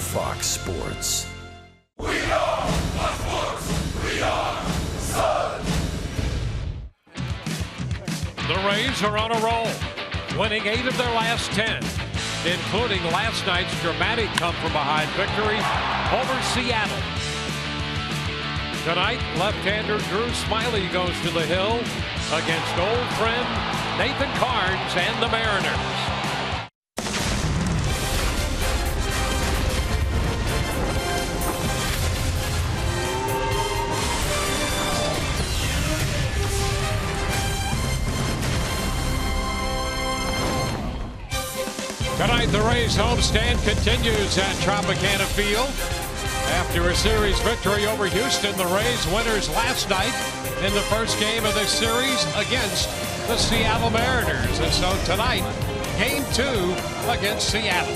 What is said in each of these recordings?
Fox Sports. We are sports. We are Sun. The Rays are on a roll, winning 8 of their last 10, including last night's dramatic come-from-behind victory over Seattle. Tonight, left-hander Drew Smyly goes to the hill against old friend Nathan Carnes and the Mariners. Tonight, the Rays homestand continues at Tropicana Field. After a series victory over Houston, the Rays winners last night in the first game of this series against the Seattle Mariners. And so tonight, game 2 against Seattle.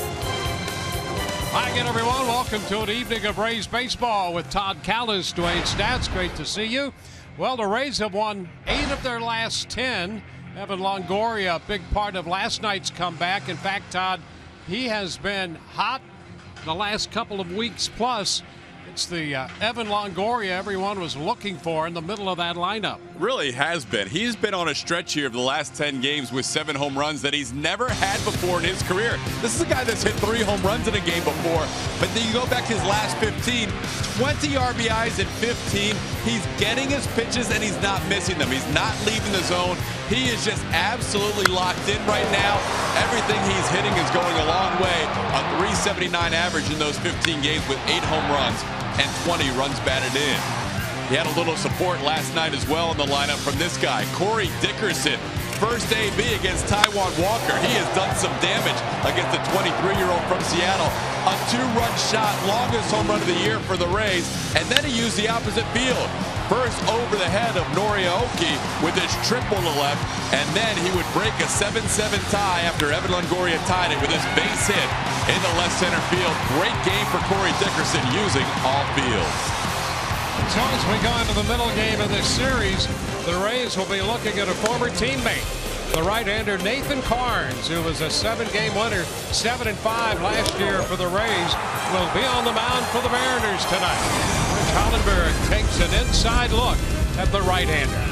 Hi again, everyone. Welcome to an evening of Rays baseball with Todd Callis, Dwayne Stats. Great to see you. Well, the Rays have won 8 of their last 10. Evan Longoria, a big part of last night's comeback. In fact, Todd, he has been hot the last couple of weeks plus. It's the Evan Longoria everyone was looking for in the middle of that lineup. Really has been. He's been on a stretch here of the last 10 games with 7 home runs that he's never had before in his career. This is a guy that's hit 3 home runs in a game before, but then you go back to his last 15, 20 RBIs in 15. He's getting his pitches and he's not missing them. He's not leaving the zone. He is just absolutely locked in right now. Everything he's hitting is going a long way. A 379 average in those 15 games with 8 home runs and 20 runs batted in. He had a little support last night as well in the lineup from this guy, Corey Dickerson. First AB against Taijuan Walker. He has done some damage against the 23-year-old from Seattle. A 2-run shot, longest home run of the year for the Rays. And then he used the opposite field. First over the head of Norioki with his triple to left, and then he would break a 7-7 tie after Evan Longoria tied it with his base hit in the left center field. Great game for Corey Dickerson using all fields. So as we go into the middle game of this series, the Rays will be looking at a former teammate, the right-hander Nathan Carnes, who was a 7-game winner, 7-5 last year for the Rays, will be on the mound for the Mariners tonight. Rich Hollenberg takes an inside look at the right-hander.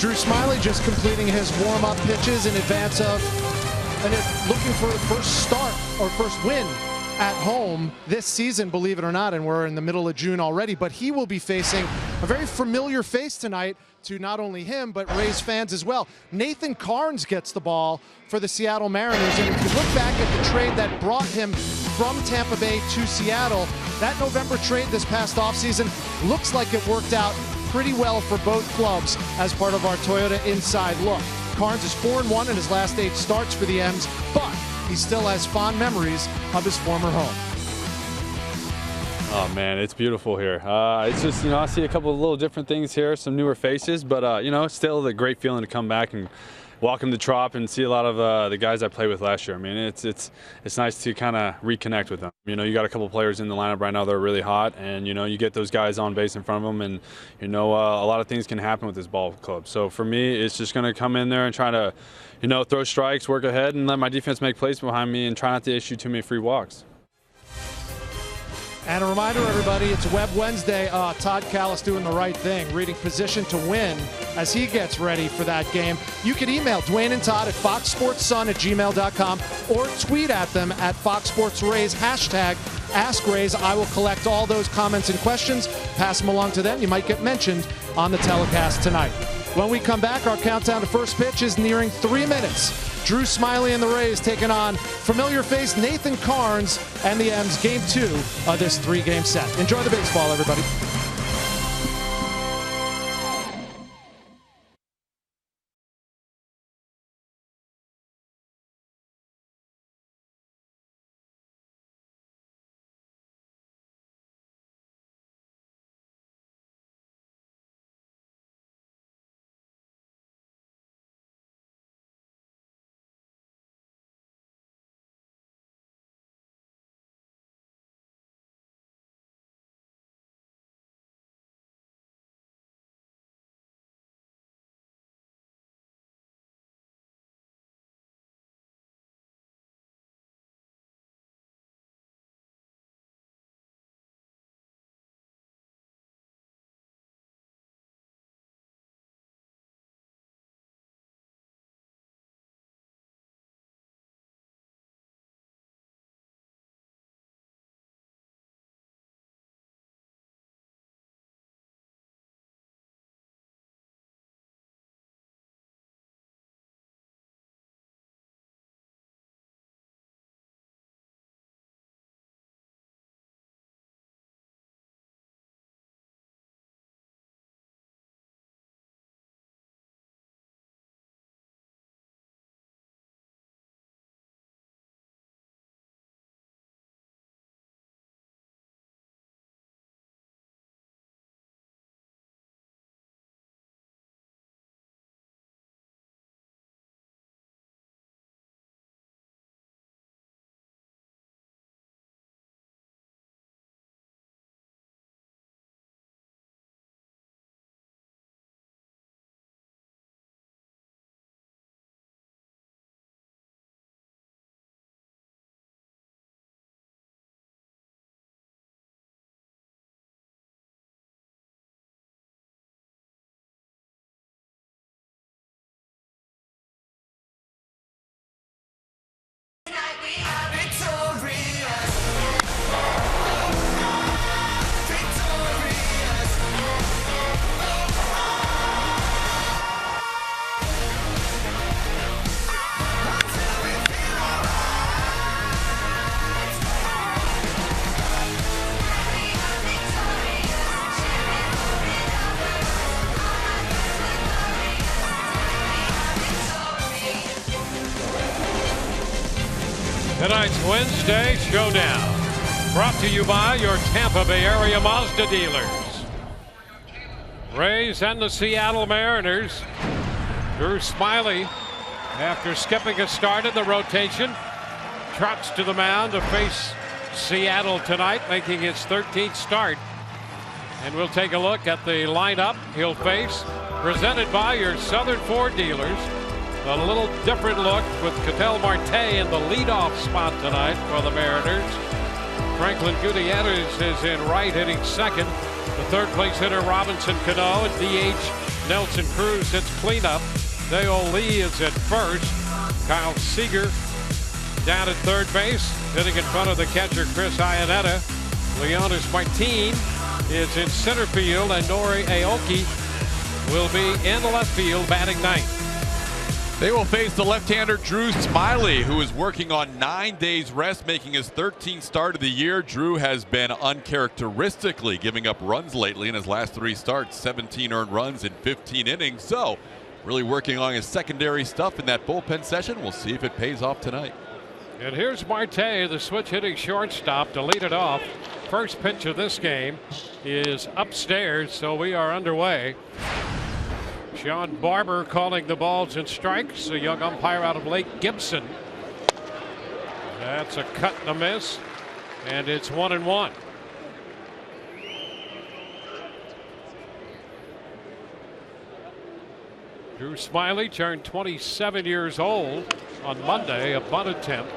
Drew Smyly just completing his warm-up pitches in advance of looking for the first start or first win at home this season, believe it or not, and we're in the middle of June already. But he will be facing a very familiar face tonight to not only him, but Rays fans as well. Nathan Carnes gets the ball for the Seattle Mariners, and if you look back at the trade that brought him from Tampa Bay to Seattle, that November trade this past offseason looks like it worked out pretty well for both clubs as part of our Toyota Inside Look. Carnes is 4-1 in his last 8 starts for the M's, but he still has fond memories of his former home. Oh man, it's beautiful here. It's just, I see a couple of little different things here, some newer faces, but it's still a great feeling to come back and welcome the Trop and see a lot of the guys I played with last year. I mean, it's nice to kind of reconnect with them. You got a couple players in the lineup right now that are really hot, and you get those guys on base in front of them, and a lot of things can happen with this ball club. So for me, it's just going to come in there and try to, throw strikes, work ahead, and let my defense make plays behind me, and try not to issue too many free walks. And a reminder, everybody, it's Web Wednesday. Todd Callis doing the right thing, reading Position to Win as he gets ready for that game. You can email Dwayne and Todd at foxsportssun@gmail.com or tweet at them at FoxSportsRays, #AskRays. I will collect all those comments and questions, pass them along to them. You might get mentioned on the telecast tonight. When we come back, our countdown to first pitch is nearing 3 minutes. Drew Smyly and the Rays taking on familiar face Nathan Carnes and the M's, Game 2 of this 3-game set. Enjoy the baseball, everybody. Tonight's Wednesday Showdown, brought to you by your Tampa Bay area Mazda dealers. Rays and the Seattle Mariners. Drew Smyly, after skipping a start in the rotation, trots to the mound to face Seattle tonight, making his 13th start. And we'll take a look at the lineup he'll face, presented by your Southern Ford dealers. A little different look with KETEL MARTE in the leadoff spot tonight for the Mariners. Franklin Gutierrez is in right, hitting second. The third place hitter Robinson Cano, and DH Nelson Cruz hits cleanup. Dale Lee is at first. Kyle Seager down at third base, hitting in front of the catcher Chris Iannetta. Leonis Martin is in center field, and Nori Aoki will be in left field batting ninth. They will face the left-hander Drew Smyly, who is working on 9 days rest, making his 13th start of the year. Drew has been uncharacteristically giving up runs lately in his last 3 starts, 17 earned runs in 15 innings. So really working on his secondary stuff in that bullpen session. We'll see if it pays off tonight. And here's Marte, the switch hitting shortstop, to lead it off. First pitch of this game is upstairs, so we are underway. Sean Barber calling the balls and strikes. A young umpire out of Lake Gibson. That's a cut and a miss, and it's 1-1. Drew Smyly turned 27 years old on Monday. A bunt attempt.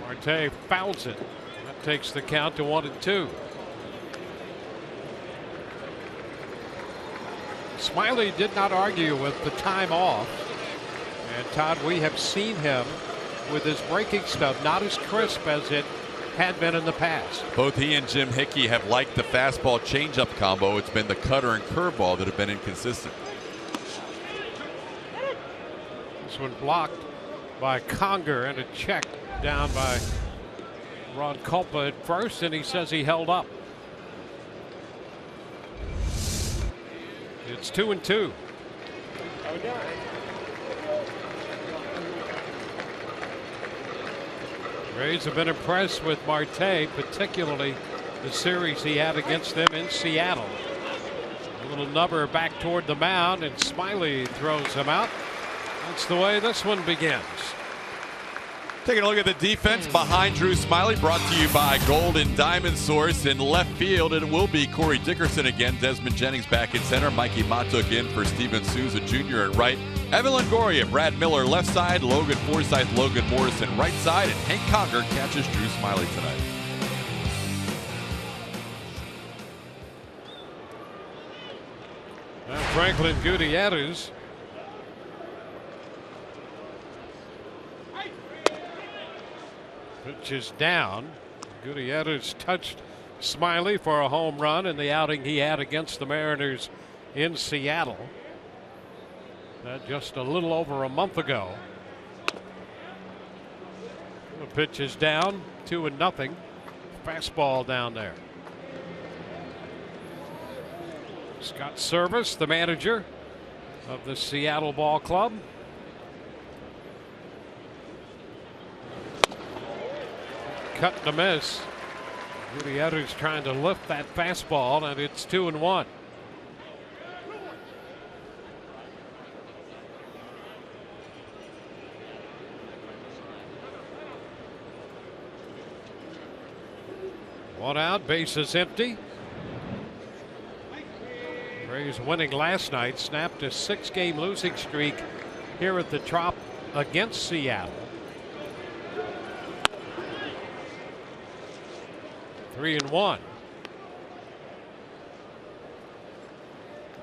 Marte fouls it. That takes the count to 1-2. Smyly did not argue with the time off. And Todd, we have seen him with his breaking stuff not as crisp as it had been in the past. Both he and Jim Hickey have liked the fastball changeup combo. It's been the cutter and curveball that have been inconsistent. This one blocked by Conger, and a check down by Ron Culpa at first, and he says he held up. It's 2-2. Rays have been impressed with Marte, particularly the series he had against them in Seattle. A little nubber back toward the mound, and Smyly throws him out. That's the way this one begins. Taking a look at the defense behind Drew Smyly, brought to you by Gold and Diamond Source. In left field, it will be Corey Dickerson again. Desmond Jennings back in center. Mikey Matuk in for Steven Souza Jr. at right. Evan Longoria, Brad Miller left side. Logan Forsythe, Logan Morrison right side. And Hank Conger catches Drew Smyly tonight. Now Franklin Gutierrez. Pitch is down. Gutierrez touched Smyly for a home run in the outing he had against the Mariners in Seattle. That just a little over a month ago. The pitch is down, 2-0. Fastball down there. Scott Service, the manager of the Seattle Ball Club. Cut and a miss. Gutierrez trying to lift that fastball, and it's 2-1. One out, bases empty. Rays winning last night, snapped a 6-game losing streak here at the Trop against Seattle. 3-1.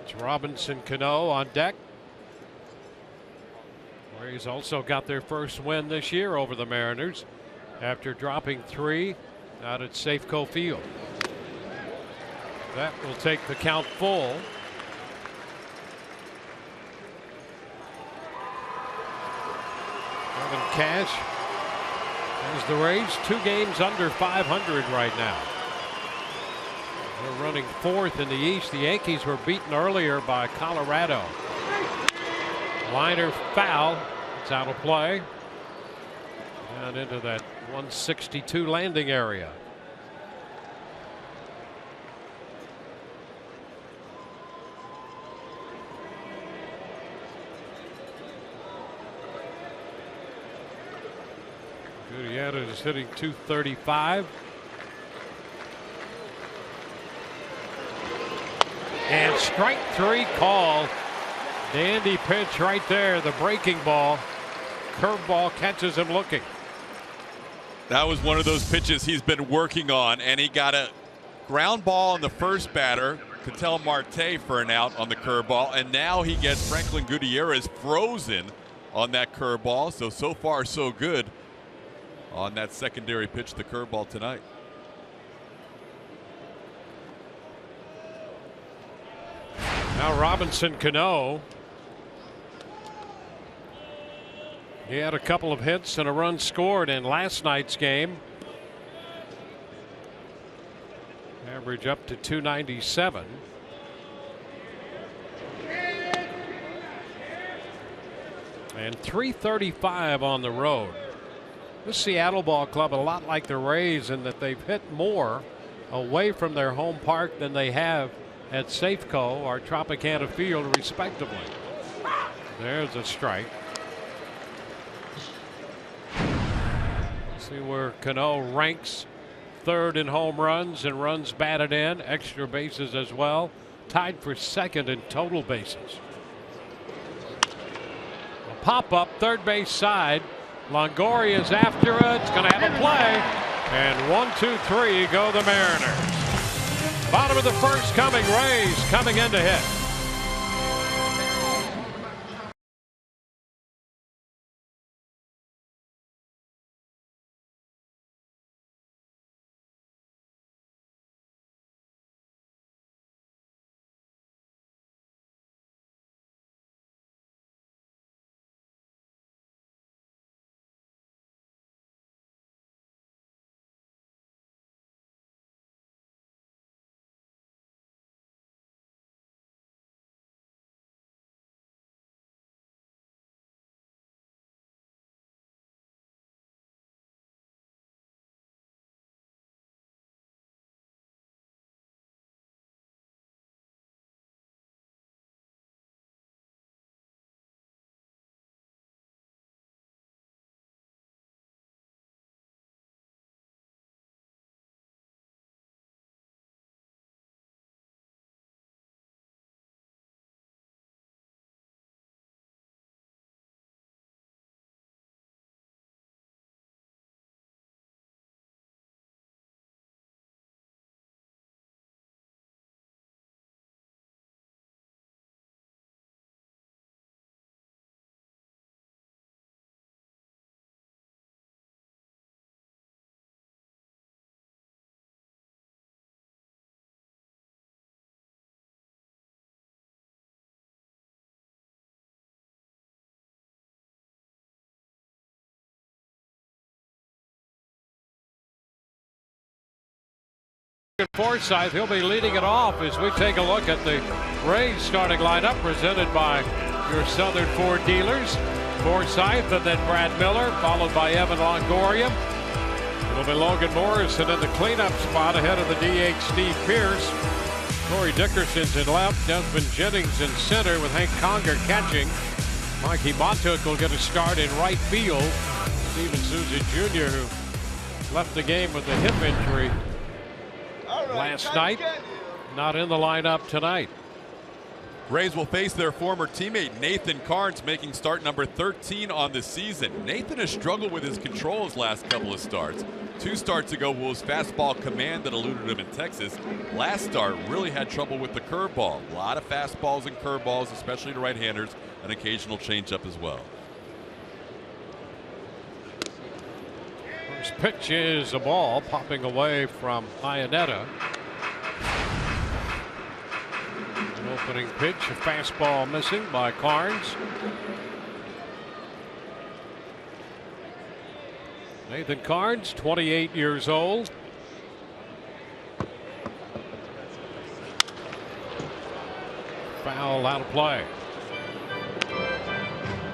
It's Robinson Cano on deck. Rays also got their first win this year over the Mariners after dropping 3 out at Safeco Field. That will take the count full. Kevin Cash as the Rays 2 games under 500 right now. They're running 4th in the East. The Yankees were beaten earlier by Colorado. Liner foul. It's out of play. And into that 162 landing area. Gutierrez is hitting .235. And strike 3 call. Dandy pitch right there. The breaking ball. Curveball catches him looking. That was one of those pitches he's been working on, and he got a ground ball on the first batter, KETEL MARTE for an out on the curveball, and now he gets Franklin Gutierrez frozen on that curveball. So far so good on that secondary pitch, the curveball tonight. Now Robinson Cano. He had a couple of hits and a run scored in last night's game. Average up to 297. And 335 on the road. This Seattle ball club, a lot like the Rays, in that they've hit more away from their home park than they have at Safeco or Tropicana Field, respectively. There's a strike. See where Cano ranks third in home runs and runs batted in, extra bases as well, tied for second in total bases. A pop up third base side. Longoria is after it. It's going to have a play. And 1, 2, 3 go the Mariners. Bottom of the first coming. Rays coming in to hit. Forsythe, he'll be leading it off as we take a look at the Rays starting lineup presented by your Southern Ford dealers. Forsythe and then Brad Miller, followed by Evan Longoria. It'll be Logan Morrison in the cleanup spot ahead of the DH Steve Pearce. Corey Dickerson's in left, Desmond Jennings in center with Hank Conger catching. Mikey Montook will get a start in right field. Steven Souza Jr., who left the game with a hip injury last night, not in the lineup tonight. Rays will face their former teammate Nathan Carnes, making start number 13 on the season. Nathan has struggled with his control his last couple of starts. 2 starts ago was fastball command that eluded him in Texas. Last start really had trouble with the curveball. A lot of fastballs and curveballs, especially to right-handers, an occasional changeup as well. First pitch is a ball popping away from Iannetta. An opening pitch, a fastball missing by Carnes. Nathan Carnes, 28 years old. Foul out of play.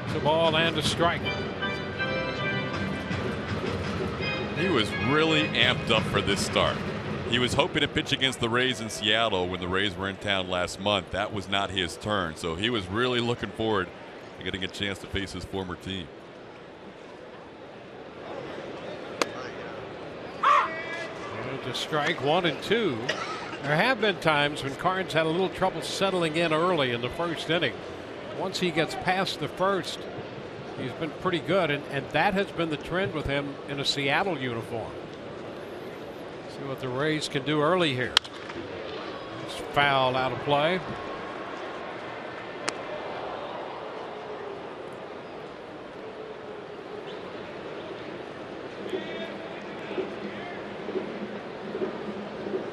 It's a ball and a strike. He was really amped up for this start. He was hoping to pitch against the Rays in Seattle when the Rays were in town last month. That was not his turn, so he was really looking forward to getting a chance to face his former team. To strike 1 and 2. There have been times when Carnes had a little trouble settling in early in the first inning. Once he gets past the first, he's been pretty good, and that has been the trend with him in a Seattle uniform. See what the Rays can do early here. It's foul out of play.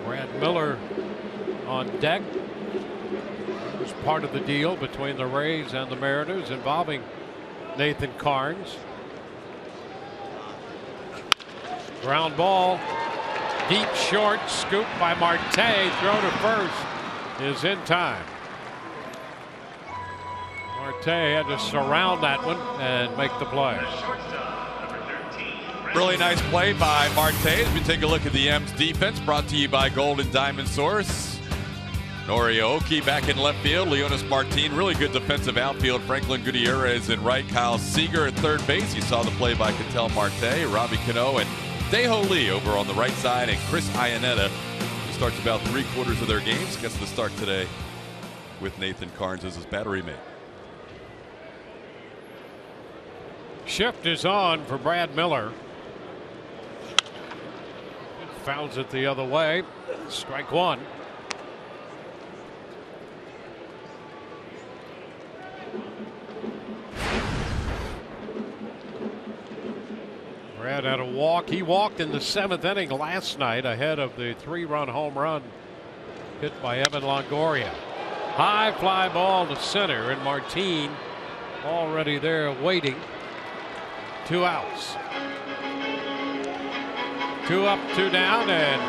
Brad Miller on deck. It was part of the deal between the Rays and the Mariners involving Nathan Carnes. Ground ball, deep short, scoop by Marte, throw to first is in time. Marte had to surround that one and make the play. Really nice play by Marte. As we take a look at the M's defense, brought to you by Golden Diamond Source. Norioki back in left field. Leonis Martin, really good defensive outfield. Franklin Gutierrez in right. Kyle Seager at third base. You saw the play by KETEL Marte, Robbie Cano, and Dae-Ho Lee over on the right side, and Chris Iannetta, who starts about 3/4 of their games, gets the start today with Nathan Carnes as his battery mate. Shift is on for Brad Miller. Fouls it the other way. Strike one. Brad had a walk. He walked in the 7th inning last night ahead of the 3-run home run hit by Evan Longoria. High fly ball to center, and Martin already there waiting. 2 outs. 2 up, 2 down, and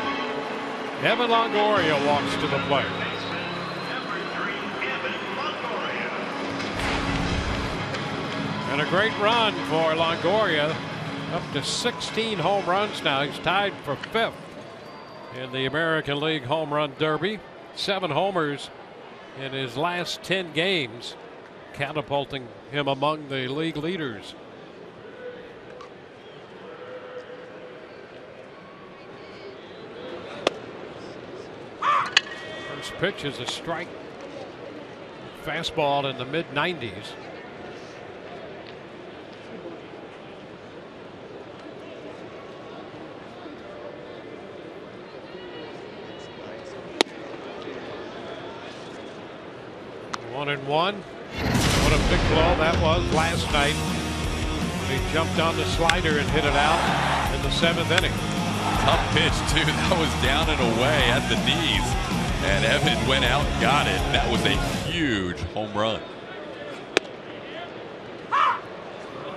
Evan Longoria walks to the plate. And a great run for Longoria. Up to 16 home runs now. He's tied for 5th in the American League Home Run Derby. 7 homers in his last 10 games, catapulting him among the league leaders. First pitch is a strike. Fastball in the mid-90s. One and one. What a big blow that was last night. He jumped on the slider and hit it out in the 7th inning. Tough pitch too. That was down and away at the knees, and Evan went out and got it. That was a huge home run.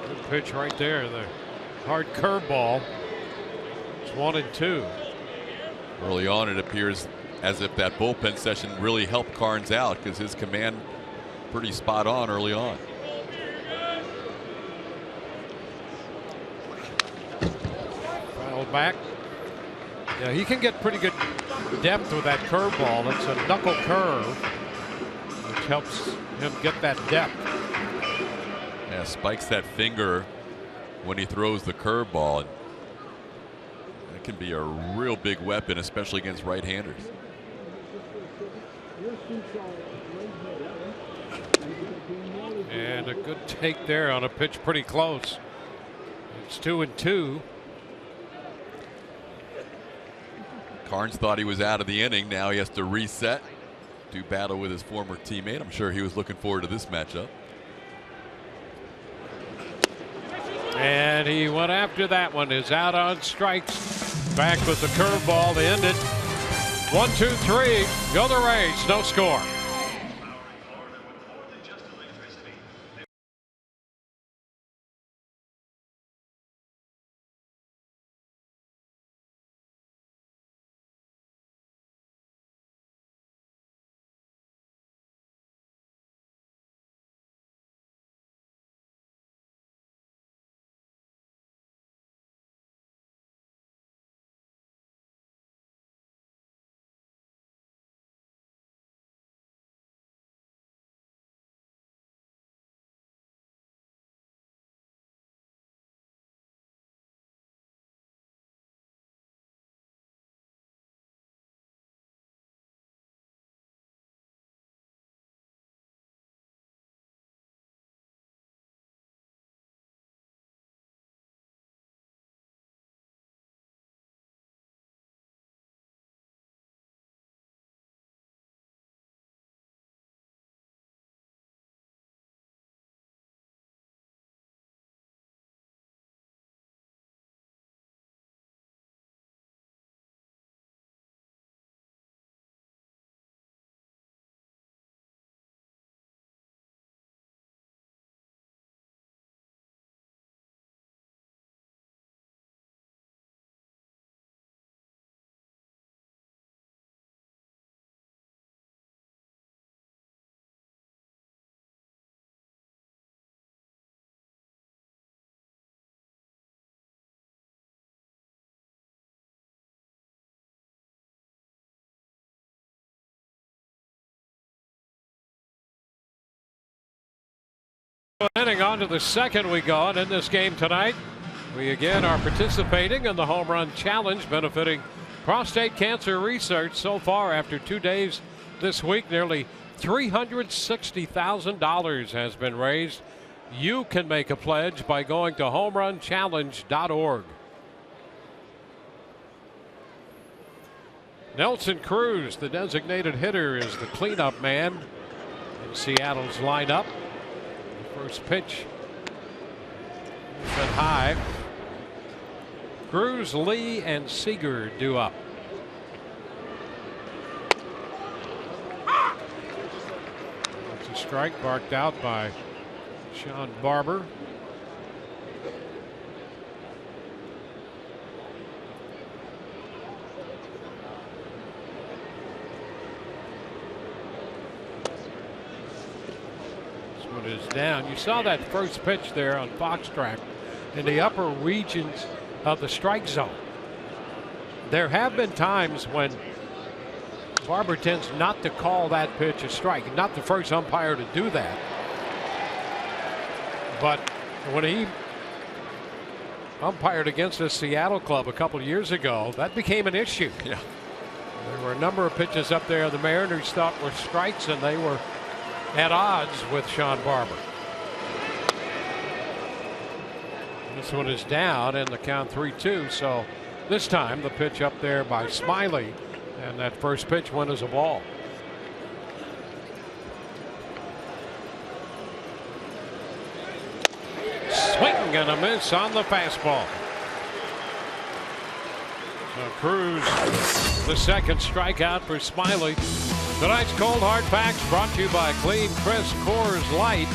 Good pitch right there. The hard curveball. It's 1 and 2. Early on, it appears as if that bullpen session really helped Carnes out, because his command pretty spot on early on. Fouled back. Yeah, he can get pretty good depth with that curveball. It's a knuckle curve, which helps him get that depth. Yeah, spikes that finger when he throws the curveball. That can be a real big weapon, especially against right-handers. And a good take there on a pitch pretty close. It's 2 and 2. Carnes thought he was out of the inning. Now he has to reset, do battle with his former teammate. I'm sure he was looking forward to this matchup. And he went after that one. Is out on strikes. Back with the curveball to end it. 1, 2, 3. Go the Rays. No score. Inning on to the second we go, and in this game tonight, we again are participating in the Home Run Challenge benefiting prostate cancer research. So far, after 2 days this week, nearly $360,000 has been raised. You can make a pledge by going to homerunchallenge.org. Nelson Cruz, the designated hitter, is the cleanup man in Seattle's lineup. First pitch set high. Cruz, Lee, and Seager due up. That's a strike barked out by Sean Barber. Is down. You saw that first pitch there on Fox Track in the upper regions of the strike zone. There have been times when Barber tends not to call that pitch a strike. Not the first umpire to do that. But when he umpired against the Seattle club a couple of years ago, that became an issue. Yeah. There were a number of pitches up there the Mariners thought were strikes, and they were at odds with Sean Barber. This one is down and the count 3-2. So this time the pitch up there by Smiley, and that first pitch went as a ball. Swing and a miss on the fastball. So Cruz, the second strikeout for Smiley. Tonight's Cold Hard Facts brought to you by Clean Crisp Coors Light.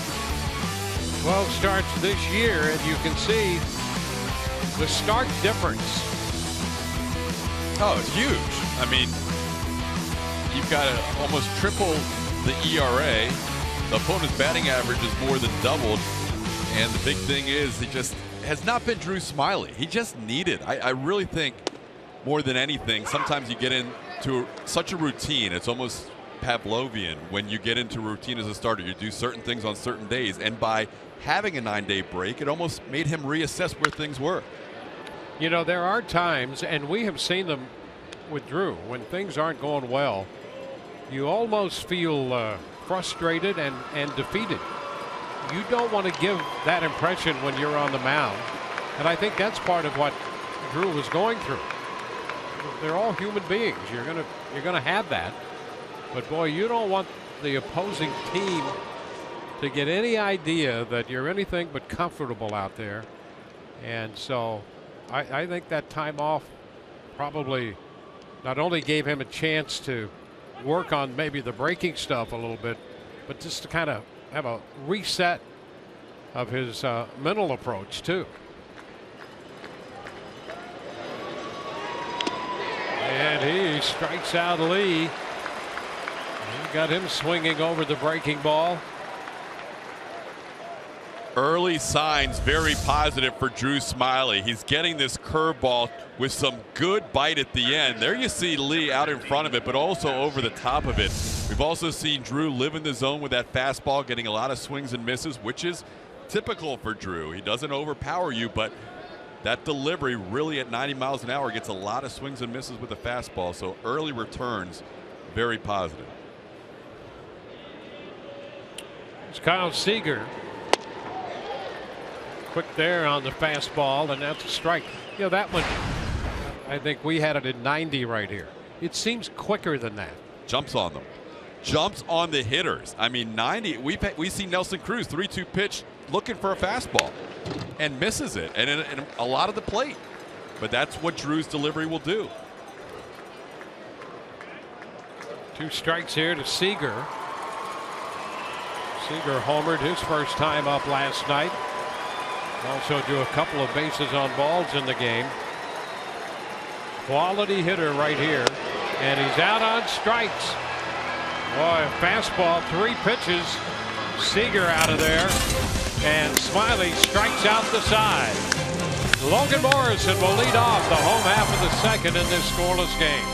12 starts this year, and you can see the stark difference. Oh, it's huge. I mean, you've got to almost triple the ERA. The opponent's batting average is more than doubled. And the big thing is, he just has not been Drew Smiley. He just needed. I really think more than anything, sometimes you get into such a routine. It's almost Pavlovian. When you get into routine as a starter, you do certain things on certain days, and by having a 9-day break, it almost made him reassess where things were. You know, there are times, and we have seen them with Drew, when things aren't going well, you almost feel frustrated and defeated. You don't want to give that impression when you're on the mound, and I think that's part of what Drew was going through. They're all human beings. You're gonna have that. But boy, you don't want the opposing team to get any idea that you're anything but comfortable out there. And so I think that time off probably not only gave him a chance to work on maybe the breaking stuff a little bit, but just to kind of have a reset of his mental approach too. And he strikes out Lee. He got him swinging over the breaking ball. Early signs very positive for Drew Smiley. He's getting this curveball with some good bite at the end. There you see Lee out in front of it, but also over the top of it. We've also seen Drew live in the zone with that fastball, getting a lot of swings and misses, which is typical for Drew. He doesn't overpower you, but that delivery really at 90 miles an hour gets a lot of swings and misses with the fastball. So early returns, very positive. It's Kyle Seager. Quick there on the fastball, and that's a strike. You know, that one, I think we had it at 90 right here. It seems quicker than that. Jumps on them. Jumps on the hitters. I mean, 90. We see Nelson Cruz 3-2 pitch looking for a fastball and misses it, and in a lot of the plate. But that's what Drew's delivery will do. 2 strikes here to Seager. Seager homered his first time up last night. Also drew a couple of bases on balls in the game. Quality hitter right here, and he's out on strikes. Boy, fastball, 3 pitches. Seager out of there, and Smiley strikes out the side. Logan Morrison will lead off the home half of the second in this scoreless game.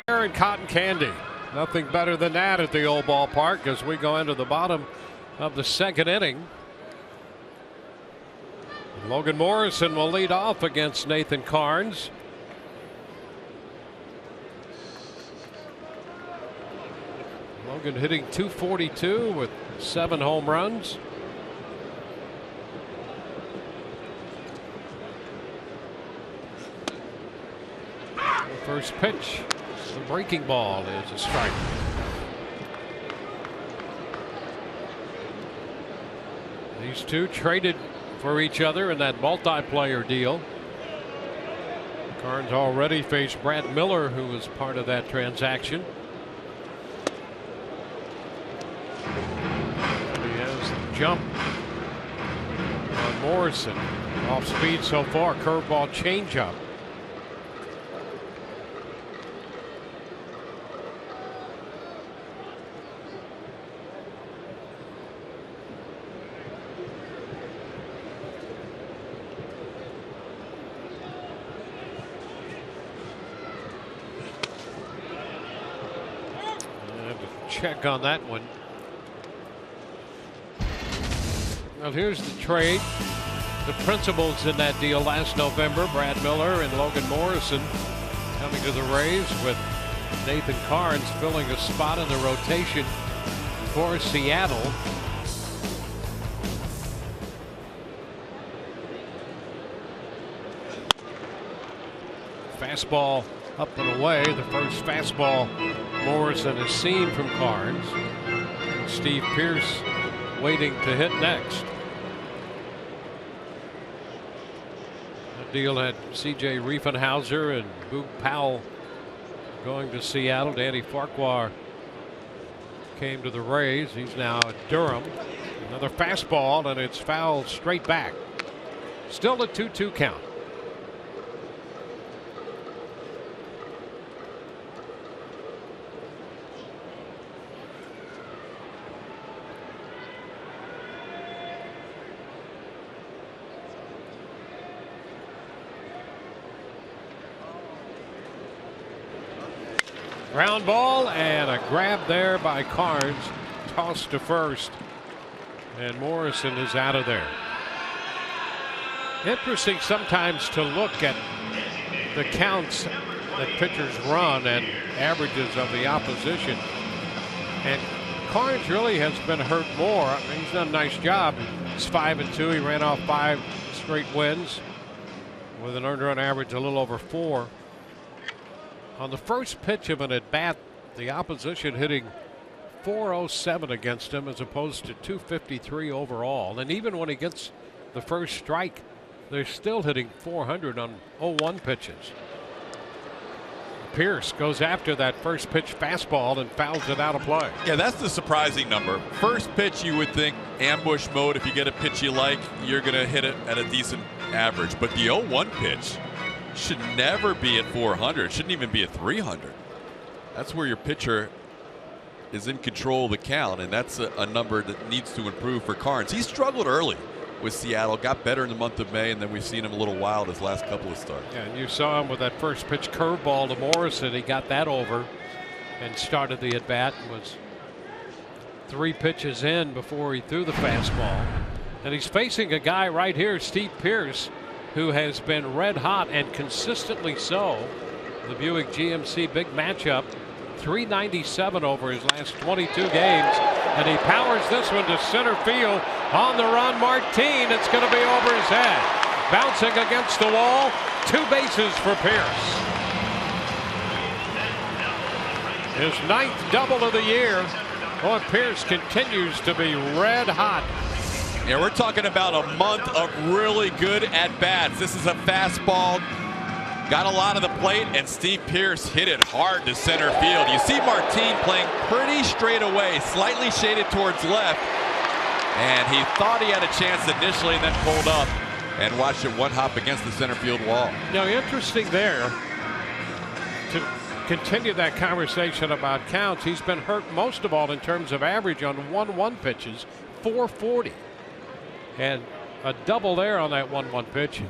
hair and cotton candy. Nothing better than that at the old ballpark as we go into the bottom of the second inning. Logan Morrison will lead off against Nathan Carnes. Logan hitting .242 with 7 home runs. The first pitch, the breaking ball, is a strike. These two traded for each other in that multiplayer deal. Carnes already faced Brad Miller, who was part of that transaction. He has the jump on Morrison. Off speed so far, curveball, changeup. Check on that one. Well, here's the trade. The principals in that deal last November, Brad Miller and Logan Morrison coming to the Rays with Nathan Carnes filling a spot in the rotation for Seattle. Fastball up and away. The first fastball Morrison has seen from Carnes. Steve Pearce waiting to hit next. The deal had C.J. Riefenhauser and Boog Powell going to Seattle. Danny Farquhar came to the Rays. He's now at Durham. Another fastball, and it's fouled straight back. Still a 2-2 count. Ground ball and a grab there by Carnes. Tossed to first. And Morrison is out of there. Interesting sometimes to look at the counts that pitchers run and averages of the opposition. And Carnes really has been hurt more. I mean, he's done a nice job. He's 5-2. He ran off 5 straight wins with an earned run average a little over 4. On the first pitch of an at-bat, the opposition hitting .407 against him as opposed to .253 overall. And even when he gets the first strike, they're still hitting .400 on 0-1 pitches. Pearce goes after that first pitch fastball and fouls it out of play. Yeah, that's the surprising number. First pitch, you would think ambush mode. If you get a pitch you like, you're going to hit it at a decent average. But the 0-1 pitch should never be at 400. Shouldn't even be at 300. That's where your pitcher is in control of the count, and that's a number that needs to improve for Carnes. He struggled early with Seattle, got better in the month of May, and then we've seen him a little wild his last couple of starts. Yeah, and you saw him with that first pitch curveball to Morrison. He got that over and started the at bat. Was 3 pitches in before he threw the fastball. And he's facing a guy right here, Steve Pearce, who has been red hot and consistently so. The Buick GMC big matchup, .397 over his last 22 games, and he powers this one to center field. On the run, Martine. It's going to be over his head, bouncing against the wall. 2 bases for Pearce. His 9th double of the year. Boy, Pearce continues to be red hot. Yeah, we're talking about a month of really good at-bats. This is a fastball, got a lot of the plate, and Steve Pearce hit it hard to center field. You see Martine playing pretty straight away, slightly shaded towards left, and he thought he had a chance initially and then pulled up and watched it one hop against the center field wall. Now, interesting there, to continue that conversation about counts, he's been hurt most of all in terms of average on 1-1 pitches, .440. And a double there on that 1-1 pitch.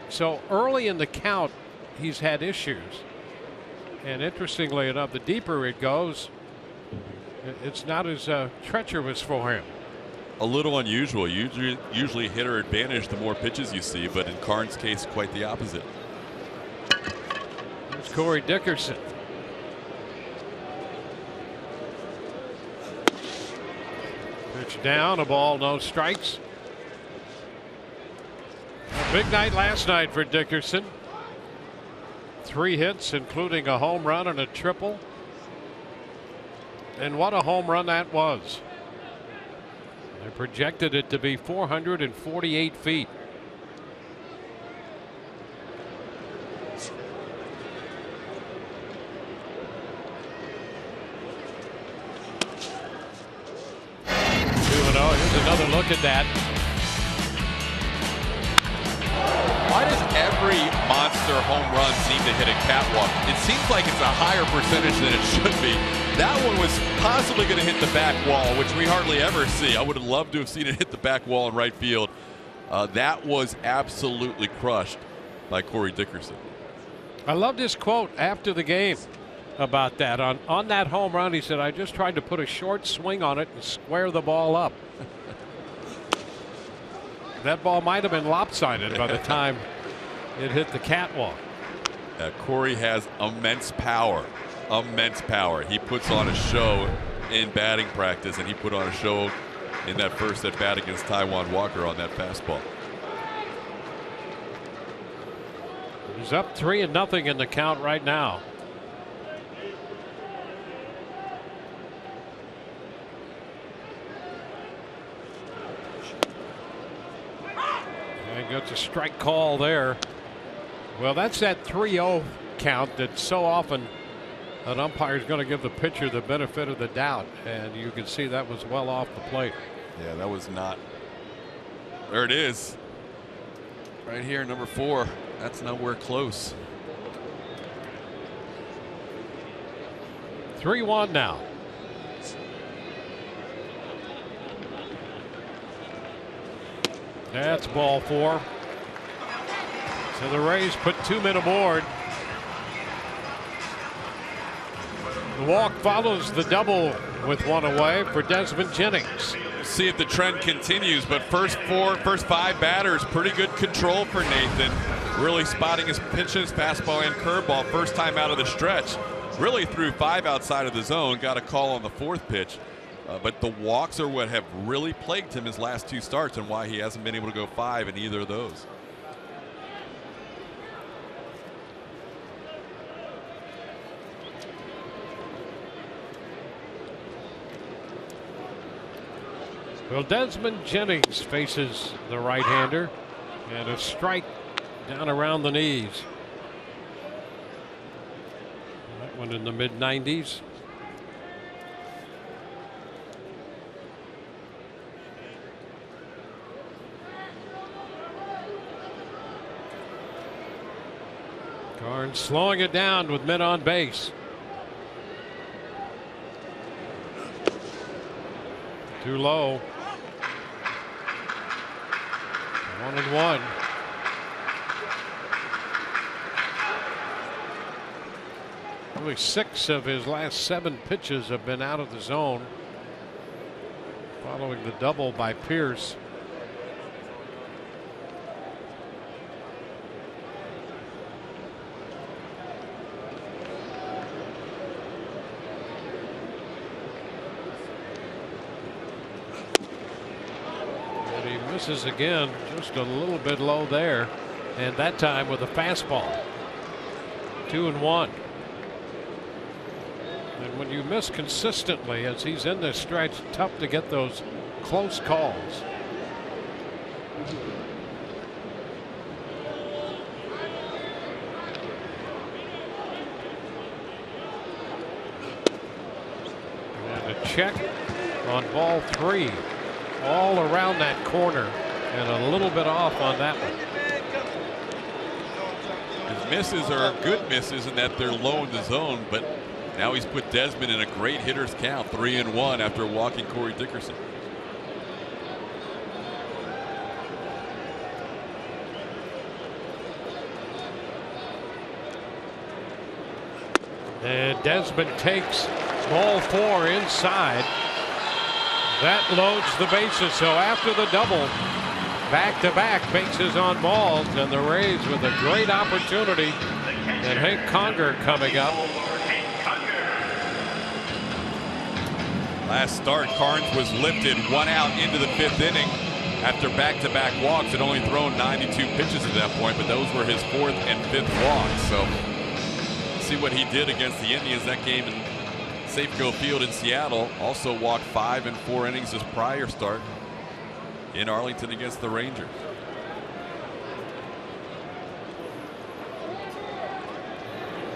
So early in the count, he's had issues. And interestingly enough, the deeper it goes, it's not as treacherous for him. A little unusual. Usually hitter advantage the more pitches you see, but in Karn's case, quite the opposite. There's Corey Dickerson. Pitch down, a ball, no strikes. A big night last night for Dickerson. 3 hits, including a home run and a triple. And what a home run that was. They projected it to be 448 feet. Here's another look at that. Why does every monster home run seem to hit a catwalk? It seems like it's a higher percentage than it should be. That one was possibly going to hit the back wall, which we hardly ever see. I would have loved to have seen it hit the back wall in right field. That was absolutely crushed by Corey Dickerson. I loved his quote after the game about that. On that home run, he said, I just tried to put a short swing on it and square the ball up. That ball might have been lopsided by the time it hit the catwalk. Corey has immense power. Immense power. He puts on a show in batting practice, and he put on a show in that first at bat against Taijuan Walker on that fastball. He's up 3-0 in the count right now. And gets a strike call there. Well, that's that 3-0 count that so often an umpire is going to give the pitcher the benefit of the doubt, and you can see that was well off the plate. Yeah, that was not. There it is. Right here, number 4. That's nowhere close. 3-1 now. That's ball 4. So the Rays put 2 men aboard. The walk follows the double with 1 away for Desmond Jennings. See if the trend continues, but first 5 batters, pretty good control for Nathan. Really spotting his pitches, fastball and curveball. First time out of the stretch. Really threw 5 outside of the zone. Got a call on the 4th pitch. But the walks are what have really plagued him his last 2 starts, and why he hasn't been able to go 5 in either of those. Well, Desmond Jennings faces the right-hander, and a strike down around the knees. That one in the mid-90s. Karn slowing it down with men on base. Too low. 1-1. Only 6 of his last 7 pitches have been out of the zone, following the double by Pierce. Misses again, just a little bit low there, and that time with a fastball. 2-1. And when you miss consistently, as he's in this stretch, tough to get those close calls. And a check on ball 3. All around that corner, and a little bit off on that one. His misses are good misses in that they're low in the zone, but now he's put Desmond in a great hitter's count, 3-1 after walking Corey Dickerson. And Desmond takes ball 4 inside. That loads the bases. So after the double, back-to-back bases on balls, and the Rays with a great opportunity. And Hank Conger coming up. Last start, Carnes was lifted 1 out into the 5th inning after back-to-back walks. Had only thrown 92 pitches at that point, but those were his 4th and 5th walks. So see what he did against the Indians that game in Safeco Field in Seattle. Also walked 5 and 4 innings his prior start in Arlington against the Rangers.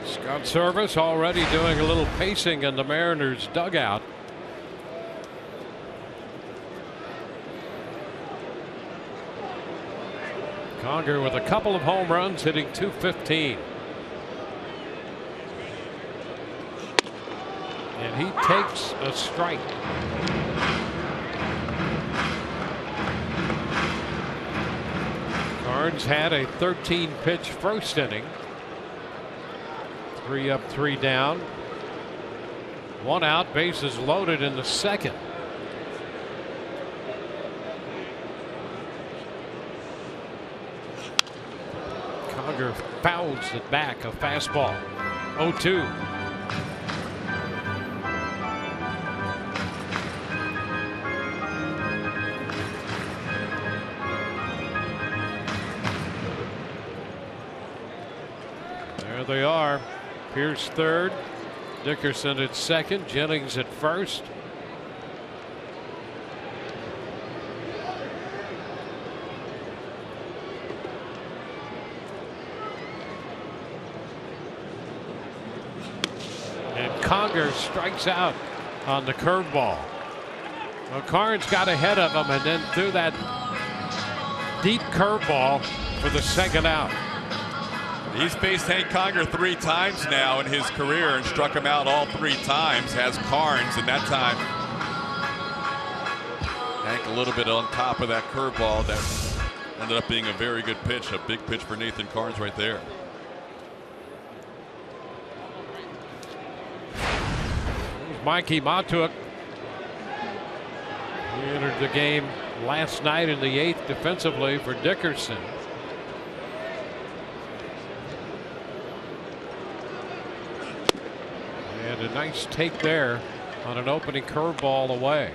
Scott Service already doing a little pacing in the Mariners dugout. Conger with a couple of home runs, hitting .215. And he takes a strike. Carnes had a 13-pitch first inning. 3 up, 3 down. 1 out, bases loaded in the second. Conger fouls it back, a fastball. 0-2. There they are. Pierce third, Dickerson at second, Jennings at first. And Conger strikes out on the curveball. Well, Carnes got ahead of him and then threw that deep curveball for the second out. He's faced Hank Conger 3 times now in his career and struck him out all 3 times. Has Carnes, and that time Hank a little bit on top of that curveball that ended up being a very good pitch, a big pitch for Nathan Carnes right there. Mikey Matuk. He entered the game last night in the 8th defensively for Dickerson. And a nice take there on an opening curveball away.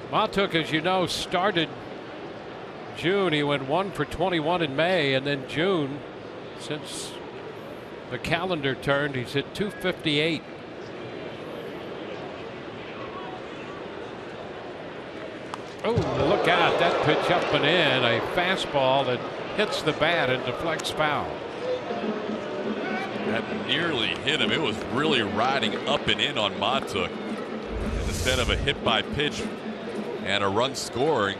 Matuk, as you know, started June. He went 1 for 21 in May, and then June, since the calendar turned, he's hit .258. Oh, look out. That pitch up and in. A fastball that hits the bat and deflects foul. That nearly hit him. It was really riding up and in on Matuk. Instead of a hit by pitch and a run scoring,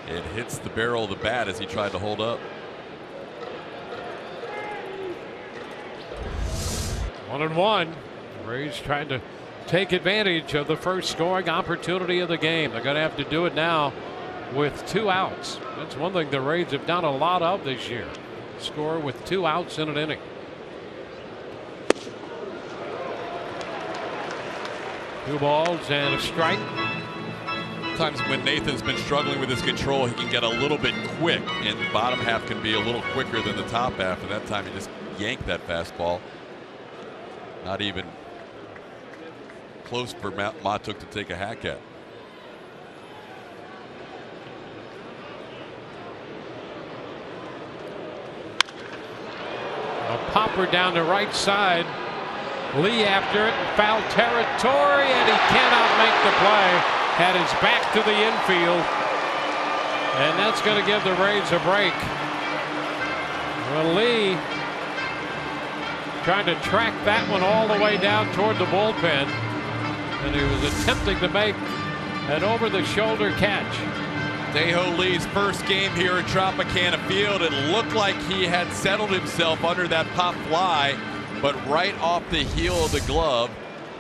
it hits the barrel of the bat as he tried to hold up. 1-1. Rays trying to take advantage of the first scoring opportunity of the game. They're going to have to do it now with 2 outs. That's one thing the Rays have done a lot of this year. Score with 2 outs in an inning. Two balls and a strike. Sometimes when Nathan's been struggling with his control, he can get a little bit quick, and the bottom half can be a little quicker than the top half, and that time he just yanked that fastball. Not even close for Matuk to take a hack at. A popper down the right side. Lee after it, foul territory, and he cannot make the play. Had his back to the infield, and that's going to give the Rays a break. Well, Lee trying to track that one all the way down toward the bullpen, and he was attempting to make an over-the-shoulder catch. Dae-Ho Lee's first game here at Tropicana Field. It looked like he had settled himself under that pop fly, but right off the heel of the glove,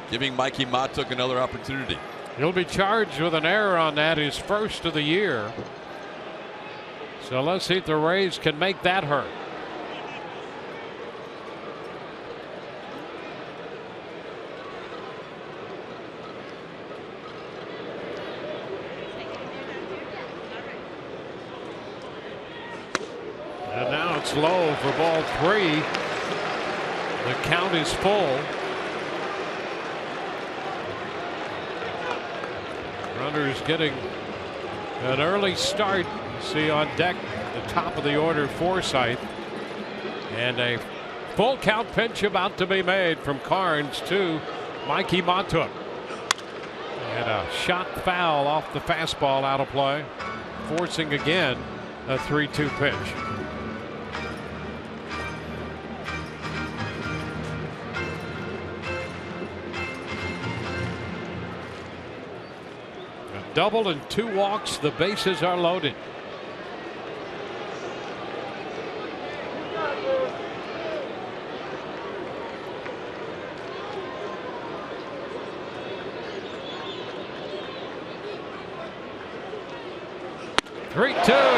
giving Mikey Matuk another opportunity. He'll be charged with an error on that, his first of the year. So let's see if the Rays can make that hurt. Counts low for ball 3. The count is full. Runners getting an early start. See on deck, the top of the order, Forsythe. And a full count pitch about to be made from Carnes to Mikey Montook. And a shot foul off the fastball out of play, forcing again a 3-2 pitch. A double and 2 walks. The bases are loaded.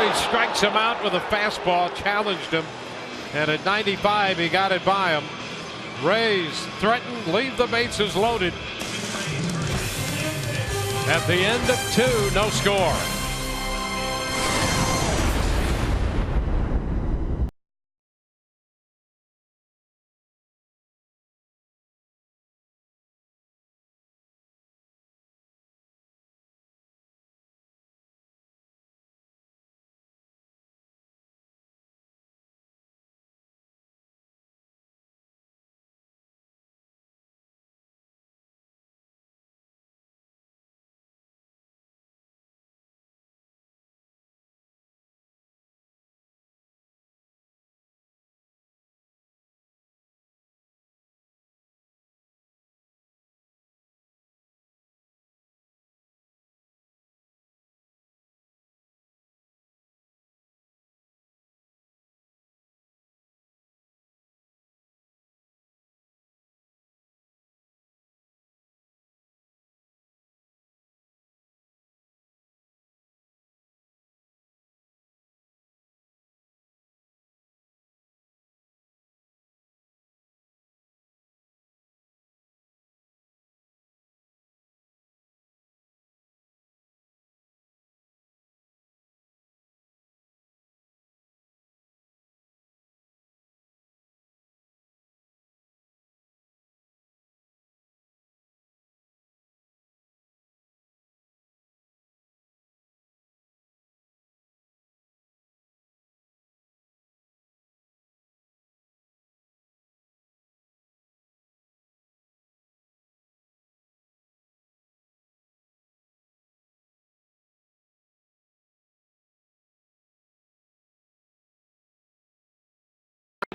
He strikes him out with a fastball, challenged him, and at 95 he got it by him. Rays threaten, leave the bases loaded. At the end of 2, no score.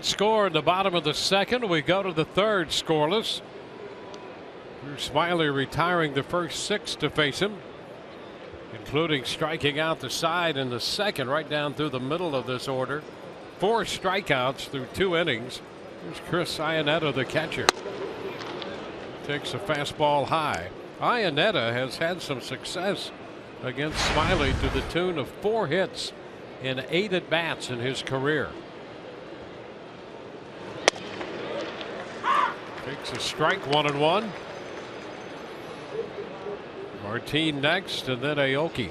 Score in the bottom of the second. We go to the third scoreless. Smiley retiring the first 6 to face him, including striking out the side in the second, right down through the middle of this order. 4 strikeouts through 2 innings. Here's Chris Iannetta, the catcher. Takes a fastball high. Iannetta has had some success against Smiley to the tune of 4 hits in 8 at-bats in his career. Takes a strike, 1-1. Martine next, and then Aoki.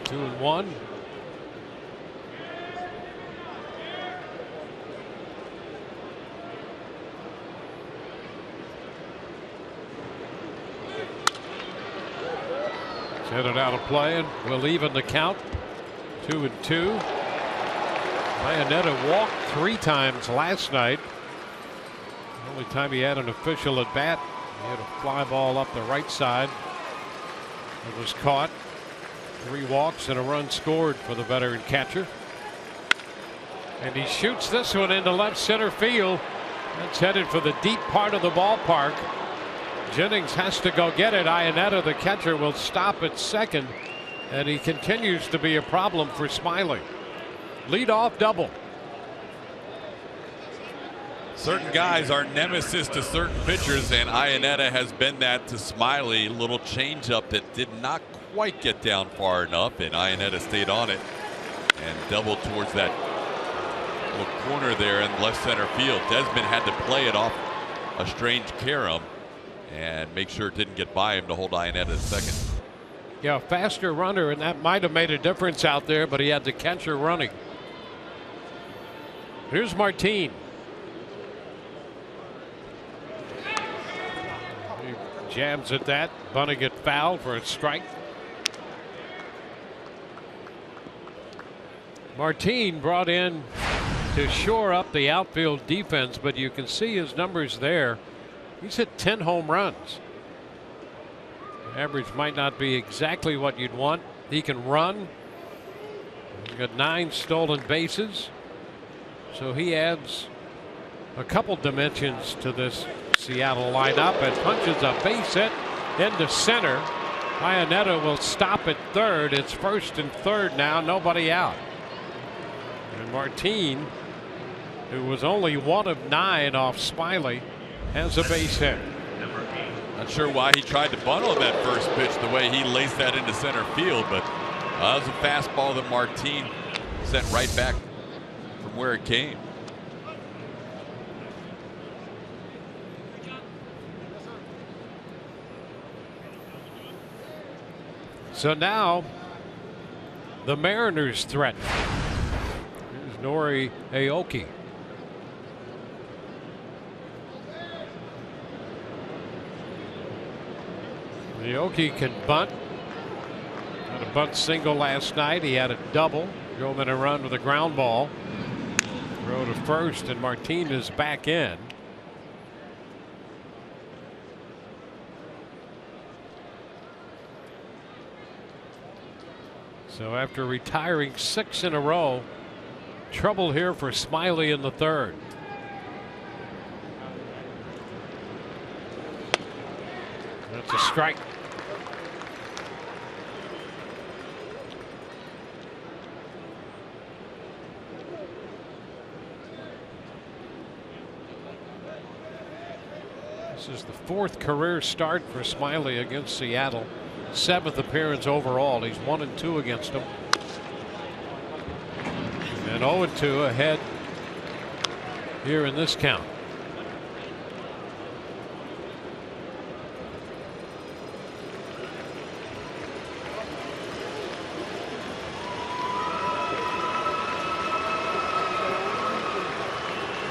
Two and one. Headed out of play, and we'll even the count. 2-2. Iannetta walked 3 times last night. The only time he had an official at bat, he had a fly ball up the right side. It was caught. 3 walks and a run scored for the veteran catcher. And he shoots this one into left center field. That's headed for the deep part of the ballpark. Jennings has to go get it. Iannetta, the catcher, will stop at second, and he continues to be a problem for Smiley. Leadoff double. Certain guys are nemesis to certain pitchers, and Iannetta has been that to Smiley. Little changeup that did not quite get down far enough, and Iannetta stayed on it and doubled towards that little corner there in left center field. Desmond had to play it off a strange carom, and make sure it didn't get by him to hold Iannetta at second. Yeah, faster runner, and that might have made a difference out there, but he had the catcher running. Here's Martine. He jams at that. Bunting it foul for a strike. Martine brought in to shore up the outfield defense, but you can see his numbers there. He's hit 10 home runs. Average might not be exactly what you'd want. He can run. He's got 9 stolen bases. So he adds a couple dimensions to this Seattle lineup and punches a base hit into center. Iannetta will stop at third. It's first and third now, nobody out. And Martine, who was only 1 of 9 off Smiley, has a base hit. Not sure why he tried to bundle that first pitch the way he laced that into center field, but that was a fastball that Martine sent right back from where it came. So now the Mariners threaten. Here's Nori Aoki. Aoki can bunt. Had a bunt single last night. He had a double. Drove in a run with a ground ball. Throw to first, and Martine is back in. So after retiring 6 in a row, trouble here for Smiley in the third. That's a strike. This is the 4th career start for Smiley against Seattle. 7th appearance overall. He's 1-2 against them. And 0-2 ahead here in this count.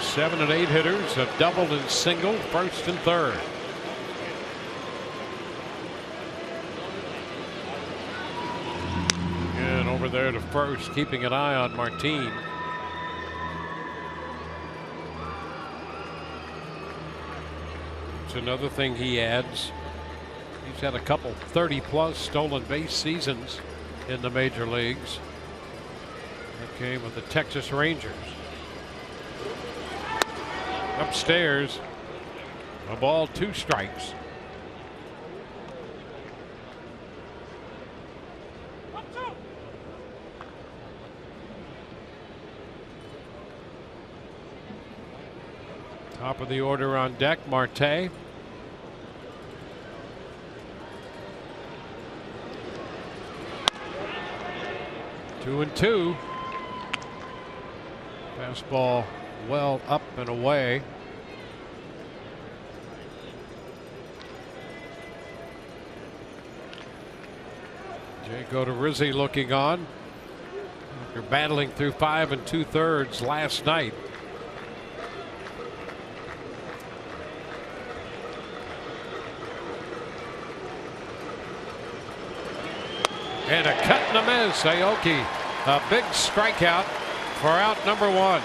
Seven and 8 hitters have doubled and singled, first and third. And over there to first, keeping an eye on Martine. It's another thing he adds. He's had a couple 30+ stolen base seasons in the major leagues. That came with the Texas Rangers. Upstairs, a ball, 2 strikes. Top of the order on deck, Marte. Two and 2. Fastball well up and away. Jake Odorizzi looking on after battling through 5 2/3 last night. And a cut and a miss. Aoki, a big strikeout for out number 1.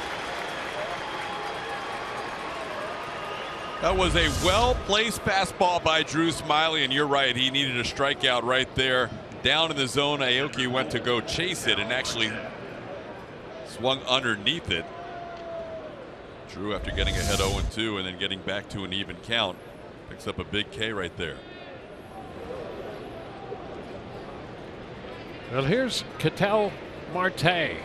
That was a well-placed fastball by Drew Smiley, and you're right, he needed a strikeout right there. Down in the zone, Aoki went to go chase it and actually swung underneath it. Drew, after getting ahead 0-2 and then getting back to an even count, picks up a big K right there. Well, here's Ketel Marte.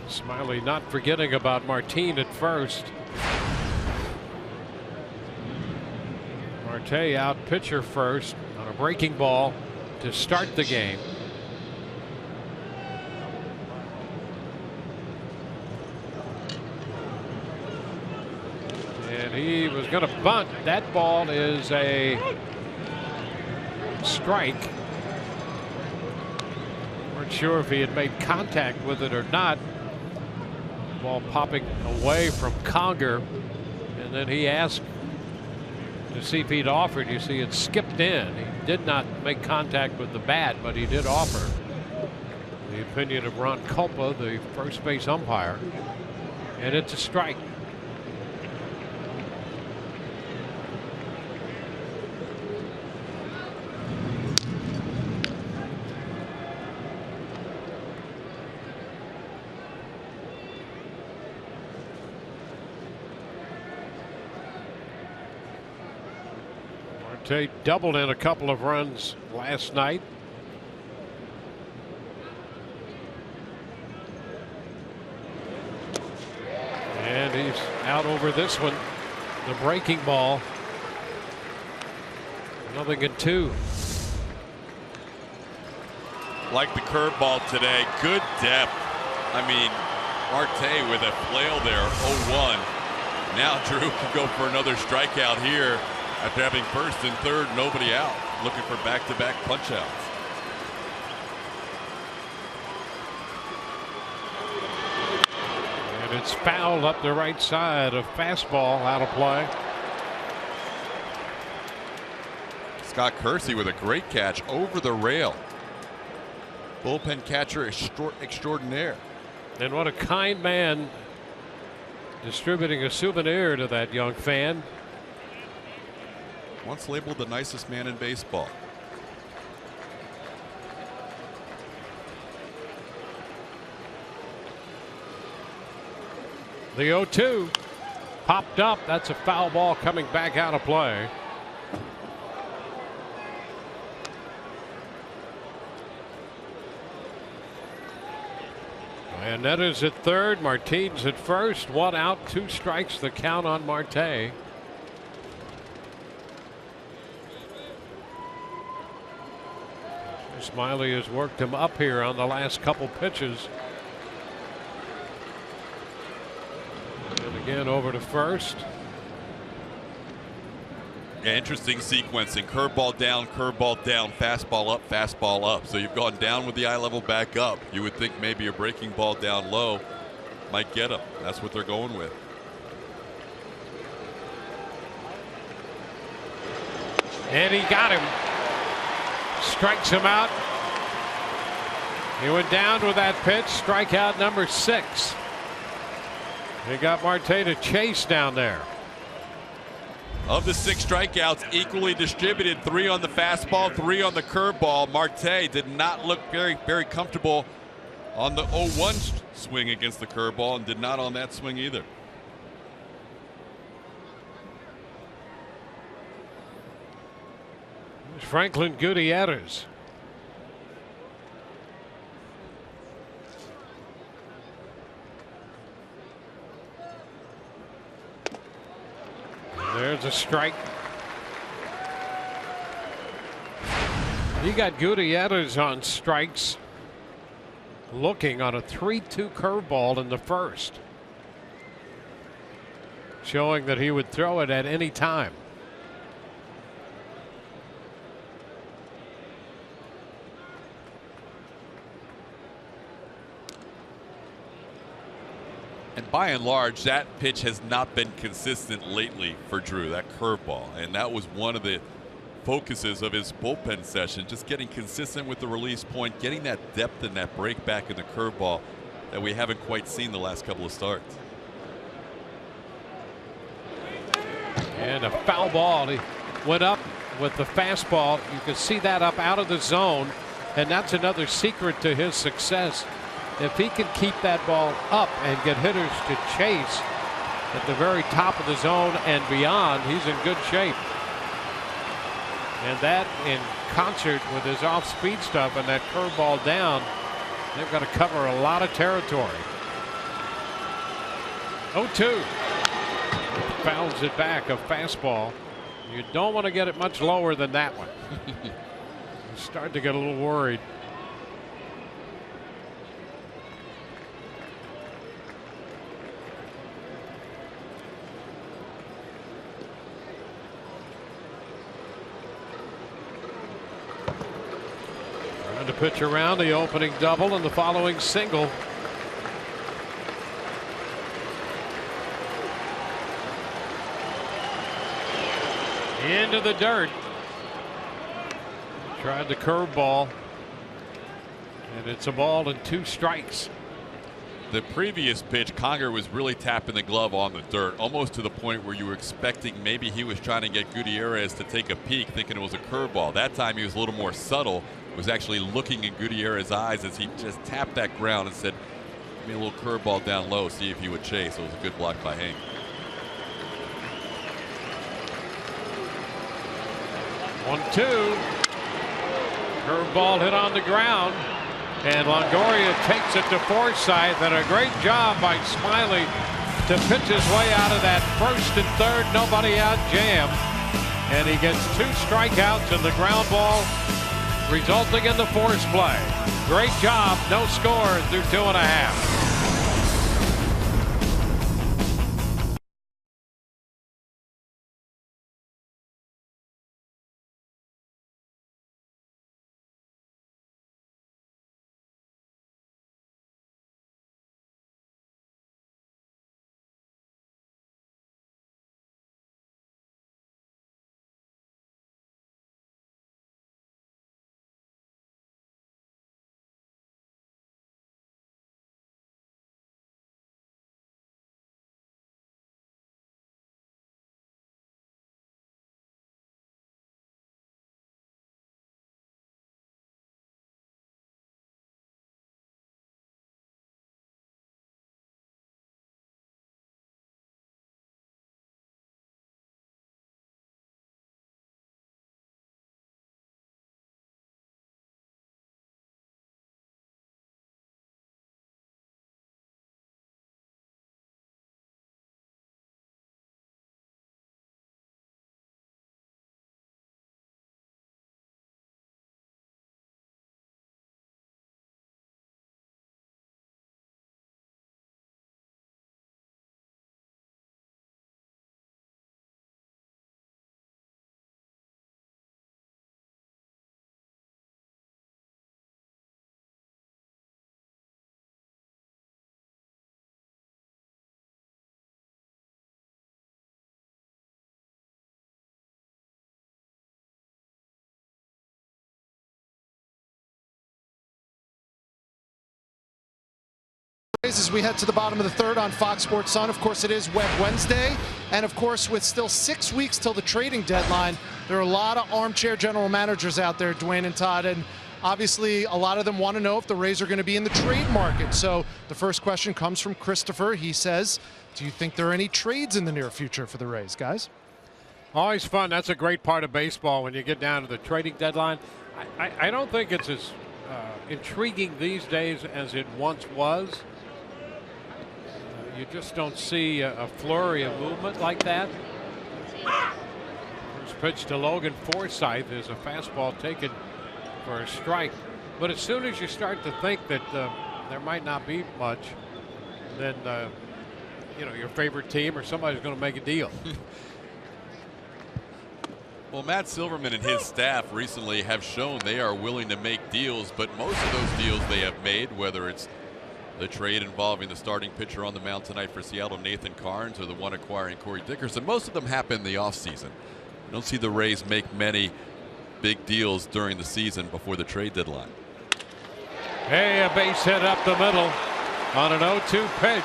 Smiley not forgetting about Martine at first. Marte out pitcher first on a breaking ball to start the game. he was going to bunt. That ball is a strike. Weren't sure if he had made contact with it or not. Ball popping away from Conger, and then he asked to see if he'd offered. You see, it skipped in. He did not make contact with the bat, but he did offer. The opinion of Ron Culpa, the first base umpire, and it's a strike. Marte doubled in a couple of runs last night. And he's out over this one. The breaking ball. 0-2. Like the curveball today. Good depth. I mean, Marte with a flail there. 0-1. Now Drew can go for another strikeout here after having first and third, nobody out. Looking for back-to-back punch-outs. It's fouled up the right side. A fastball out of play. Scott Kersey with a great catch over the rail. Bullpen catcher extraordinaire. And what a kind man, distributing a souvenir to that young fan. Once labeled the nicest man in baseball. The 0-2 popped up. That's a foul ball coming back out of play. And Netter's at third. Martine's at first. 1 out, 2 strikes. The count on Marte. Smiley has worked him up here on the last couple pitches. And again over to first. Yeah, interesting sequencing. Curveball down, fastball up. So you've gone down with the eye level back up. You would think maybe a breaking ball down low might get him. That's what they're going with. And he got him. Strikes him out. He went down with that pitch. Strikeout number 6. He got Marte to chase down there. Of the 6 strikeouts, equally distributed, 3 on the fastball, 3 on the curveball. Marte did not look very comfortable on the 0-1 swing against the curveball, and did not on that swing either. Franklin Gutierrez. There's a strike. You got Gutierrez on strikes, looking on a 3-2 curveball in the first, showing that he would throw it at any time. And by and large, that pitch has not been consistent lately for Drew, that curveball. And that was one of the focuses of his bullpen session, just getting consistent with the release point, getting that depth and that break back in the curveball that we haven't quite seen the last couple of starts. And a foul ball. He went up with the fastball. You can see that up out of the zone. And that's another secret to his success. If he can keep that ball up and get hitters to chase at the very top of the zone and beyond, he's in good shape. And that, in concert with his off-speed stuff and that curveball down, they've got to cover a lot of territory. 0-2. Fouls it back, a fastball. You don't want to get it much lower than that one. You start to get a little worried. Trying to pitch around the opening double and the following single. Into the dirt. Tried the curveball. And it's a ball and 2 strikes. The previous pitch, Conger was really tapping the glove on the dirt, almost to the point where you were expecting maybe he was trying to get Gutierrez to take a peek, thinking it was a curveball. That time he was a little more subtle, was actually looking in Gutierrez's eyes as he just tapped that ground and said, give me a little curveball down low, see if he would chase. It was a good block by Hank. 1-2. Curveball hit on the ground. And Longoria takes it to Forsythe, and a great job by Smiley to pitch his way out of that first and third nobody out jam. And he gets 2 strikeouts and the ground ball resulting in the force play. Great job, no score through 2.5. As we head to the bottom of the third on Fox Sports Sun, of course it is Web Wednesday, and of course with still 6 weeks till the trading deadline, there are a lot of armchair general managers out there, Dwayne and Todd, and obviously a lot of them want to know if the Rays are going to be in the trade market. So the first question comes from Christopher. He says, do you think there are any trades in the near future for the Rays, guys? Always fun. That's a great part of baseball when you get down to the trading deadline. I don't think it's as intriguing these days as it once was. You just don't see a flurry of movement like that. First pitch to Logan Forsythe is a fastball taken for a strike. But as soon as you start to think that there might not be much, then you know, your favorite team or somebody's going to make a deal. Well, Matt Silverman and his staff recently have shown they are willing to make deals, but most of those deals they have made, whether it's the trade involving the starting pitcher on the mound tonight for Seattle, Nathan Carnes, or the one acquiring Corey Dickerson, most of them happen in the offseason. I don't see the Rays make many big deals during the season before the trade deadline. Hey, a base hit up the middle on an 0-2 pitch.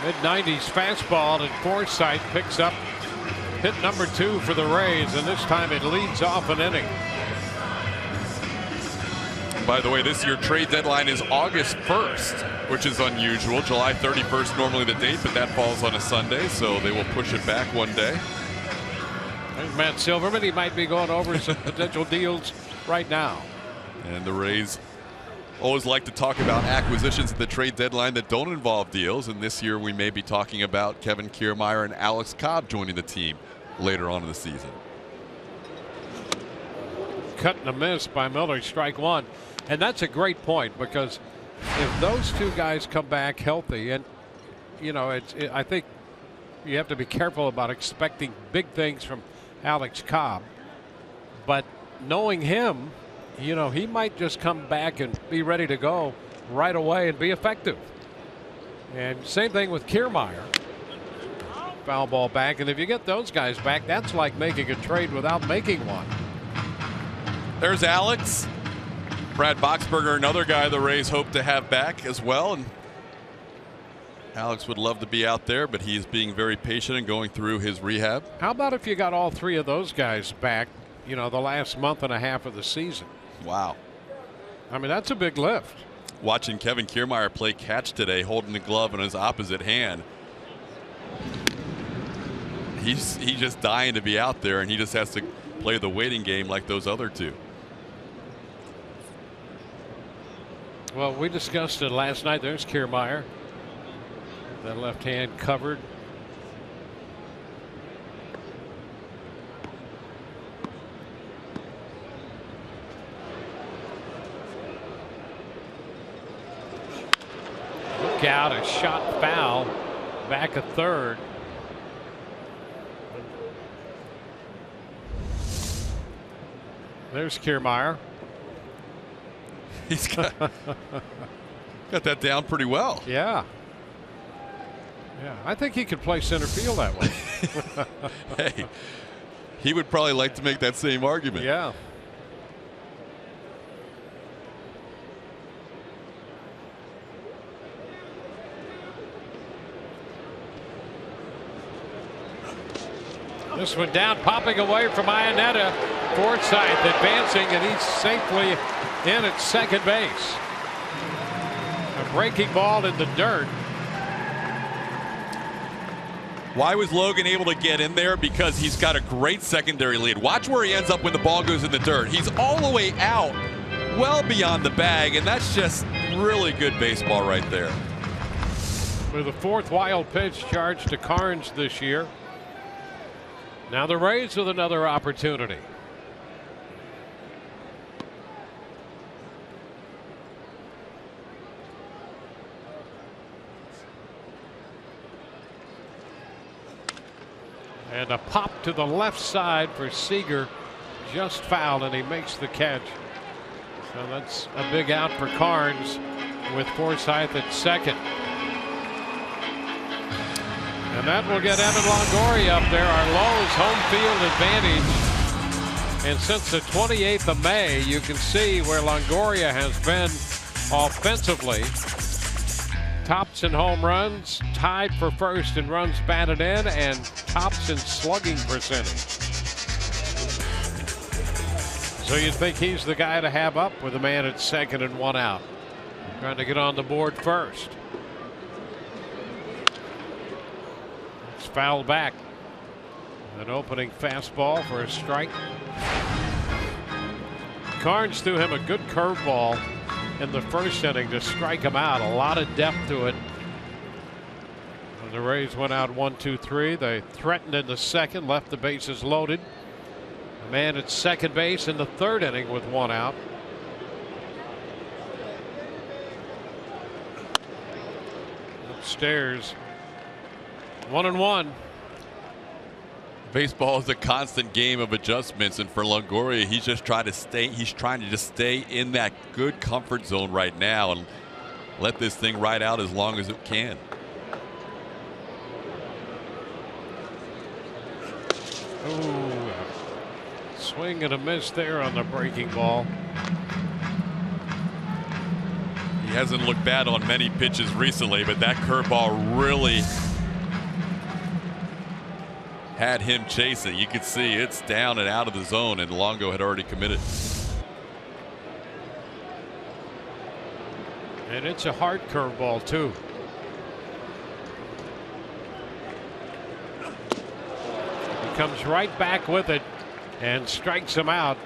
Mid-90s fastball, and Forsythe picks up hit number 2 for the Rays, and this time it leads off an inning. By the way, this year trade deadline is August 1st, which is unusual. July 31st normally the date, but that falls on a Sunday, so they will push it back one day. There's Matt Silverman. He might be going over some potential deals right now. And the Rays always like to talk about acquisitions at the trade deadline that don't involve deals, and this year we may be talking about Kevin Kiermaier and Alex Cobb joining the team later on in the season. Cut and a miss by Miller, strike 1. And that's a great point, because if those 2 guys come back healthy, and you know, I think you have to be careful about expecting big things from Alex Cobb, but knowing him, you know, he might just come back and be ready to go right away and be effective. And same thing with Kiermaier. Foul ball back, and if you get those guys back, that's like making a trade without making one. There's Alex. Brad Boxberger, another guy the Rays hope to have back as well. And Alex would love to be out there, but he's being very patient and going through his rehab. How about if you got all three of those guys back, you know, the last month and a half of the season? Wow. I mean, that's a big lift. Watching Kevin Kiermaier play catch today, holding the glove in his opposite hand. He's just dying to be out there, and he just has to play the waiting game like those other two. Well, we discussed it last night. There's Kiermaier. That left hand covered. Look out, a shot foul. Back a third. There's Kiermaier. He's got that down pretty well. Yeah. Yeah, I think he could play center field that way. Hey, he would probably like to make that same argument. Yeah. This one down, popping away from Iannetta. Forsythe advancing, and he's safely in at second base. A breaking ball in the dirt. Why was Logan able to get in there? Because he's got a great secondary lead. Watch where he ends up when the ball goes in the dirt. He's all the way out, well beyond the bag, and that's just really good baseball right there. With a fourth wild pitch charged to Carnes this year. Now the Rays with another opportunity. And a pop to the left side for Seager, just fouled, and he makes the catch. So that's a big out for Carnes with Forsythe at second. And that will get Evan Longoria up there, our Lowe's home field advantage. And since the 28th of May, you can see where Longoria has been offensively. Tops in home runs, tied for first in runs batted in, and tops in slugging percentage. So you'd think he's the guy to have up with a man at second and one out. Trying to get on the board first. It's fouled back. An opening fastball for a strike. Carnes threw him a good curveball in the first inning to strike him out. A lot of depth to it. When the Rays went out 1-2-3, they threatened in the second, left the bases loaded. A man at second base in the third inning with one out. Upstairs, 1-1. Baseball is a constant game of adjustments, and for Longoria, he's just trying to stay. He's trying to just stay in that good comfort zone right now and let this thing ride out as long as it can. Ooh, swing and a miss there on the breaking ball. He hasn't looked bad on many pitches recently, but that curveball really had him chasing. You could see it's down and out of the zone, and Longo had already committed. And it's a hard curveball too. He comes right back with it and strikes him out.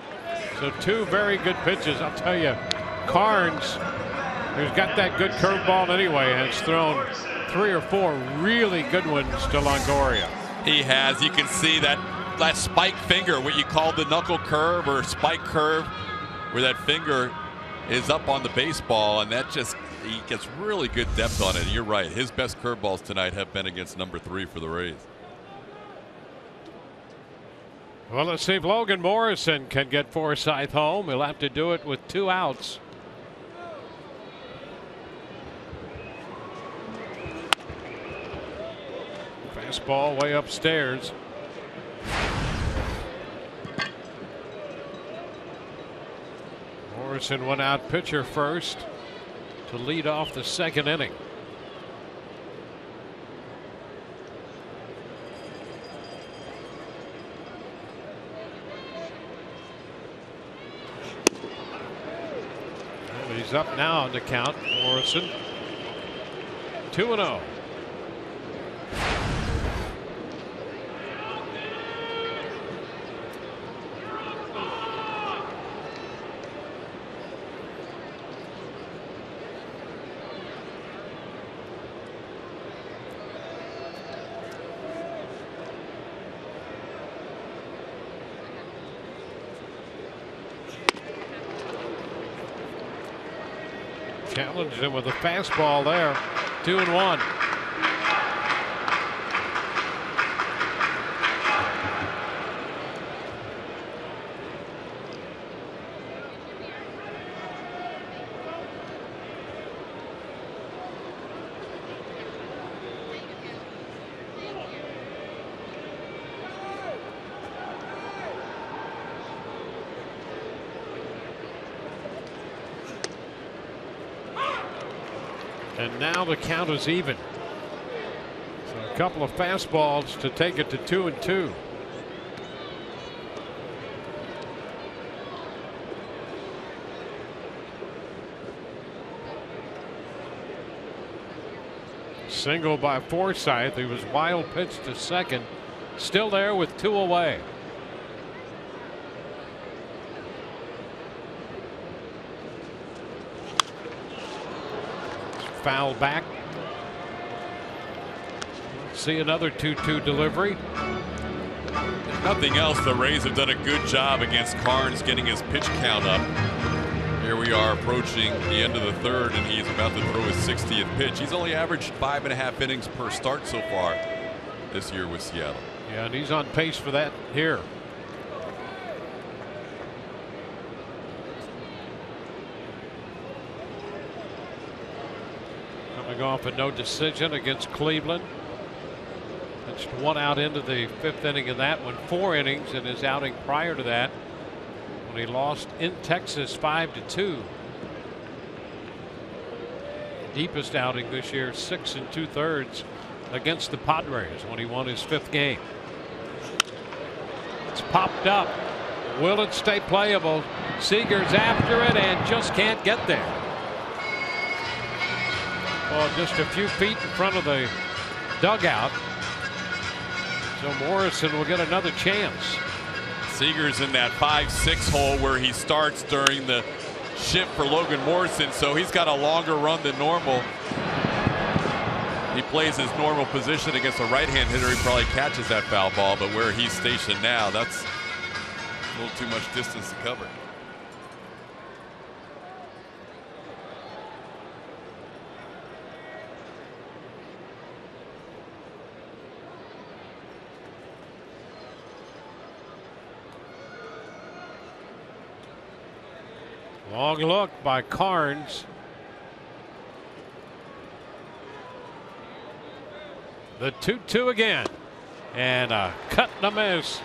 So two very good pitches. I'll tell you, Carnes, who's got that good curveball anyway, has thrown 3 or 4 really good ones to Longoria. He has. You can see that spike finger, what you call the knuckle curve or spike curve, where that finger is up on the baseball, and that just, he gets really good depth on it. And you're right, his best curveballs tonight have been against number 3 for the Rays. Well, let's see if Logan Morrison can get Forsythe home. He'll have to do it with 2 outs. Fastball way upstairs. Morrison went out pitcher first to lead off the 2nd inning. Well, he's up now on the count. Morrison 2-0. Challenged him with a fastball there. 2-1. And now the count is even. So a couple of fastballs to take it to 2-2. Single by Forsythe. He was wild pitch to second. Still there with 2 away. Foul back. See another 2-2 delivery. If nothing else, the Rays have done a good job against Carnes getting his pitch count up. Here we are approaching the end of the 3rd, and he's about to throw his 60th pitch. He's only averaged 5.5 innings per start so far this year with Seattle. Yeah, and he's on pace for that here. Coming off a no decision against Cleveland. Pitched 1 out into the 5th inning of that one. 4 innings in his outing prior to that, when he lost in Texas 5-2. Deepest outing this year, 6 2/3 against the Padres when he won his 5th game. It's popped up. Will it stay playable? Seager's after it and just can't get there. Well, just a few feet in front of the dugout. So Morrison will get another chance. Seager's in that 5-6 hole where he starts during the shift for Logan Morrison, so he's got a longer run than normal. He plays his normal position against a right-hand hitter. He probably catches that foul ball, but where he's stationed now, that's a little too much distance to cover. Long look by Carnes. The 2-2 again. And a cut and a miss.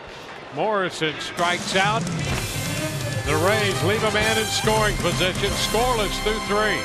Morrison strikes out. The Rays leave a man in scoring position, scoreless through 3.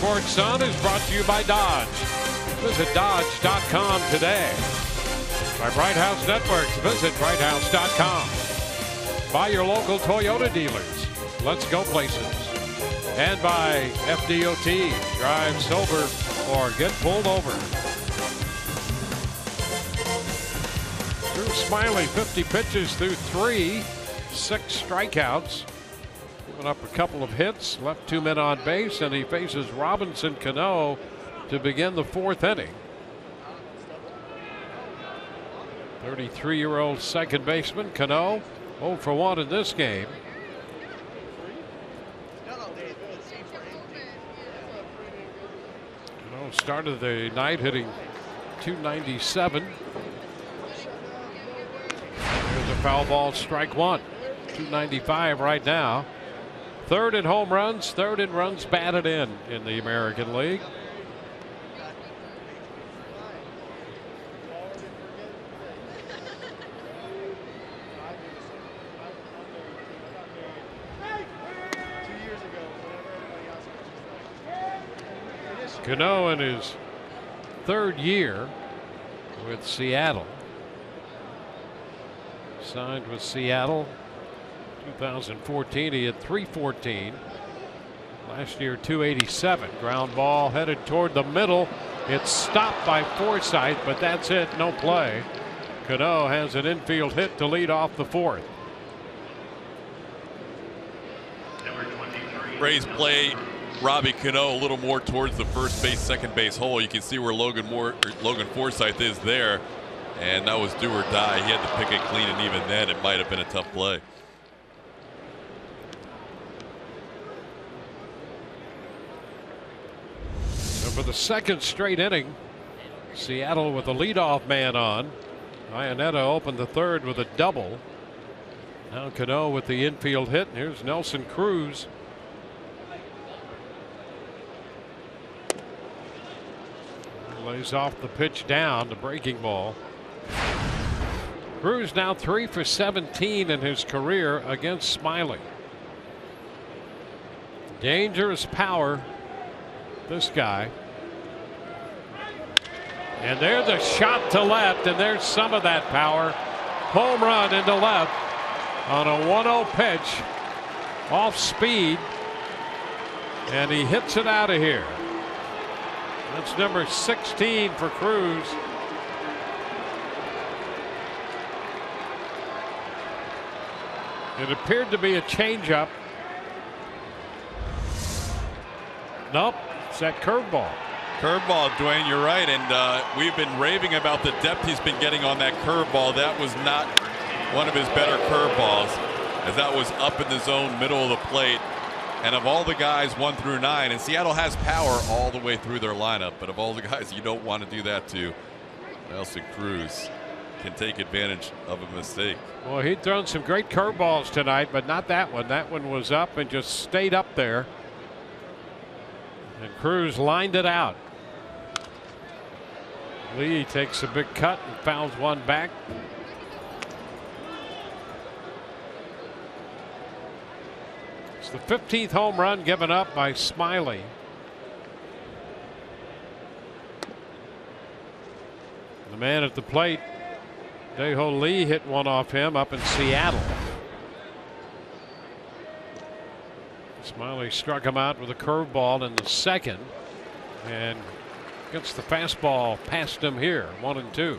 Sports Sun is brought to you by Dodge. Visit Dodge.com today. By Bright House Networks. Visit BrightHouse.com. By your local Toyota dealers. Let's go places. And by FDOT. Drive sober or get pulled over. Drew Smyly, 50 pitches through 3, 6 strikeouts. Giving up a couple of hits, left 2 men on base, and he faces Robinson Cano to begin the 4th inning. 33-year-old second baseman Cano, 0 for 1 in this game. Cano started the night hitting .297. There's a foul ball, strike 1. .295 right now. 3rd in home runs, 3rd in runs batted in the American League. Cano in his 3rd year with Seattle. Signed with Seattle 2014. He had .314. Last year .287. Ground ball headed toward the middle. It's stopped by Forsythe, but that's it. No play. Cano has an infield hit to lead off the 4th. Braves play Robbie Cano a little more towards the first base, second base hole. You can see where Logan Forsythe is there. And that was do or die. He had to pick it clean, and even then it might have been a tough play. So for the 2nd straight inning, Seattle with the leadoff man on. Iannetta opened the 3rd with a double. Now Cano with the infield hit. Here's Nelson Cruz. Lays off the pitch down, the breaking ball. Cruz now 3 for 17 in his career against Smyly. Dangerous power, this guy. And there's a shot to left, and there's some of that power. Home run into left on a 1-0 pitch, off speed, and he hits it out of here. That's number 16 for Cruz. It appeared to be a changeup. Nope, it's that curveball. Curveball, Dwayne, you're right. And we've been raving about the depth he's been getting on that curveball. That was not one of his better curveballs, as that was up in the zone, middle of the plate. And of all the guys 1 through 9, and Seattle has power all the way through their lineup, but of all the guys you don't want to do that to, Nelson Cruz can take advantage of a mistake. Well, he'd thrown some great curveballs tonight, but not that one. That one was up and just stayed up there. And Cruz lined it out. Lee takes a big cut and fouls one back. It's the 15th home run given up by Smyly. The man at the plate, Dae-Ho Lee, hit one off him up in Seattle. Smyly struck him out with a curveball in the 2nd, and gets the fastball past him here, 1-2.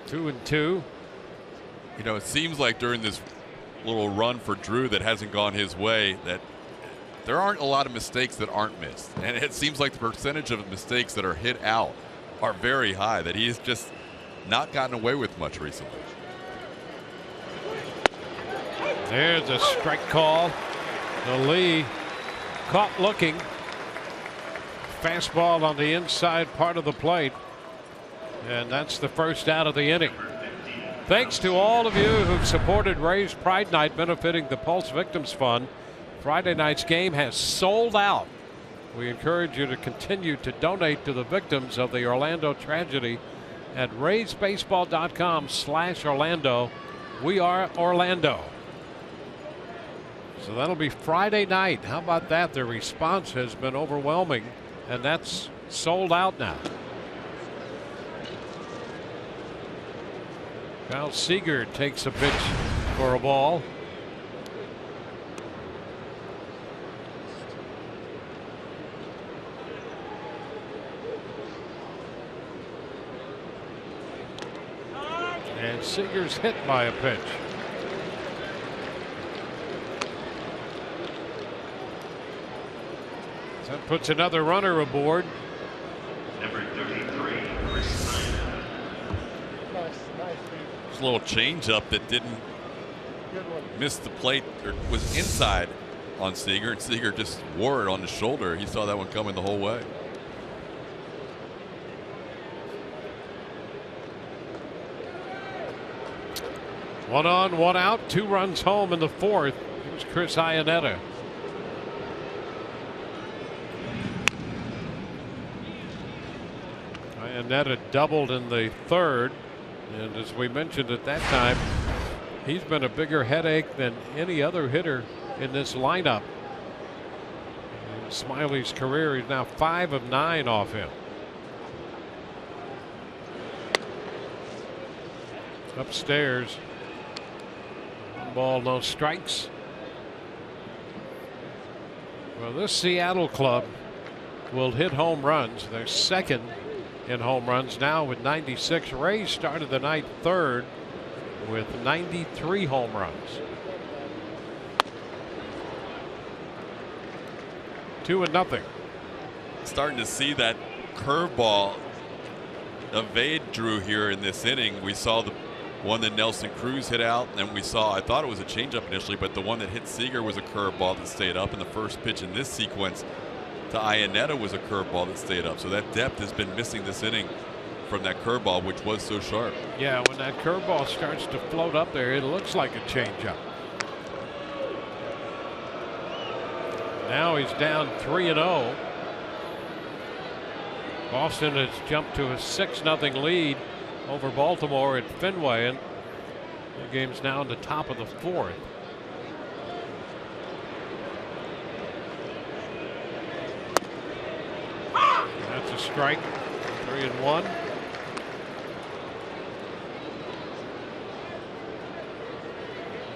Two and two. You know, it seems like during this little run for Drew that hasn't gone his way, that there aren't a lot of mistakes that aren't missed. And it seems like the percentage of mistakes that are hit out are very high, that he's just not gotten away with much recently. There's a strike call. The Lee caught looking. Fastball on the inside part of the plate. And that's the first out of the inning. Thanks to all of you who've supported Ray's Pride Night benefiting the Pulse Victims Fund. Friday night's game has sold out. We encourage you to continue to donate to the victims of the Orlando tragedy at raisebaseball.com/Orlando. We are Orlando. So that'll be Friday night. How about that? The response has been overwhelming, and that's sold out now. Kyle Seager takes a pitch for a ball. And Seager's hit by a pitch. That puts another runner aboard. Number 33, Chris. It's a little change-up that didn't miss the plate, or was inside on Seager, and Seager just wore it on his shoulder. He saw that one coming the whole way. One on, one out, 2 runs home in the 4th. Here's Chris Iannetta. Iannetta doubled in the 3rd, and as we mentioned at that time, he's been a bigger headache than any other hitter in this lineup. In Smiley's career, he's now 5 of 9 off him. Upstairs. 1 ball, no strikes. Well, this Seattle club will hit home runs. They're 2nd in home runs now with 96. Rays started the night 3rd with 93 home runs. 2-0. Starting to see that curveball evade Drew here in this inning. We saw the one that Nelson Cruz hit out, and we saw, I thought it was a changeup initially, but the one that hit Seager was a curveball that stayed up, and the first pitch in this sequence to Iannetta was a curveball that stayed up. So that depth has been missing this inning from that curveball, which was so sharp. Yeah, when that curveball starts to float up there, it looks like a changeup. Now he's down 3-0. Boston has jumped to a 6-0 lead over Baltimore at Fenway, and the game's now in the top of the 4th. That's a strike. 3-1.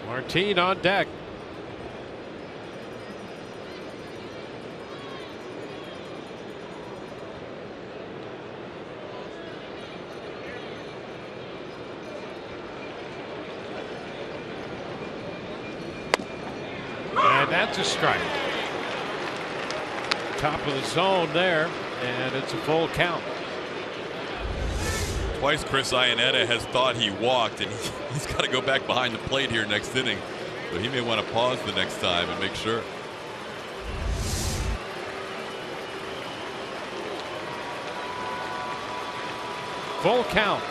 Martine on deck. And that's a strike. Top of the zone there, and it's a full count. Twice Chris Iannetta has thought he walked, and he's got to go back behind the plate here next inning. But he may want to pause the next time and make sure. Full count.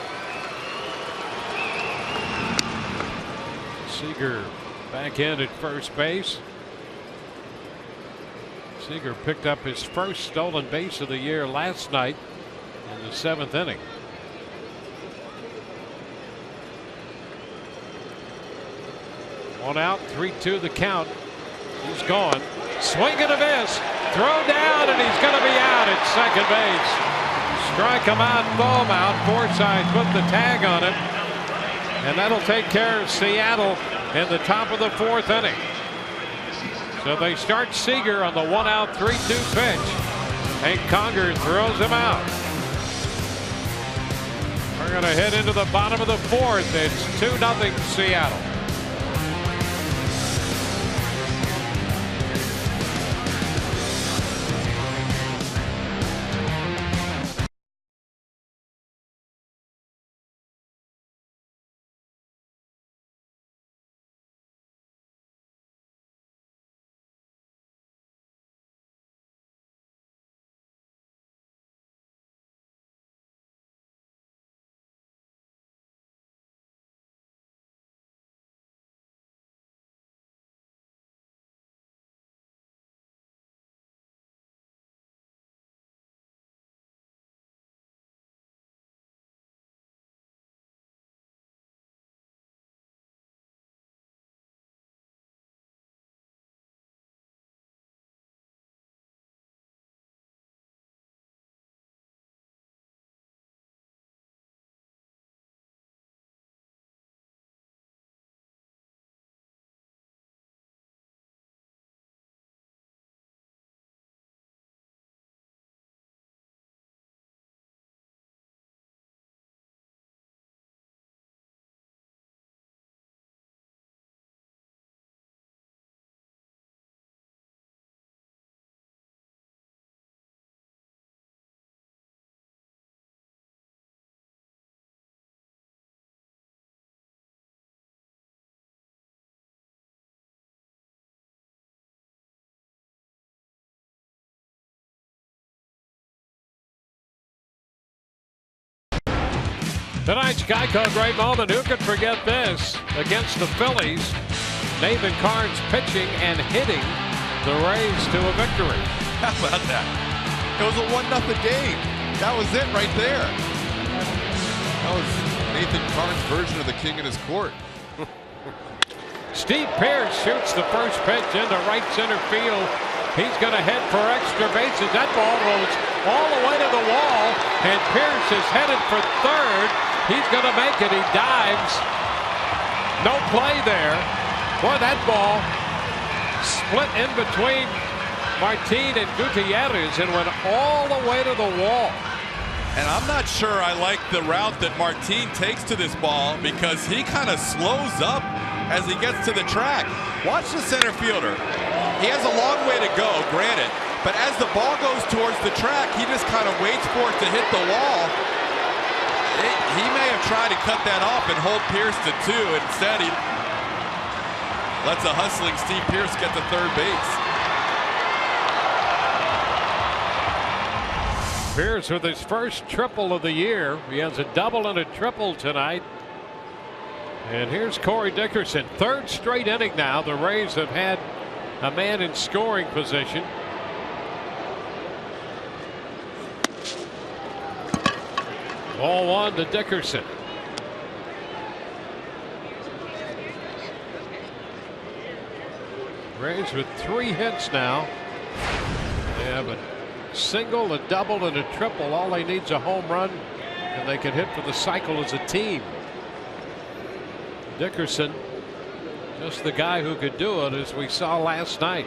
Seager back in at first base. Seager picked up his first stolen base of the year last night in the 7th inning. One out, 3-2 the count. He's gone. Swing and a miss. Throw down, and he's going to be out at second base. Strike him out, foam out. Forsythe put the tag on it, and that'll take care of Seattle in the top of the 4th inning. So they start Seager on the 1-out, 3-2 pitch, and Conger throws him out. We're going to head into the bottom of the 4th. It's 2-0 Seattle. Tonight's Geico great moment. Who could forget this? Against the Phillies, Nathan Karns pitching and hitting the Rays to a victory. How about that? It was a 1-0 game. That was it right there. That was Nathan Karns' version of the king in his court. Steve Pearce shoots the first pitch into right center field. He's going to head for extra bases. That ball rolls all the way to the wall, and Pearce is headed for third. He's going to make it. He dives. No play there. Boy, that ball split in between Martin and Gutierrez and went all the way to the wall. And I'm not sure I like the route that Martin takes to this ball, because he kind of slows up as he gets to the track. Watch the center fielder. He has a long way to go, granted, but as the ball goes towards the track, he just kind of waits for it to hit the wall. He may have tried to cut that off and hold Pearce to 2. Instead, he lets a hustling Steve Pearce get to third base. Pearce with his first triple of the year. He has a double and a triple tonight. And here's Corey Dickerson. Third straight inning now. The Rays have had a man in scoring position. Ball 1 to Dickerson. Rays with 3 hits now. They have a single, a double, and a triple. All they need is a home run, and they can hit for the cycle as a team. Dickerson, just the guy who could do it, as we saw last night.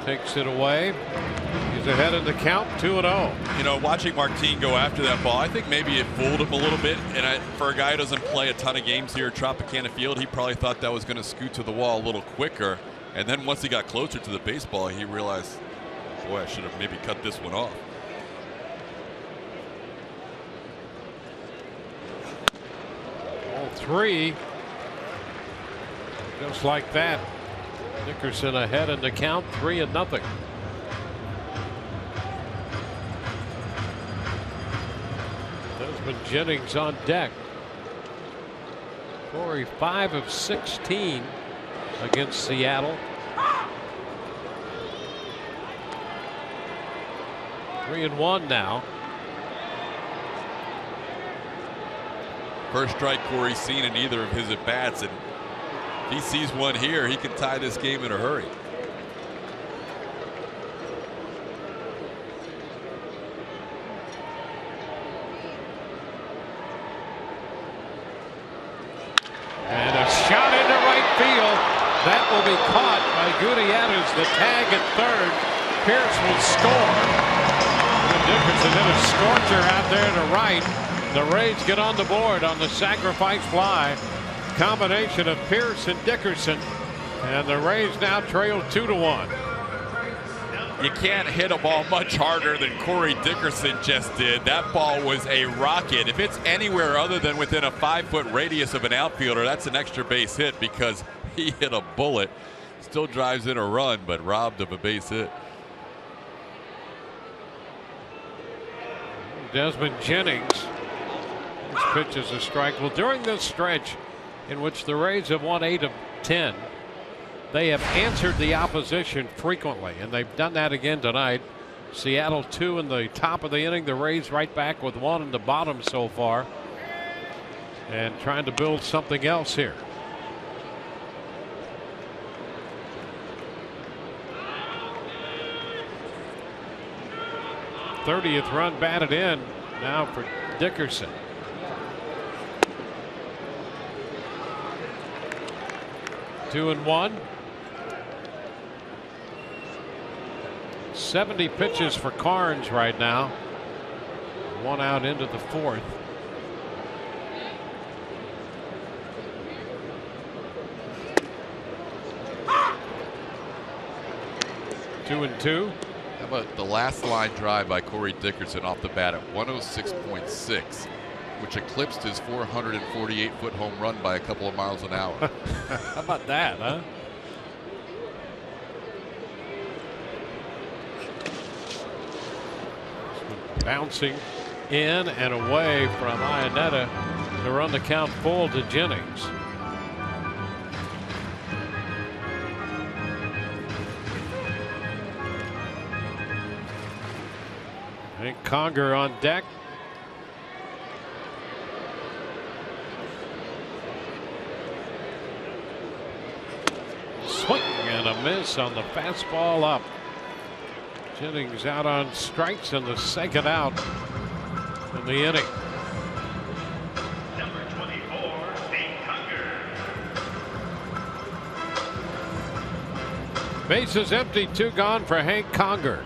Takes it away. He's ahead in the count, 2-0. You know, watching Martin go after that ball, I think maybe it fooled him a little bit. And for a guy who doesn't play a ton of games here at Tropicana Field, he probably thought that was going to scoot to the wall a little quicker. And then once he got closer to the baseball, he realized, boy, I should have maybe cut this one off. All 3. Just like that. Dickerson ahead in the count, 3-0. Desmond Jennings on deck. Corey 5 of 16 against Seattle. 3-1 now. First strike Corey's seen in either of his at-bats, and if he sees one here, he can tie this game in a hurry. And a shot into right field. That will be caught by Gutierrez. The tag at third. Pearce will score. And Dickerson hit a scorcher out there to right. The Rays get on the board on the sacrifice fly. Combination of Pearce and Dickerson, and the Rays now trail 2-1. You can't hit a ball much harder than Corey Dickerson just did. That ball was a rocket. If it's anywhere other than within a 5-foot radius of an outfielder, that's an extra base hit, because he hit a bullet. Still drives in a run, but robbed of a base hit. Desmond Jennings. This pitch is a strike. Well, during this stretch in which the Rays have won 8 of 10, they have answered the opposition frequently, and they've done that again tonight. Seattle 2 in the top of the inning. The Rays right back with 1 in the bottom so far, and trying to build something else here. '30th run batted in now for Dickerson. 2-1. 70 pitches for Karns right now. 1 out into the 4th. Two and two. How about the last line drive by Corey Dickerson off the bat at 106.6, which eclipsed his 448-foot home run by a couple of miles an hour. How about that, huh? Bouncing in and away from Iannetta to run the count full to Jennings. And Conger on deck. Swing and a miss on the fastball up. Jennings out on strikes and the second out in the inning. Number 24, Conger. Bases empty, 2 gone for Hank Conger.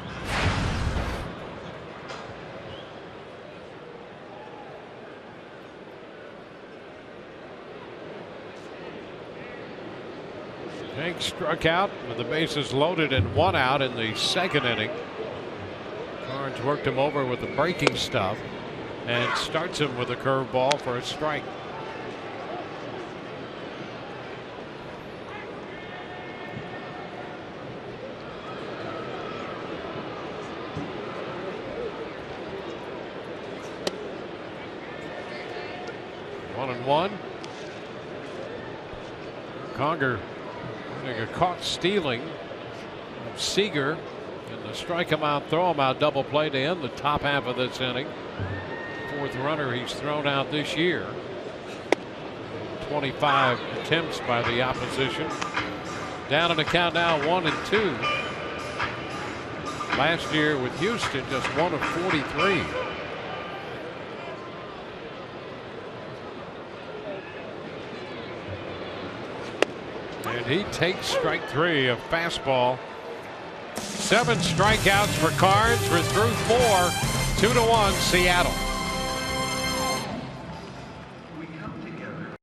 Hank struck out with the bases loaded and 1 out in the second inning. Carnes worked him over with the breaking stuff and starts him with a curveball for a strike. One and one. Conger a caught stealing of SEAGER, and the strike him out, throw him out double play to end the top half of this inning. 4th runner he's thrown out this year. 25 attempts by the opposition. Down in the count now, 1-2. Last year with Houston, just 1 of 43. And he takes strike 3, a fastball. 7 strikeouts for Carnes. We're through 4. 2-1 Seattle. We come together.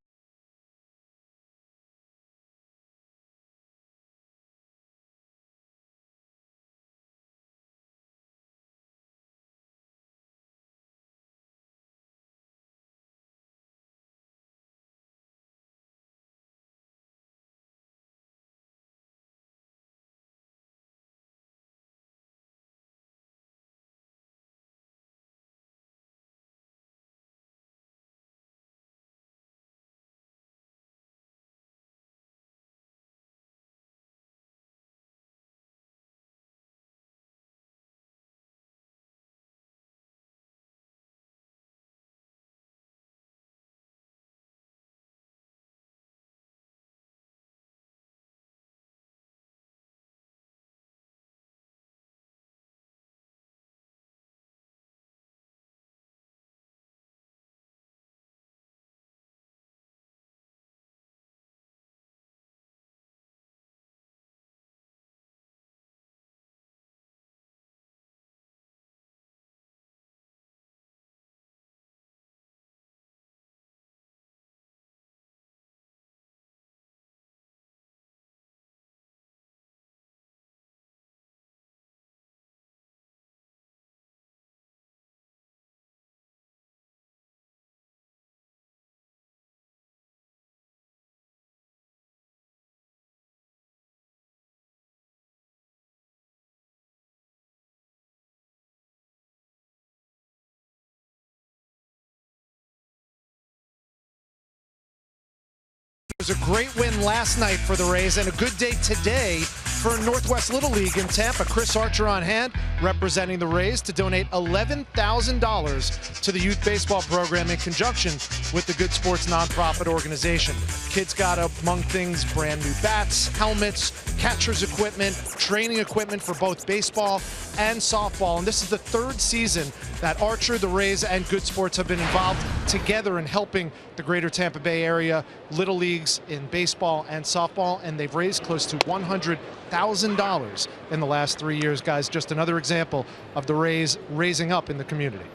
It was a great win last night for the Rays and a good day today for Northwest Little League in Tampa. Chris Archer on hand representing the Rays to donate $11,000 to the youth baseball program in conjunction with the Good Sports nonprofit organization. Kids got, among things, brand new bats, helmets, catcher's equipment, training equipment for both baseball and softball. And this is the 3rd season that Archer, the Rays, and Good Sports have been involved together in helping the greater Tampa Bay area Little Leagues in baseball and softball, and they've raised close to $100,000 in the last 3 years, guys. Just another example of the Rays raising up in the community.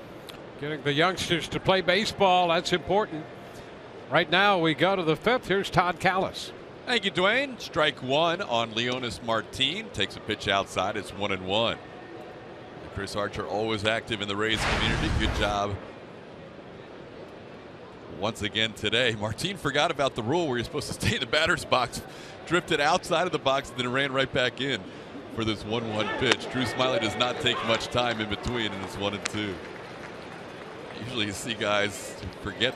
Getting the youngsters to play baseball, that's important. Right now we go to the 5th. Here's Todd Callis. Thank you, Dwayne. Strike 1 on Leonis Martin. Takes a pitch outside. It's 1-1. Chris Archer always active in the Rays community. Good job once again today. Martin forgot about the rule where you're supposed to stay in the batter's box, drifted outside of the box, and then ran right back in for this 1-1 pitch. Drew Smyly does not take much time in between, and it's 1-2. Usually you see guys forget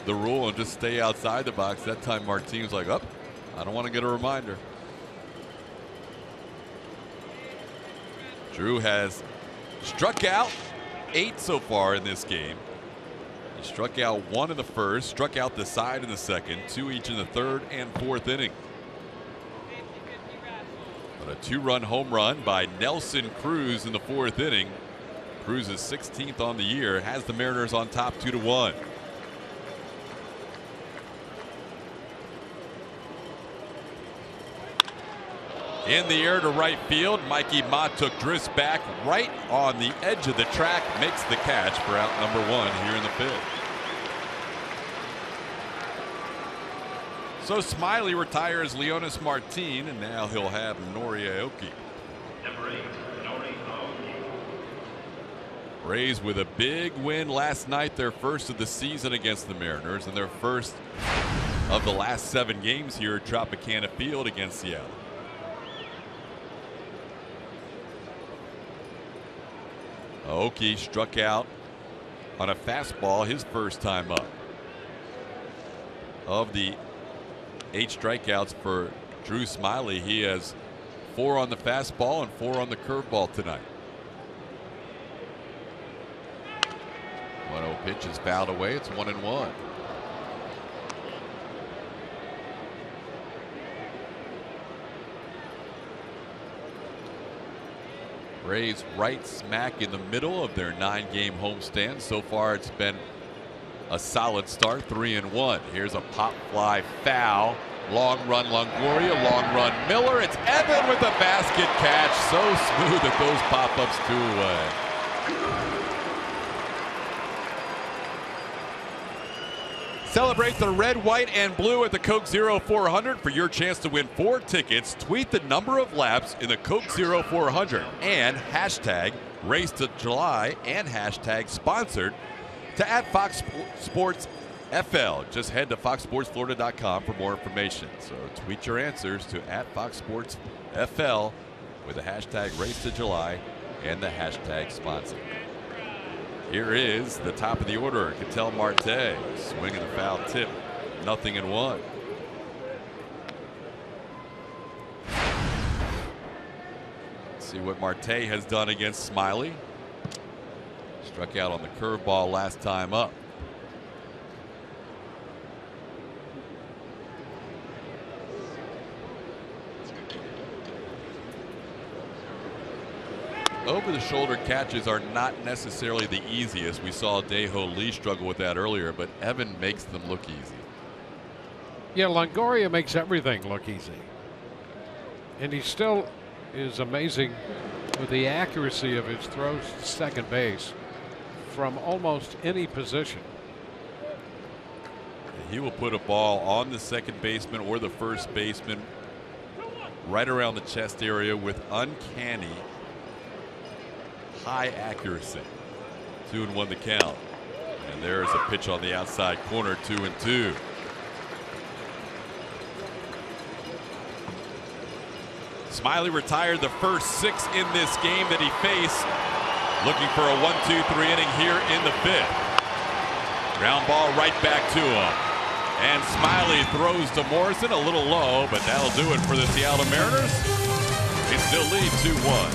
the rule and just stay outside the box. That time Martine's like, oh, I don't want to get a reminder. Drew has struck out 8 so far in this game. He struck out 1 in the first, struck out the side in the second, 2 each in the third and fourth inning. But a 2-run home run by Nelson Cruz in the fourth inning. Cruz is 16th on the year, has the Mariners on top 2-1. In the air to right field, Mikey Mott took Driss back right on the edge of the track, makes the catch for out number 1 here in the 5th. So Smyly retires Leonis Martin, and now he'll have Nori Aoki. Number 8, Nori Aoki. Rays with a big win last night, their first of the season against the Mariners, and their first of the last 7 games here at Tropicana Field against Seattle. Aoki struck out on a fastball his first time up. Of the 8 strikeouts for Drew Smyly, he has 4 on the fastball and 4 on the curveball tonight. 1-0 pitch is fouled away. It's 1-1. Rays right smack in the middle of their 9-game homestand. So far it's been a solid start, 3-1. Here's a pop fly foul. Long run Longoria, long run Miller. It's Evan with a basket catch. So smooth that those pop-ups 2 away. Celebrate the red, white, and blue at the Coke Zero 400 for your chance to win 4 tickets. Tweet the number of laps in the Coke Zero 400 and hashtag Race to July and hashtag sponsored to @FoxSportsFL. Just head to foxsportsflorida.com for more information. So tweet your answers to @FoxSportsFL with the hashtag Race to July and the hashtag sponsored. Here is the top of the order. KETEL Marte swinging the foul tip. 0-1. Let's see what Marte has done against Smyly. Struck out on the curveball last time up. Over-the-shoulder catches are not necessarily the easiest. We saw Dae-Ho Lee struggle with that earlier, but Evan makes them look easy. Yeah, Longoria makes everything look easy. And he still is amazing with the accuracy of his throws to second base from almost any position. He will put a ball on the second baseman or the first baseman right around the chest area with uncanny high accuracy. 2-1 the count. And there's a pitch on the outside corner, 2-2. Smyly retired the first 6 in this game that he faced. Looking for a 1-2-3 inning here in the 5th. Ground ball right back to him. And Smyly throws to Morrison, a little low, but that'll do it for the Seattle Mariners. They still lead 2-1.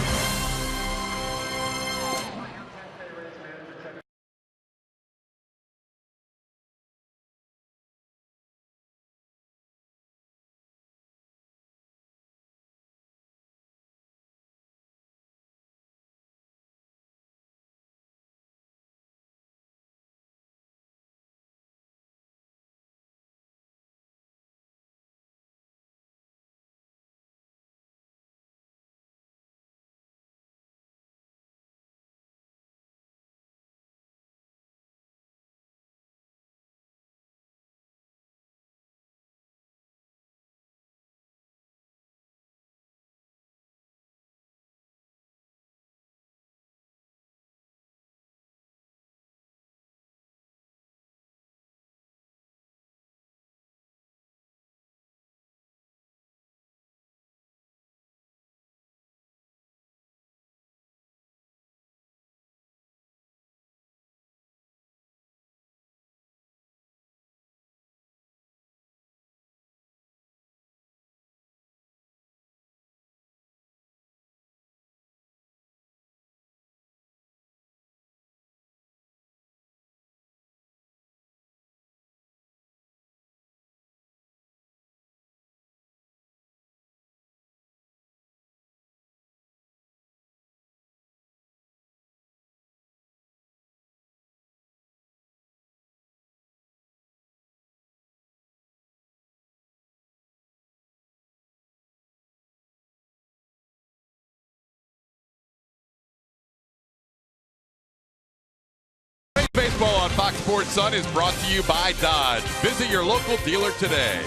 Sports Sun is brought to you by Dodge. Visit your local dealer today.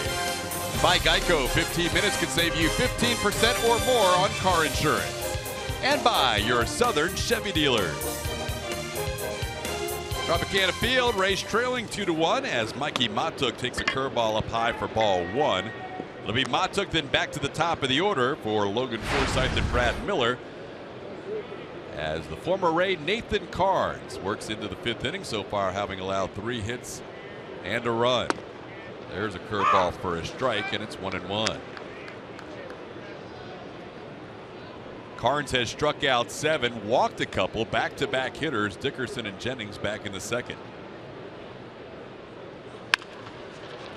By Geico, 15 minutes can save you 15% or more on car insurance. And by your Southern Chevy dealers. Tropicana Field, Rays trailing 2-1 as Mikey Matuk takes a curveball up high for ball 1. It'll be Matuk then back to the top of the order for Logan Forsythe and Brad Miller, as the former Ray Nathan Carnes works into the 5th inning so far, having allowed 3 hits and a run. There's a curveball for a strike, and it's 1-1. Carnes has struck out 7, walked a couple, back-to-back hitters, Dickerson and Jennings back in the 2nd.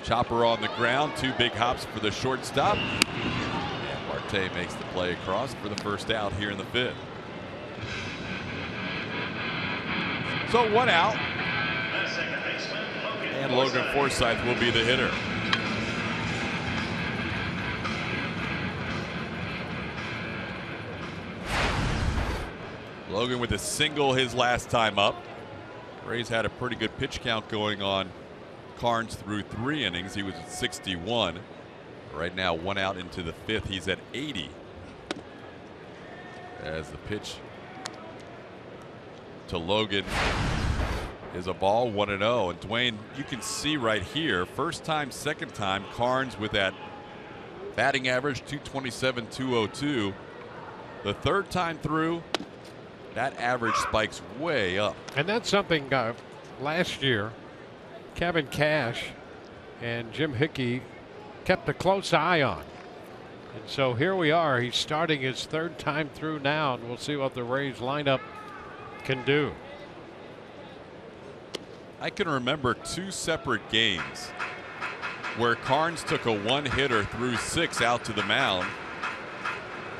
Chopper on the ground, 2 big hops for the shortstop. And Marte makes the play across for the first out here in the 5th. So 1 out. And Logan Forsythe will be the hitter. Logan with a single his last time up. Rays had a pretty good pitch count going on Carnes through 3 innings. He was at 61. Right now 1 out into the 5th. He's at 80. As the pitch to Logan is a ball, 1-0. And Dwayne, you can see right here, first time, second time, Carnes with that batting average, 227, 202. The 3rd time through, that average spikes way up. And that's something last year Kevin Cash and Jim Hickey kept a close eye on. And so here we are. He's starting his 3rd time through now, and we'll see what the Rays lineup can do. I can remember 2 separate games where Carnes took a 1-hitter through 6 out to the mound,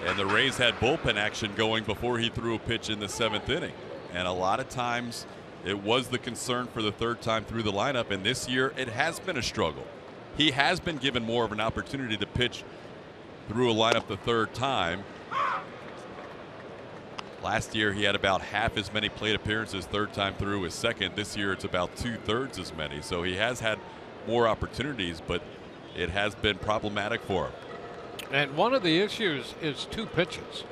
and the Rays had bullpen action going before he threw a pitch in the 7th inning. And a lot of times it was the concern for the 3rd time through the lineup, and this year it has been a struggle. He has been given more of an opportunity to pitch through a lineup the 3rd time. Last year he had about half as many plate appearances 3rd time through as 2nd. This year it's about 2/3 as many. So he has had more opportunities, but it has been problematic for him. And one of the issues is 2 pitches.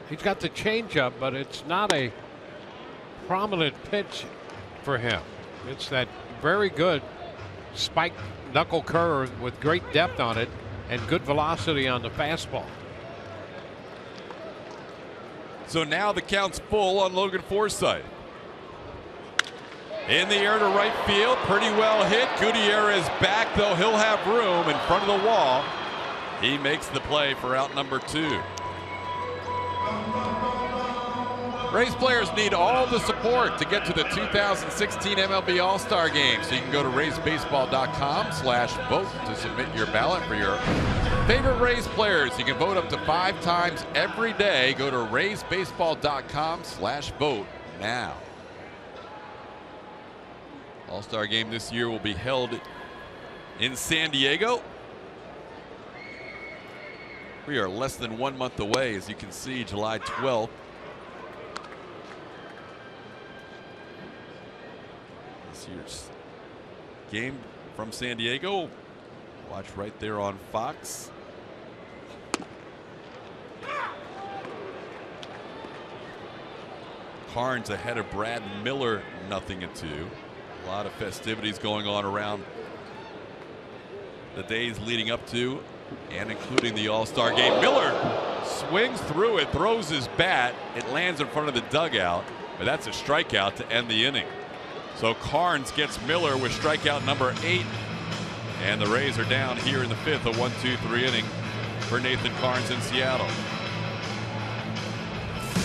He's got the changeup, but it's not a prominent pitch for him. It's that very good spike knuckle curve with great depth on it and good velocity on the fastball. So now the count's full on Logan Forsythe. In the air to right field, pretty well hit. Gutierrez back, though he'll have room in front of the wall. He makes the play for out number 2. Rays players need all the support to get to the 2016 MLB All-Star Game. So you can go to raysbaseball.com/vote to submit your ballot for your favorite Rays players. You can vote up to 5 times every day. Go to raysbaseball.com/vote now. All-Star Game this year will be held in San Diego. We are less than 1 month away, as you can see, July 12th. This year's game from San Diego. Watch right there on Fox. Carnes ahead of Brad Miller, 0-2. A lot of festivities going on around the days leading up to and including the All-Star Game. Miller swings through it, throws his bat. It lands in front of the dugout, but that's a strikeout to end the inning. So Carnes gets Miller with strikeout number 8, and the Rays are down here in the 5th, a 1-2-3 inning for Nathan Carnes in Seattle.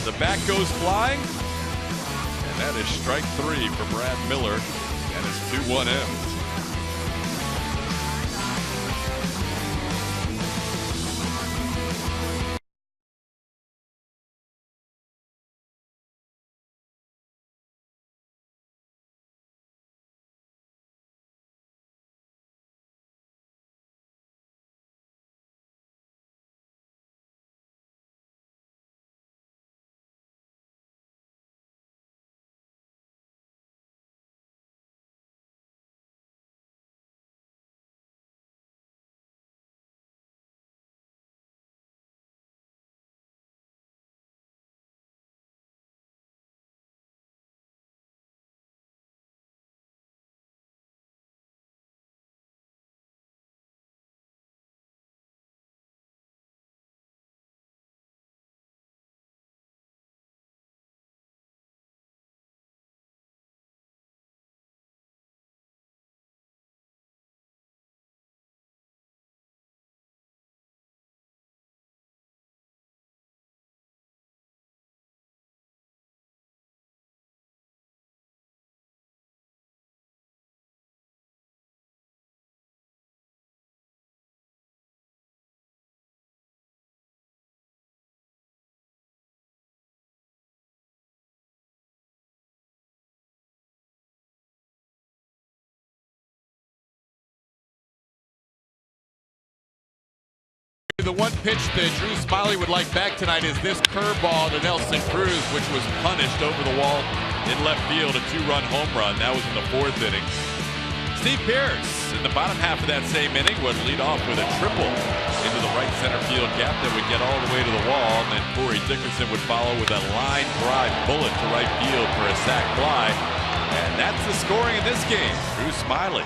The bat goes flying, and that is strike 3 for Brad Miller, and it's 2-1 M's. the one pitch that Drew Smyly would like back tonight is this curveball to Nelson Cruz, which was punished over the wall in left field, a 2-run home run. That was in the 4th inning. Steve Pearce in the bottom half of that same inning would lead off with a triple into the right center field gap that would get all the way to the wall, and then Corey Dickerson would follow with a line drive bullet to right field for a sac fly. And that's the scoring in this game. Drew Smyly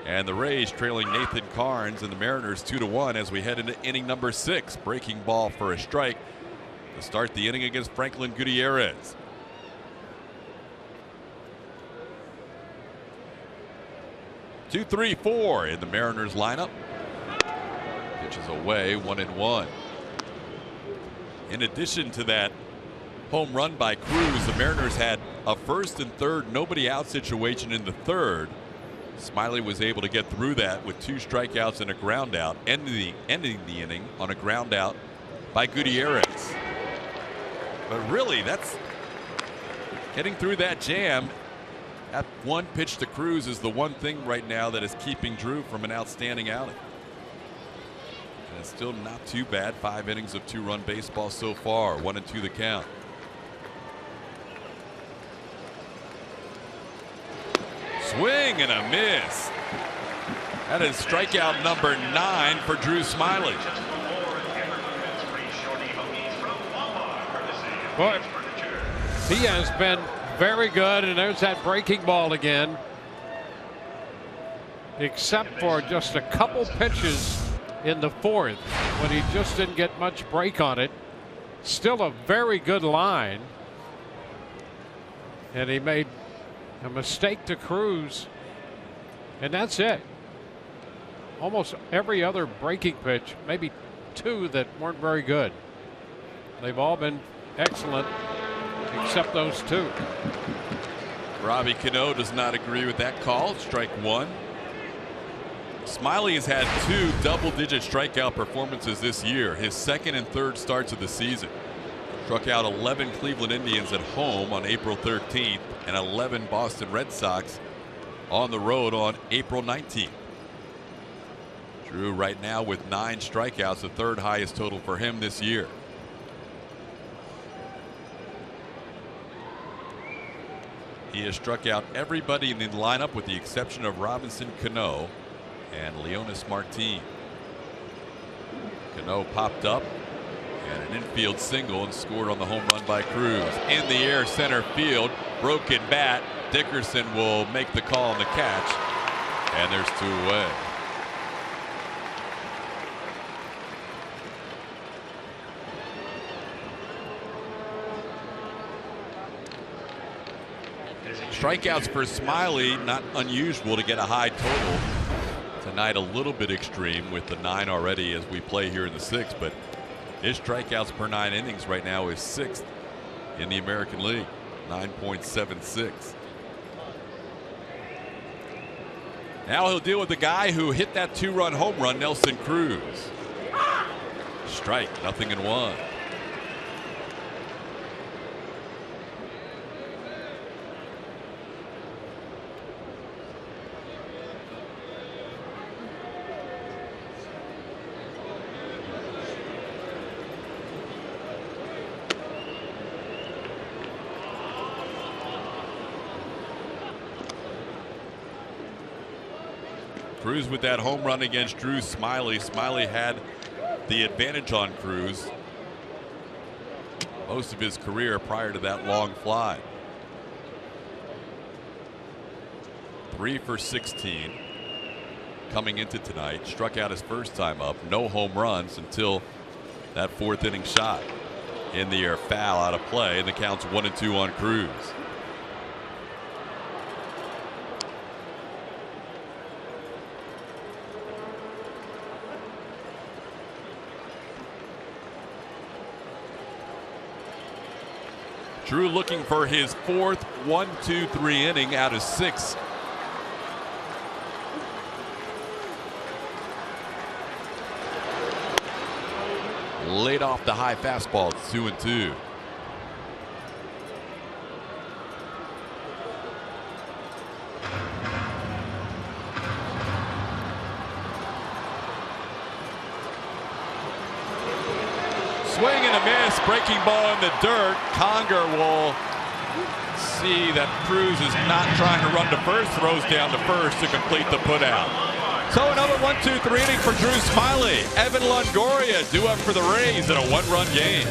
and the Rays trailing Nathan Carnes and the Mariners 2-1 as we head into inning number 6. Breaking ball for a strike to start the inning against Franklin Gutierrez. Two, 3, 4 in the Mariners lineup. Pitches away, 1-1. In addition to that home run by Cruz, the Mariners had a 1st and 3rd nobody out situation in the 3rd. Smyly was able to get through that with 2 strikeouts and a ground out, ending the inning on a ground out by Gutierrez. But really, that's getting through that jam. That one pitch to Cruz is the one thing right now that is keeping Drew from an outstanding outing. And it's still not too bad. 5 innings of 2-run baseball so far. 1-2 the count. Swing and a miss. That is strikeout number 9 for Drew Smyly. Boy, he has been very good, and there's that breaking ball again. Except for just a couple pitches in the 4th when he just didn't get much break on it. Still a very good line. And he made a mistake to Cruz, and that's it. Almost every other breaking pitch, maybe 2 that weren't very good. They've all been excellent except those 2. Robbie Cano does not agree with that call. Strike 1. Smyly has had 2 double-digit strikeout performances this year, his 2nd and 3rd starts of the season. Struck out 11 Cleveland Indians at home on April 13th and 11 Boston Red Sox on the road on April 19th. Drew right now with 9 strikeouts, the 3rd highest total for him this year. He has struck out everybody in the lineup with the exception of Robinson Cano and Leonis Martin. Cano popped up and an infield single and scored on the home run by Cruz. In the air, center field, broken bat. Dickerson will make the call on the catch, and there's 2 away. Strikeouts for Smyly, not unusual to get a high total. Tonight a little bit extreme with the 9 already as we play here in the 6th, but his strikeouts per 9 innings right now is 6th in the American League, 9.76. Now he'll deal with the guy who hit that 2-run home run, Nelson Cruz. Strike, 0-1. Cruz with that home run against Drew Smyly. Smyly had the advantage on Cruz most of his career prior to that long fly. 3 for 16 coming into tonight. Struck out his first time up. No home runs until that 4th inning shot in the air, foul out of play, and the count's 1-2 on Cruz. Drew looking for his 4th 1-2-3 inning out of 6. Laid off the high fastball. It's 2-2. swing and a miss. Breaking ball in the dirt. Conger will see that CRUZ is not trying to run to first. Throws down to first to complete the putout. So another 1-2-3 inning for Drew Smyly. Evan Longoria due up for the Rays in a one-run game.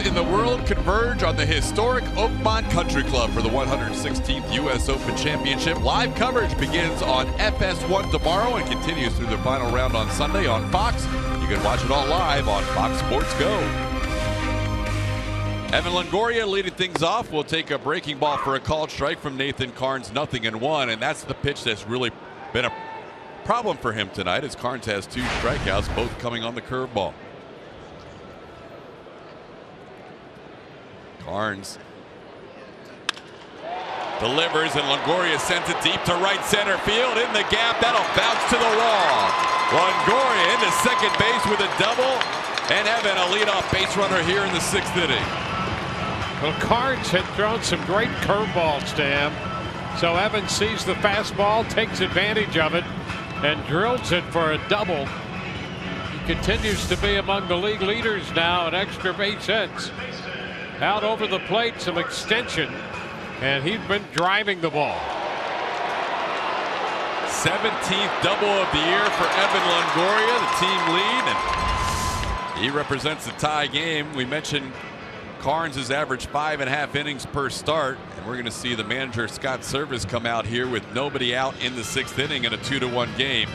In the world converge on the historic Oakmont Country Club for the 116th U.S. Open Championship. Live coverage begins on FS1 tomorrow and continues through the final round on Sunday on Fox. You can watch it all live on Fox Sports Go. Evan Longoria leading things off. We'll take a breaking ball for a called strike from Nathan Carnes, 0-1, and that's the pitch that's really been a problem for him tonight, as Carnes has 2 strikeouts, both coming on the curveball. Carnes delivers, and Longoria sends it deep to right center field. In the gap, that'll bounce to the wall. Longoria into second base with a double, and Evan a leadoff base runner here in the 6th inning. Well, Carnes had thrown some great curveballs to him, so Evan sees the fastball, takes advantage of it, and drills it for a double. He continues to be among the league leaders now in extra base hits. Out over the plate, some extension, and he's been driving the ball. 17th double of the year for Evan Longoria, the team lead, and he represents the tie game. We mentioned Carnes has averaged 5.5 innings per start, and we're going to see the manager Scott Service come out here with nobody out in the 6th inning in a 2-1 game.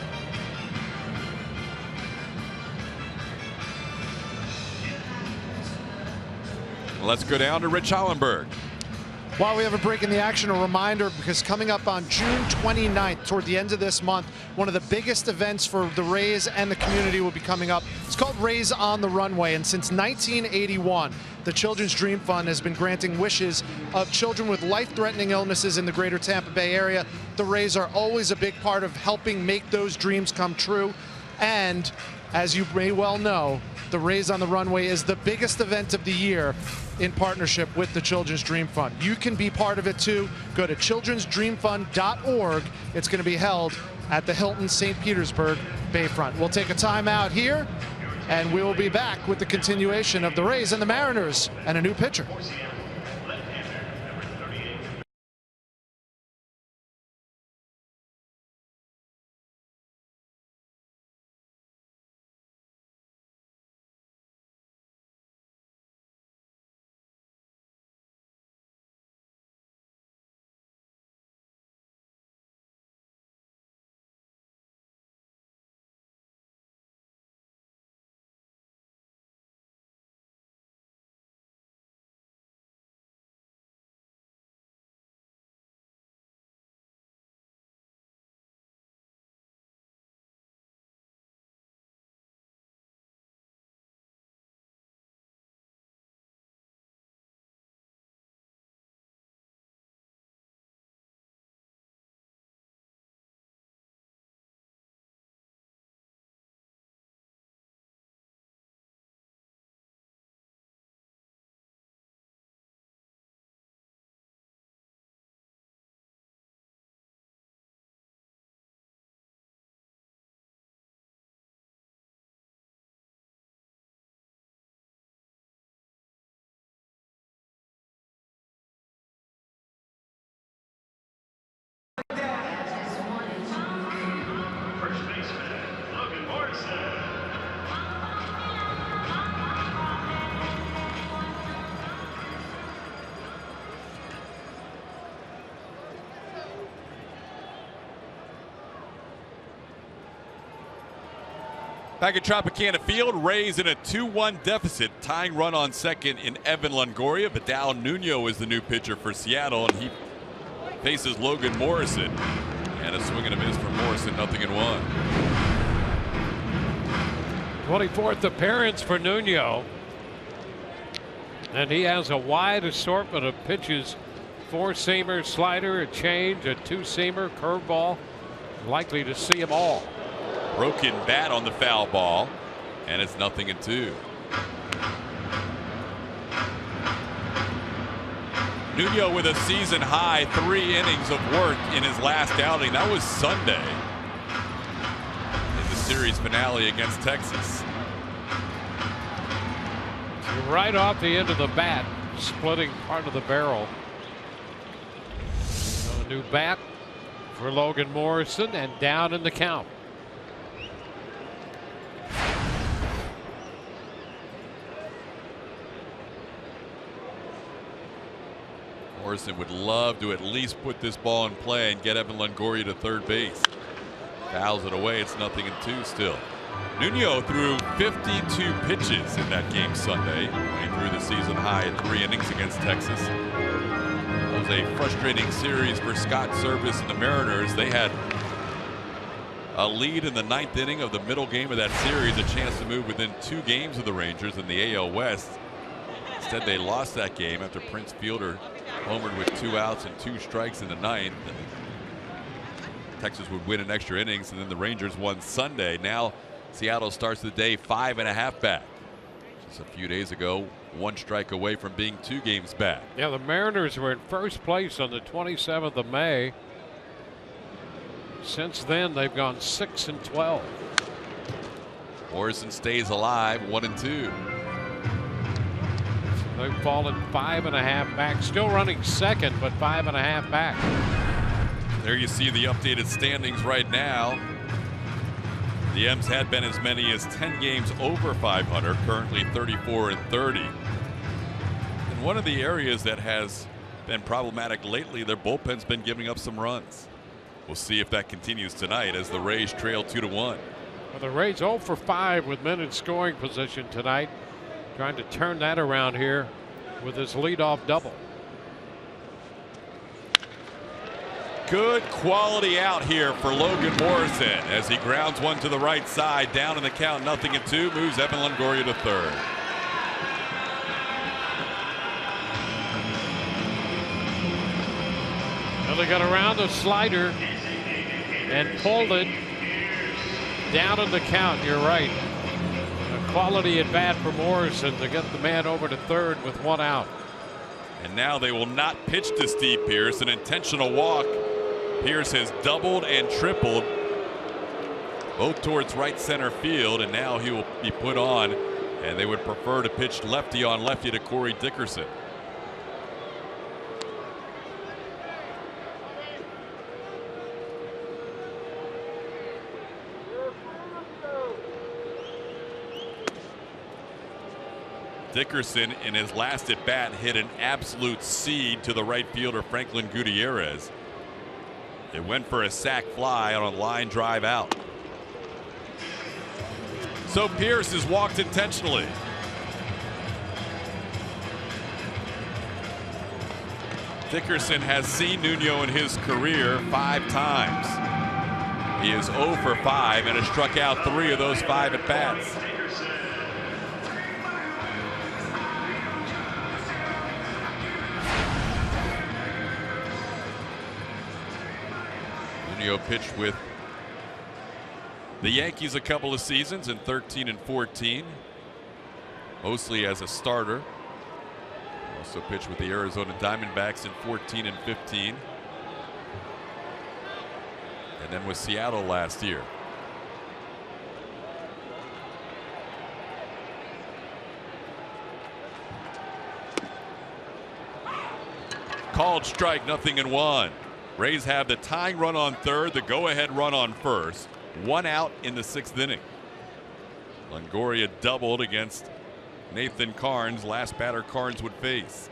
Let's go down to Rich Hollenberg. While we have a break in the action, a reminder, because coming up on June 29th, toward the end of this month, one of the biggest events for the Rays and the community will be coming up. It's called Rays on the Runway, and since 1981, the Children's Dream Fund has been granting wishes of children with life-threatening illnesses in the greater Tampa Bay area. The Rays are always a big part of helping make those dreams come true. And as you may well know, the Rays on the Runway is the biggest event of the year in partnership with the Children's Dream Fund. You can be part of it too. Go to childrensdreamfund.org. It's going to be held at the Hilton St. Petersburg Bayfront. We'll take a time out here, and we will be back with the continuation of the Rays and the Mariners and a new pitcher. Back at Tropicana Field, Rays in a 2-1 deficit, tying run on second in Evan Longoria. Vidal Nuno is the new pitcher for Seattle, and he faces Logan Morrison. And a swing and a miss from Morrison, 0-1. 24th appearance for Nuno. And he has a wide assortment of pitches. 4-seamer, slider, a change, a 2-seamer, curveball. Likely to see them all. Broken bat on the foul ball, and it's 0-2. Nuno with a season high 3 innings of work in his last outing. That was Sunday in the series finale against Texas. Right off the end of the bat, splitting part of the barrel. So a new bat for Logan Morrison, and down in the count. Morrison would love to at least put this ball in play and get Evan Longoria to third base. Fouls it away. It's 0-2 still. Nuno threw 52 pitches in that game Sunday. He threw the season high 3 innings against Texas. It was a frustrating series for Scott Service and the Mariners. They had a lead in the 9th inning of the middle game of that series, a chance to move within 2 games of the Rangers in the AL West. Instead, they lost that game after Prince Fielder homered with 2 outs and 2 strikes in the 9th. Texas would win in extra innings, and then the Rangers won Sunday. Now Seattle starts the day 5.5 back. Just a few days ago, 1 strike away from being 2 games back. Yeah, the Mariners were in first place on the 27th of May. Since then, they've gone 6-12. Morrison stays alive, 1-2. They've fallen 5.5 back, still running second, but 5.5 back. There you see the updated standings right now. The M's had been as many as 10 games over 500, currently 34-30. And one of the areas that has been problematic lately, their bullpen's been giving up some runs. We'll see if that continues tonight as the Rays trail 2-1. Well, the Rays 0 for 5 with men in scoring position tonight. Trying to turn that around here with his leadoff double. Good quality out here for Logan Morrison as he grounds one to the right side, down in the count, 0-2, moves Evan Longoria to third. Well, they got around the slider and pulled it down in the count. You're right. A quality at bat for Morrison to get the man over to third with 1 out. And now they will not pitch to Steve Pearce, an intentional walk. Pearce has doubled and tripled, both towards right center field, and now he will be put on, and they would prefer to pitch lefty on lefty to Corey Dickerson. Dickerson in his last at bat hit an absolute seed to the right fielder Franklin Gutierrez. It went for a sac fly on a line drive out. So Pearce has walked intentionally. Dickerson has seen Nuno in his career 5 times. He is 0 for 5 and has struck out 3 of those 5 at bats. Nuno pitched with the Yankees a couple of seasons in 13 and 14, mostly as a starter. Also pitched with the Arizona Diamondbacks in 14 and 15, and then with Seattle last year. Called strike, 0-1. Rays have the tying run on third, the go-ahead run on first. 1 out in the 6th inning. Longoria doubled against Nathan Carnes, last batter Carnes would face.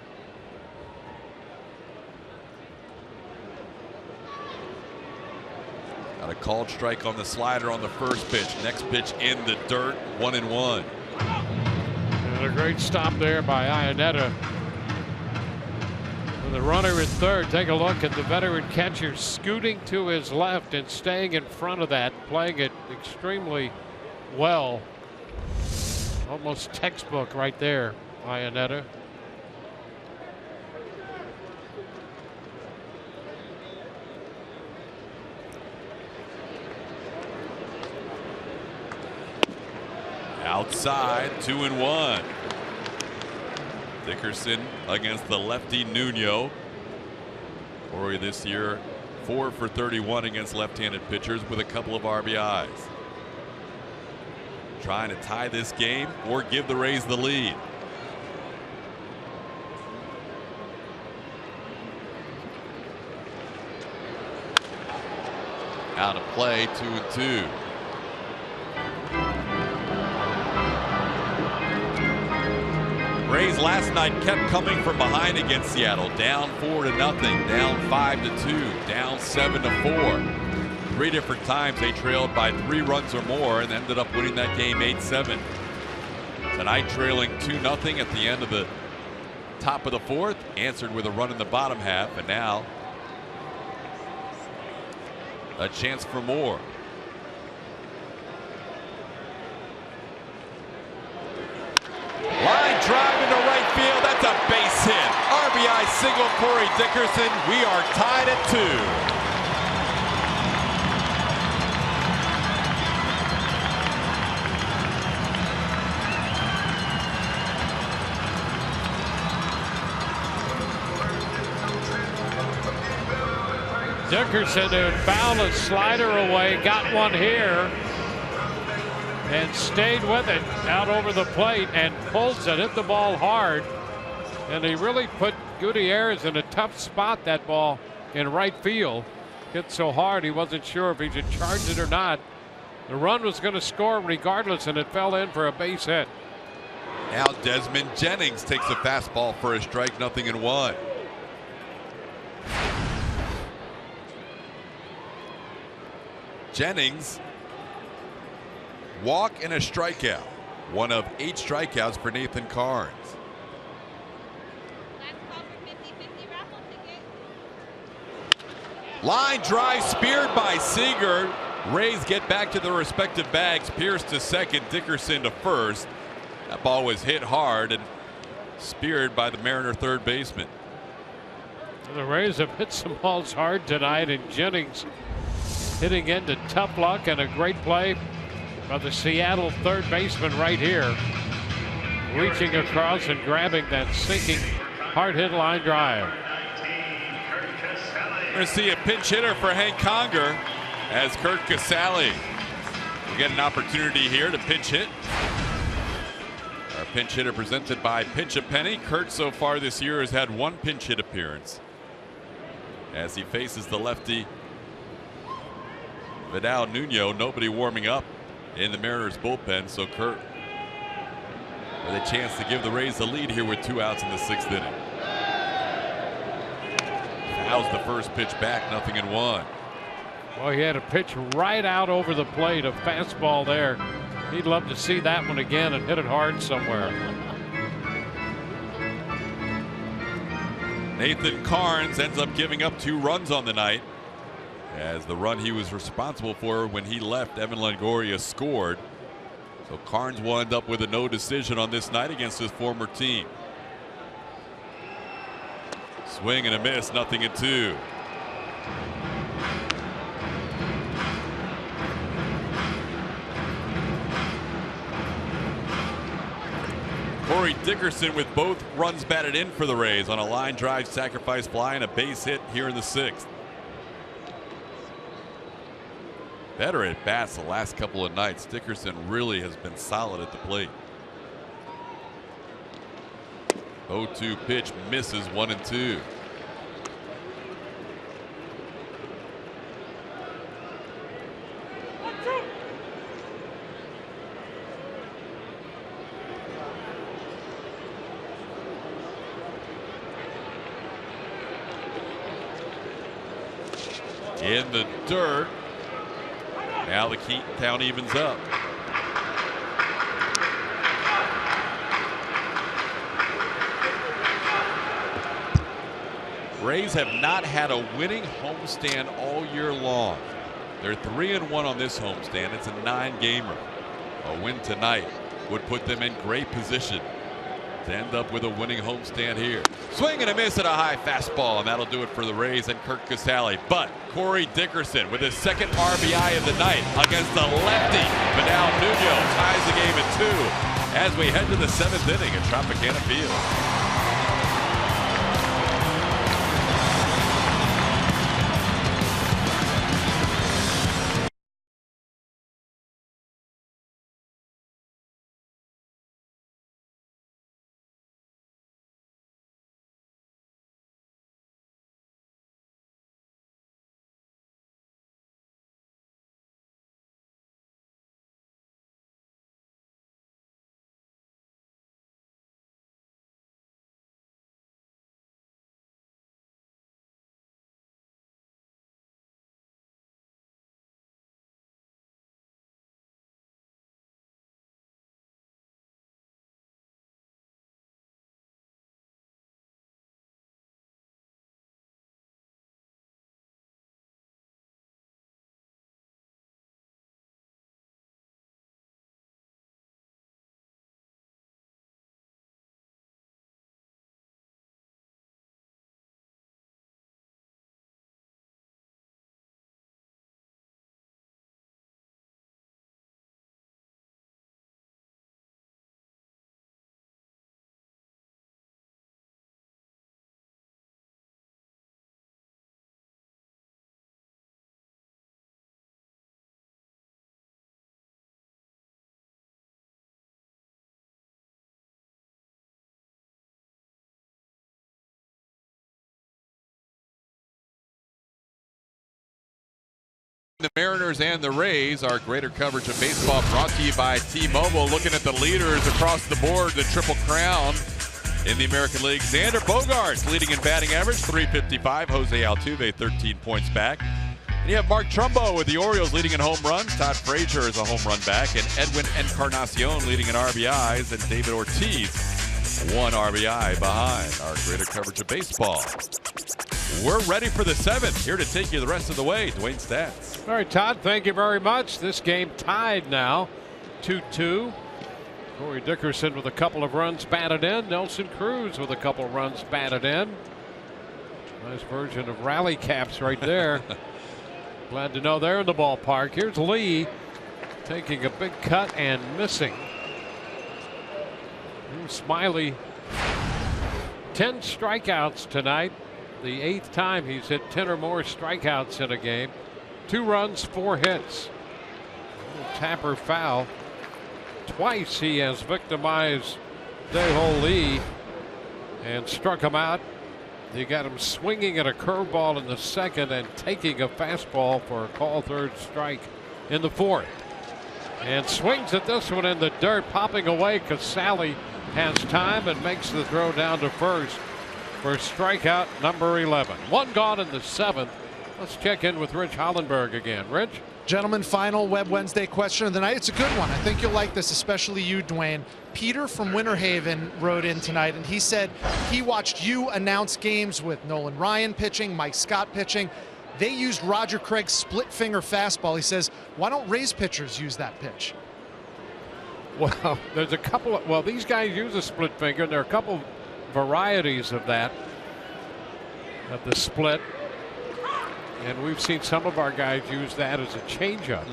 Got a called strike on the slider on the first pitch. Next pitch in the dirt, 1-1. And a great stop there by Iannetta. With the runner at third, take a look at the veteran catcher scooting to his left and staying in front of that, playing it extremely well. Almost textbook right there, Iannetta. Outside, 2-1. Dickerson against the lefty Nuno. Corey this year 4 for 31 against left-handed pitchers with a couple of RBIs. Trying to tie this game or give the Rays the lead. Out of play, 2-2. Rays last night kept coming from behind against Seattle, down 4-0, down 5-2, down 7-4. 3 different times they trailed by 3 runs or more and ended up winning that game 8-7. Tonight trailing 2-0 at the end of the top of the 4th, answered with a run in the bottom half, and now a chance for more. Line drive into right field. That's a base hit. RBI single, Corey Dickerson. We are tied at 2. Dickerson had fouled a slider away, got one here, and stayed with it out over the plate and pulls it, hit the ball hard, and he really put Gutierrez in a tough spot. That ball in right field hit so hard he wasn't sure if he should charge it or not. The run was going to score regardless, and it fell in for a base hit. Now Desmond Jennings takes a fastball for a strike, 0-1. Jennings, walk and a strikeout. One of 8 strikeouts for Nathan Carnes. Line drive speared by Seager. Rays get back to their respective bags. Pierce to second, Dickerson to first. That ball was hit hard and speared by the Mariner third baseman. The Rays have hit some balls hard tonight, and Jennings hitting into tough luck and a great play by the Seattle third baseman right here, reaching across and grabbing that sinking hard hit line drive. We're going to see a pinch hitter for Hank Conger as Kurt Casale will get an opportunity here to pinch hit. Our pinch hitter presented by Pinch a Penny. Kurt so far this year has had 1 pinch hit appearance as he faces the lefty Vidal Nuno. Nobody warming up in the Mariners bullpen, so Kurt with a chance to give the Rays the lead here with 2 outs in the 6th inning. Fouls the first pitch back, 0-1. Well, he had a pitch right out over the plate, a fastball there. He'd love to see that one again and hit it hard somewhere. Nathan Carnes ends up giving up 2 runs on the night, as the run he was responsible for when he left, Evan Longoria, scored. So Carnes will end up with a no decision on this night against his former team. Swing and a miss, 0-2. Corey Dickerson with both runs batted in for the Rays on a line drive, sacrifice fly, and a base hit here in the 6th. Better at bats the last couple of nights. Dickerson really has been solid at the plate. 0-2 pitch misses, 1-2. In the dirt, Now the count evens up. Rays have not had a winning homestand all year long. They're 3-1 on this homestand. It's a 9-gamer. A win tonight would put them in great position to end up with a winning homestand here. Swing and a miss at a high fastball, and that'll do it for the Rays and Curt Casale. But Corey Dickerson with his second RBI of the night against the lefty Vidal Nuno ties the game at 2 as we head to the 7th inning at Tropicana Field. The Mariners and the Rays. Our greater coverage of baseball brought to you by T-Mobile. Looking at the leaders across the board, the Triple Crown in the American League. Xander Bogaerts leading in batting average, .355. Jose Altuve 13 points back. And you have Mark Trumbo with the Orioles leading in home runs. Todd Frazier is a home run back. And Edwin Encarnacion leading in RBIs. And David Ortiz 1 RBI behind. Our greater coverage of baseball. We're ready for the 7th. Here to take you the rest of the way, Dwayne Stats. All right, Todd, thank you very much. This game tied now, 2-2. Corey Dickerson with a couple of runs batted in. Nelson Cruz with a couple of runs batted in. Nice version of rally caps right there. Glad to know they're in the ballpark. Here's Lee taking a big cut and missing. Here's Smiley. 10 strikeouts tonight. The 8th time he's hit 10 or more strikeouts in a game. 2 runs, 4 hits. Tapper foul. Twice he has victimized Dae-Ho Lee and struck him out. They got him swinging at a curveball in the 2nd and taking a fastball for a call 3rd strike in the 4th. And swings at this one in the dirt, popping away. Casale has time and makes the throw down to first for strikeout number 11. 1 gone in the 7th. Let's check in with Rich Hollenberg again. Rich? Gentlemen, final Web Wednesday question of the night. It's a good one. I think you'll like this, especially you, Dwayne. Peter from Winter Haven wrote in tonight, and he said he watched you announce games with Nolan Ryan pitching, Mike Scott pitching. They used Roger Craig's split finger fastball. He says, why don't Rays pitchers use that pitch? Well, there's a couple of, well, these guys use a split finger, and there are a couple varieties of that, of the split. And we've seen some of our guys use that as a changeup.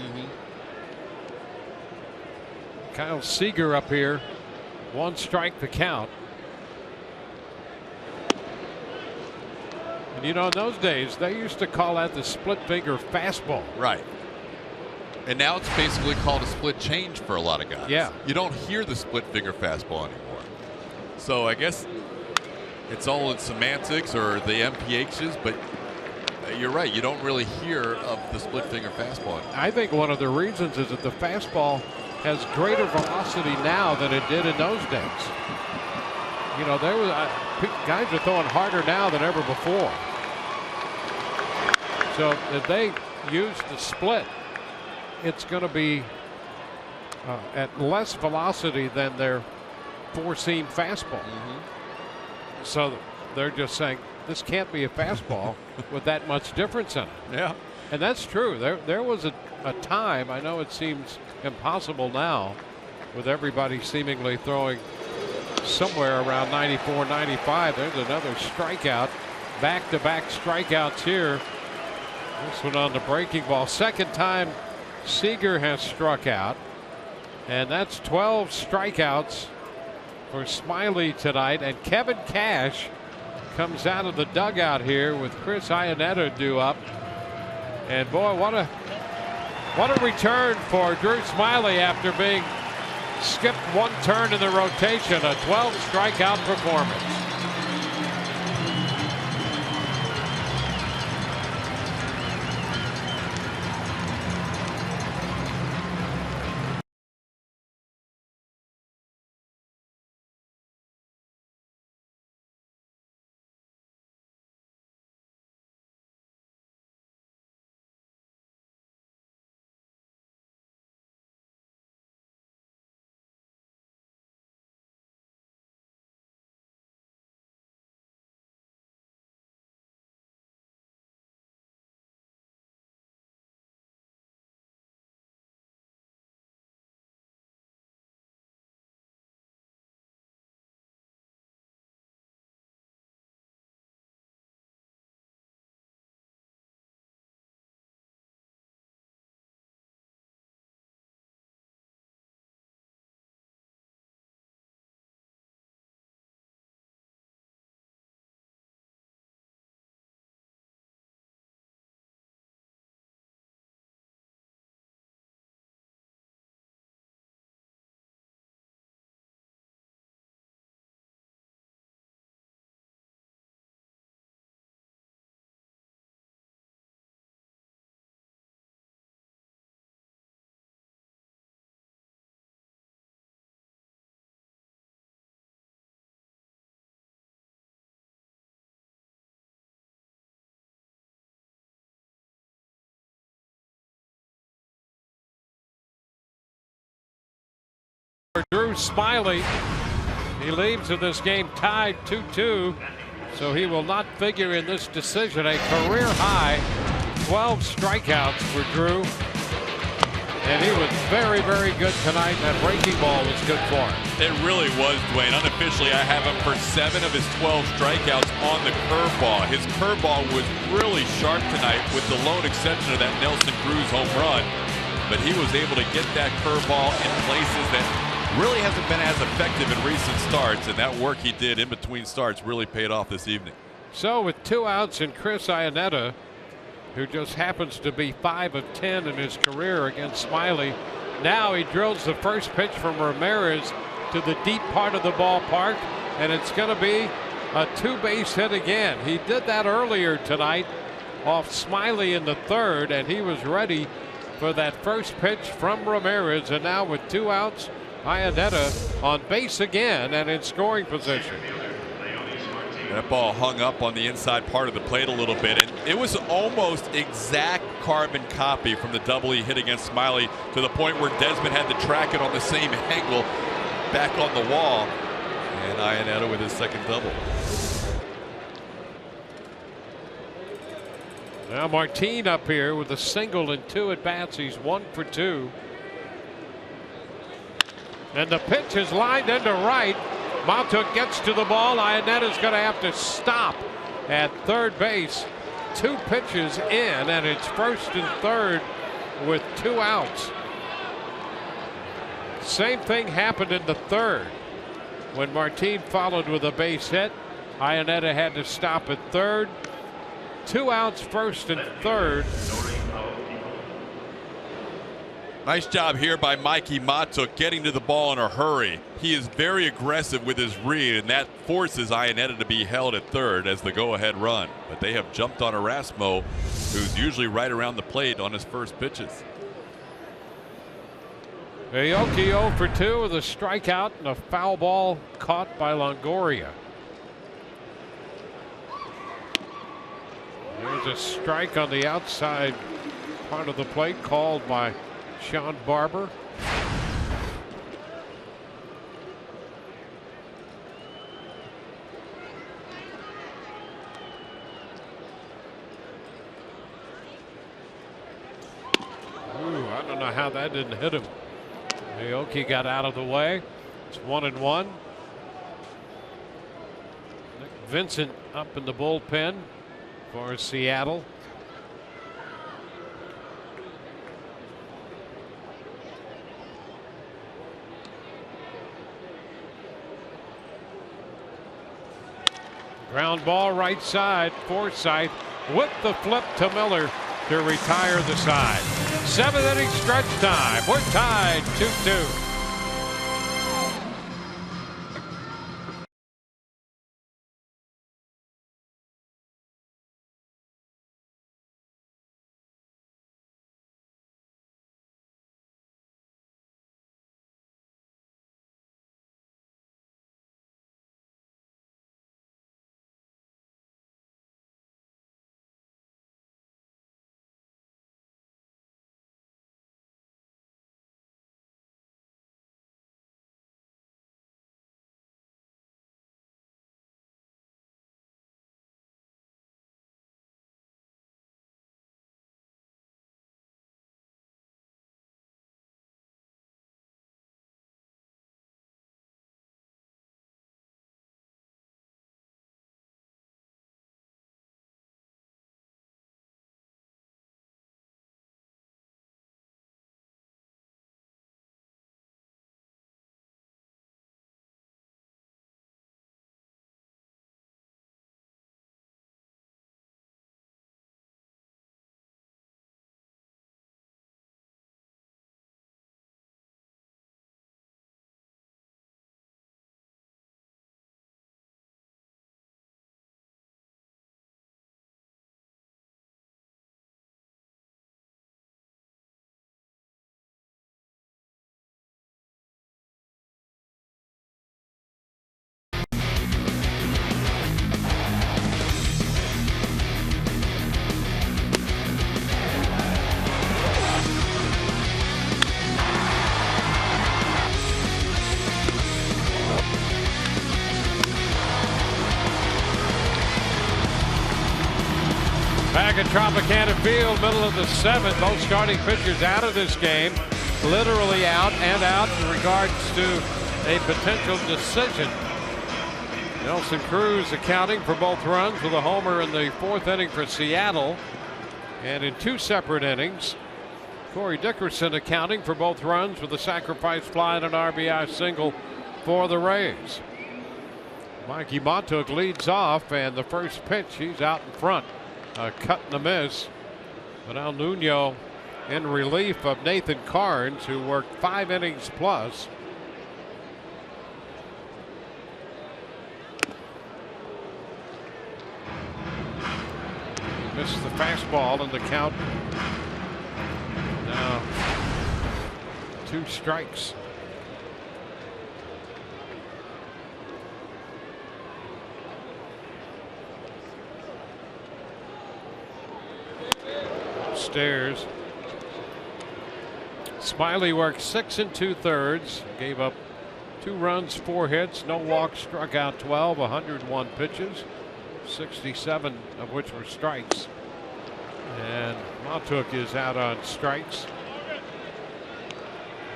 Kyle Seager up here, 1 strike to count. And you know, in those days, they used to call that the split finger fastball. Right. And now it's basically called a split change for a lot of guys. Yeah. You don't hear the split finger fastball anymore. So I guess it's all in semantics or the MPHs, but you're right. You don't really hear of the split finger fastball anymore. I think one of the reasons is that the fastball has greater velocity now than it did in those days. You know, there was guys are throwing harder now than ever before. So if they used the split, it's going to be at less velocity than their four-seam fastball. So they're just saying this can't be a fastball with that much difference in it. Yeah. And that's true. There was a time, I know it seems impossible now, with everybody seemingly throwing somewhere around 94, 95. There's another strikeout. Back-to-back strikeouts here. This one on the breaking ball. Second time SEAGER has struck out. And that's 12 strikeouts for Smiley tonight. And Kevin Cash comes out of the dugout here with Chris Iannetta due up. And boy, what a return for Drew Smiley after being skipped one turn in the rotation. A 12 strikeout performance. Drew Smiley, he leaves in this game tied 2-2, so he will not figure in this decision. A career high 12 strikeouts for Drew, and he was very, very good tonight. That breaking ball was good for him. It really was, Dwayne. Unofficially, I have him for 7 of his 12 strikeouts on the curveball. His curveball was really sharp tonight with the lone exception of that Nelson Cruz home run, but he was able to get that curveball in places that really hasn't been as effective in recent starts, and that work he did in between starts really paid off this evening. So with 2 outs and Chris Iannetta, who just happens to be 5 of 10 in his career against Smiley, now he drills the first pitch from Ramirez to the deep part of the ballpark, and it's going to be a 2-base hit again. He did that earlier tonight off Smiley in the 3rd, and he was ready for that first pitch from Ramirez, and now with 2 outs, Iannetta on base again and in scoring position. That ball hung up on the inside part of the plate a little bit, and it was almost exact carbon copy from the double he hit against Smiley, to the point where Desmond had to track it on the same angle back on the wall. And Iannetta with his second double. Now Martine up here with a single and 2 at bats. He's 1 for 2. And the pitch is lined into right. Montook gets to the ball. Iannetta's going to have to stop at third base. 2 pitches in, and it's 1st and 3rd with 2 outs. Same thing happened in the 3rd when Martine followed with a base hit. Iannetta had to stop at 3rd. 2 outs, 1st and 3rd. Nice job here by Mikey Montook getting to the ball in a hurry. He is very aggressive with his read, and that forces Iannetta to be held at 3rd as the go-ahead run. But they have jumped on Erasmo, who's usually right around the plate on his first pitches. Aoki 0 for 2 with a strikeout and a foul ball caught by Longoria. There's a strike on the outside part of the plate called by Sean Barber. I don't know how that didn't hit him. Milwaukee got out of the way. It's 1-1. Nick Vincent up in the bullpen for Seattle. Ground ball right side. Forsythe with the flip to Miller to retire the side. 7th inning stretch time. We're tied 2-2. Back at Tropicana Field, middle of the 7th. Both starting pitchers out of this game. Literally out and out in regards to a potential decision. Nelson Cruz accounting for both runs with a homer in the 4th inning for Seattle. And in 2 separate innings, Corey Dickerson accounting for both runs with a sacrifice fly and an RBI single for the Rays. Mikey Montauk leads off, and the first pitch, he's out in front. Cut and a miss. But Al Nuno in relief of Nathan Carnes, who worked 5 innings plus. He missed the fastball, and the count now 2 strikes. Upstairs, Smiley worked 6 2/3, gave up 2 runs, 4 hits, no walks, struck out 12, 101 pitches, 67 of which were strikes. And Montauk is out on strikes.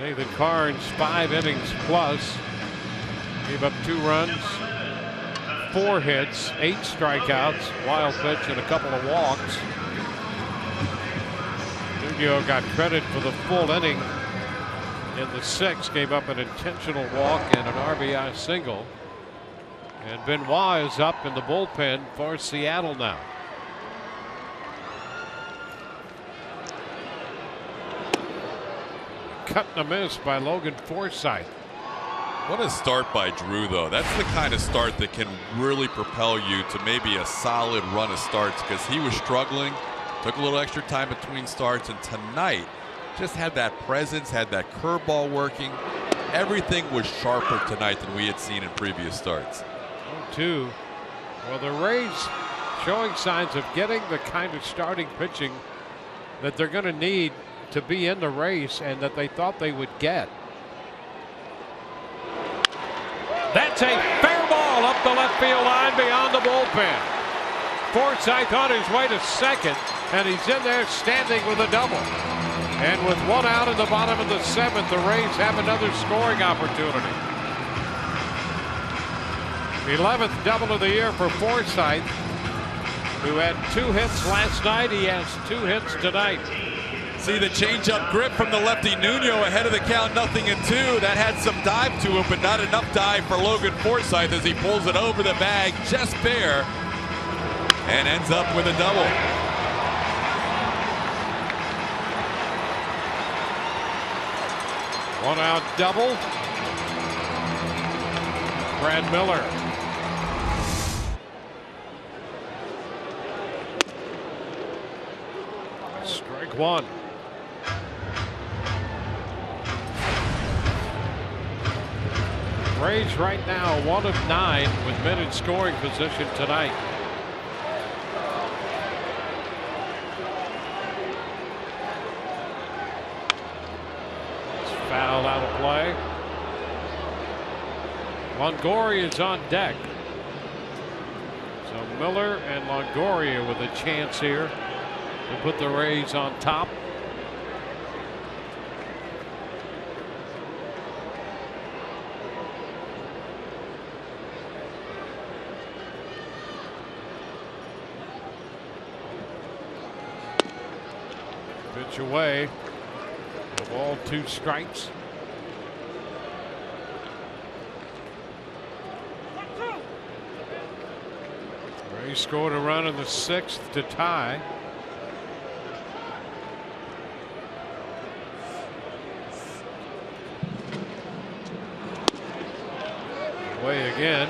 Nathan Carnes, 5 innings plus, gave up 2 runs, 4 hits, 8 strikeouts, wild pitch, and a couple of walks. Nuno got credit for the full inning in the 6th, gave up an intentional walk and an RBI single. And Benoit is up in the bullpen for Seattle now. Cut and a miss by Logan Forsythe. What a start by Drew, though. That's the kind of start that can really propel you to maybe a solid run of starts, because he was struggling. Took a little extra time between starts, and tonight just had that presence, had that curveball working. Everything was sharper tonight than we had seen in previous starts. 0-2. Well, the Rays showing signs of getting the kind of starting pitching that they're going to need to be in the race and that they thought they would get. That's a fair ball up the left field line beyond the bullpen. Forsythe on his way to second, and he's in there standing with a double. And with one out in the bottom of the seventh, the Rays have another scoring opportunity. 11th double of the year for Forsythe, who had 2 hits last night. He has 2 hits tonight. See the changeup grip from the lefty Nuno ahead of the count, 0-2. That had some dive to it, but not enough dive for Logan Forsythe as he pulls it over the bag just bare and ends up with a double. One out double. Brad Miller. Strike one. Rays right now 1 of 9 with men in scoring position tonight. It's fouled out of play. Longoria is on deck. So Miller and Longoria with a chance here to put the Rays on top. Pitch away. The ball, 2 strikes. Rays scored a run in the 6th to tie. Away again.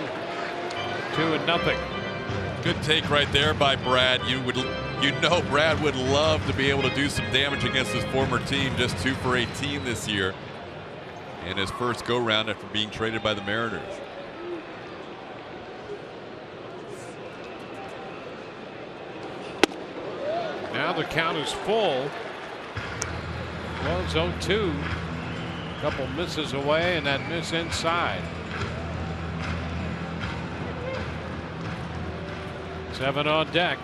2-0. Good take right there by Brad. You know Brad would love to be able to do some damage against his former team. Just 2 for 18 this year in his first go round after being traded by the Mariners. Now the count is full. Was 0-2. A couple misses away and that miss inside. 7 on deck.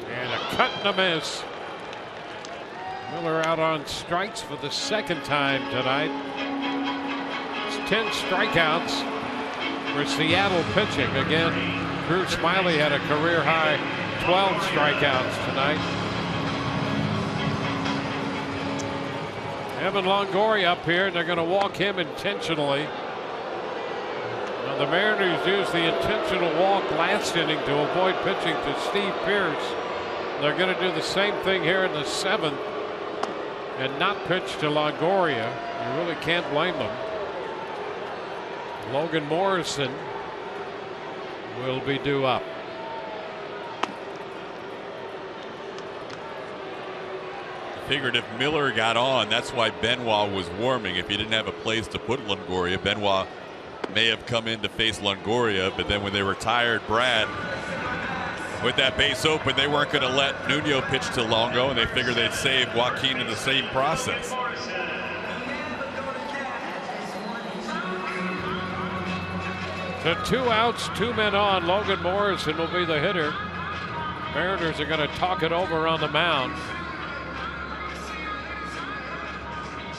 And a cut and a miss. Miller out on strikes for the 2nd time tonight. It's 10 strikeouts for Seattle pitching. Again, Drew Smiley had a career high 12 strikeouts tonight. Evan Longoria up here, and they're going to walk him intentionally. Now the Mariners used the intentional walk last inning to avoid pitching to Steve Pearce. They're going to do the same thing here in the 7th and not pitch to Longoria. You really can't blame them. Logan Morrison will be due up. Figured if Miller got on, that's why Benoit was warming. If he didn't have a place to put Longoria, Benoit may have come in to face Longoria, but then when they retired Brad with that base open, they weren't going to let Nuno pitch to Longo, and they figured they'd save Joaquin in the same process. So 2 outs, 2 men on. Logan Morrison will be the hitter. Mariners are going to talk it over on the mound.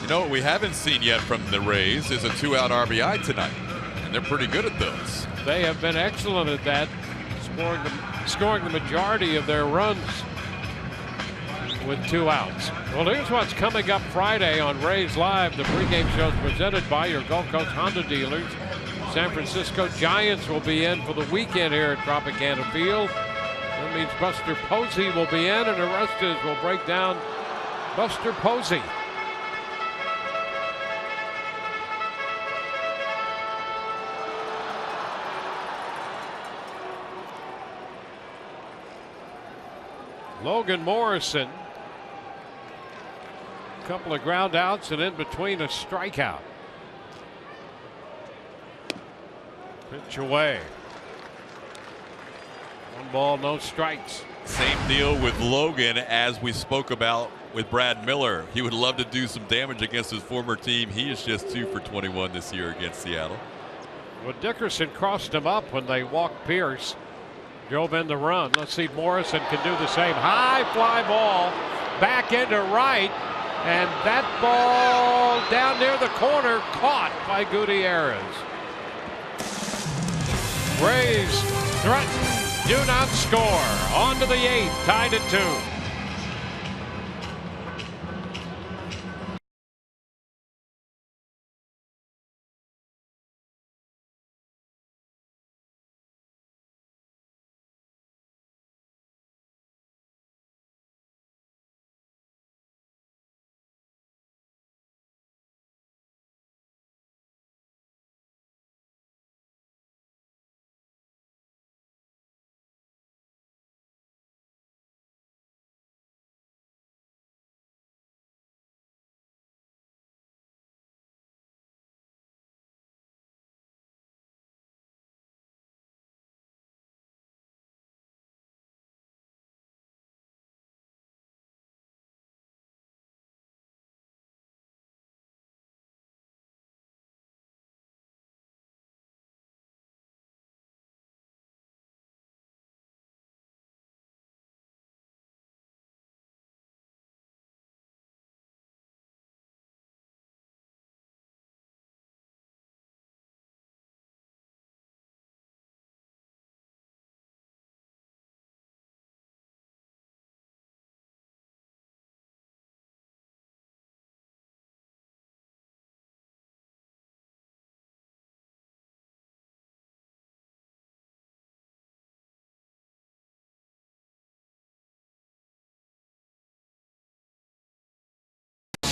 You know what we haven't seen yet from the Rays is a 2-out RBI tonight, and they're pretty good at those. They have been excellent at that, scoring the majority of their runs with 2 outs. Well, here's what's coming up Friday on Rays Live. The pregame show is presented by your Gulf Coast Honda dealers. San Francisco Giants will be in for the weekend here at Tropicana Field. That means Buster Posey will be in, and the rest is will break down Buster Posey. Logan Morrison, a couple of ground outs and in between a strikeout. Pitch away. 1 ball, no strikes. Same deal with Logan as we spoke about with Brad Miller. He would love to do some damage against his former team. He is just 2 for 21 this year against Seattle. Well, Dickerson crossed him up when they walked Pierce. Drove in the run. Let's see if Morrison can do the same. High fly ball back into right. And that ball down near the corner caught by Gutierrez. Rays threaten, do not score. On to the 8th, tied at 2.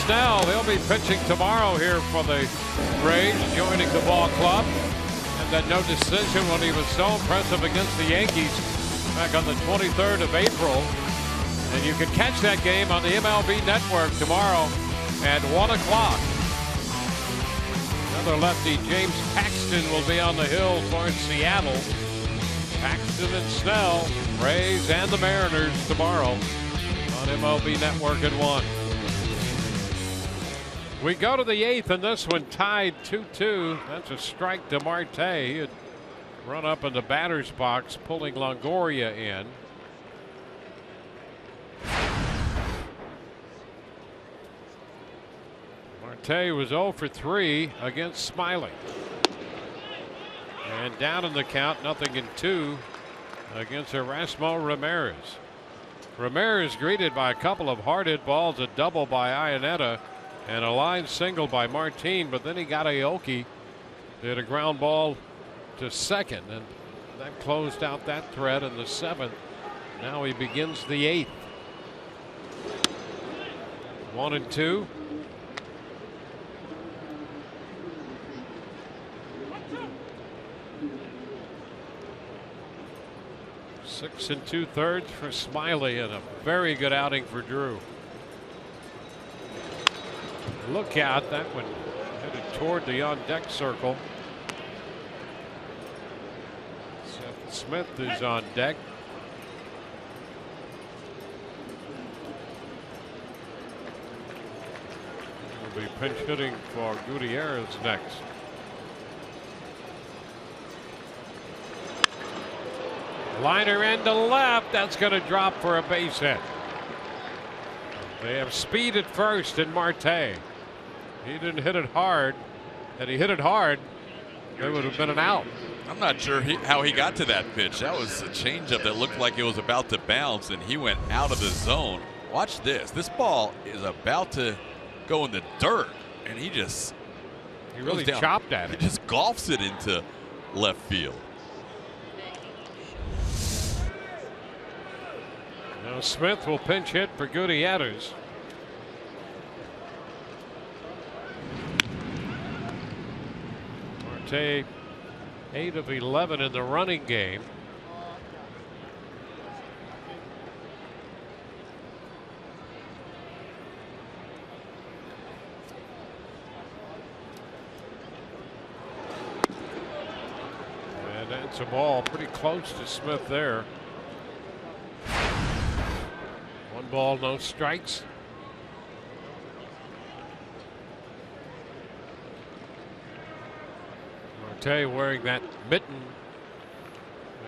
Snell, he'll be pitching tomorrow here for the Rays, joining the ball club. And that no decision when he was so impressive against the Yankees back on the 23rd of April. And you can catch that game on the MLB Network tomorrow at 1 o'clock. Another lefty, James Paxton, will be on the hill towards Seattle. Paxton and Snell, Rays and the Mariners tomorrow on MLB Network at 1. We go to the 8th, and this one tied 2-2. That's a strike to Marte. He had run up in the batter's box, pulling Longoria in. Marte was 0 for 3 against Smiley. And down in the count, 0-2 against Erasmo Ramirez. Ramirez greeted by a couple of hard hit balls, a double by Iannetta, and a line single by Martin, but then he got Aoki. They had a ground ball to second, and that closed out that threat in the 7th. Now he begins the 8th. 1-2. Six and 2/3 for Smiley, and a very good outing for Drew. Look out, that one headed toward the on-deck circle. Seth Smith is on deck. He'll be pinch hitting for Gutierrez next. Liner end to left. That's going to drop for a base hit. They have speed at first in Marte. He didn't hit it hard. Had he hit it hard, there would have been an out. I'm not sure how he got to that pitch. That was a changeup that looked like it was about to bounce, and he went out of the zone. Watch this. This ball is about to go in the dirt, and he really chopped at it. He just golfs it into left field. Now Smith will pinch hit for Gutierrez. Marte 8 of 11 in the running game. Gets a ball pretty close to Smith there. 1 ball, no strikes. Marte wearing that mitten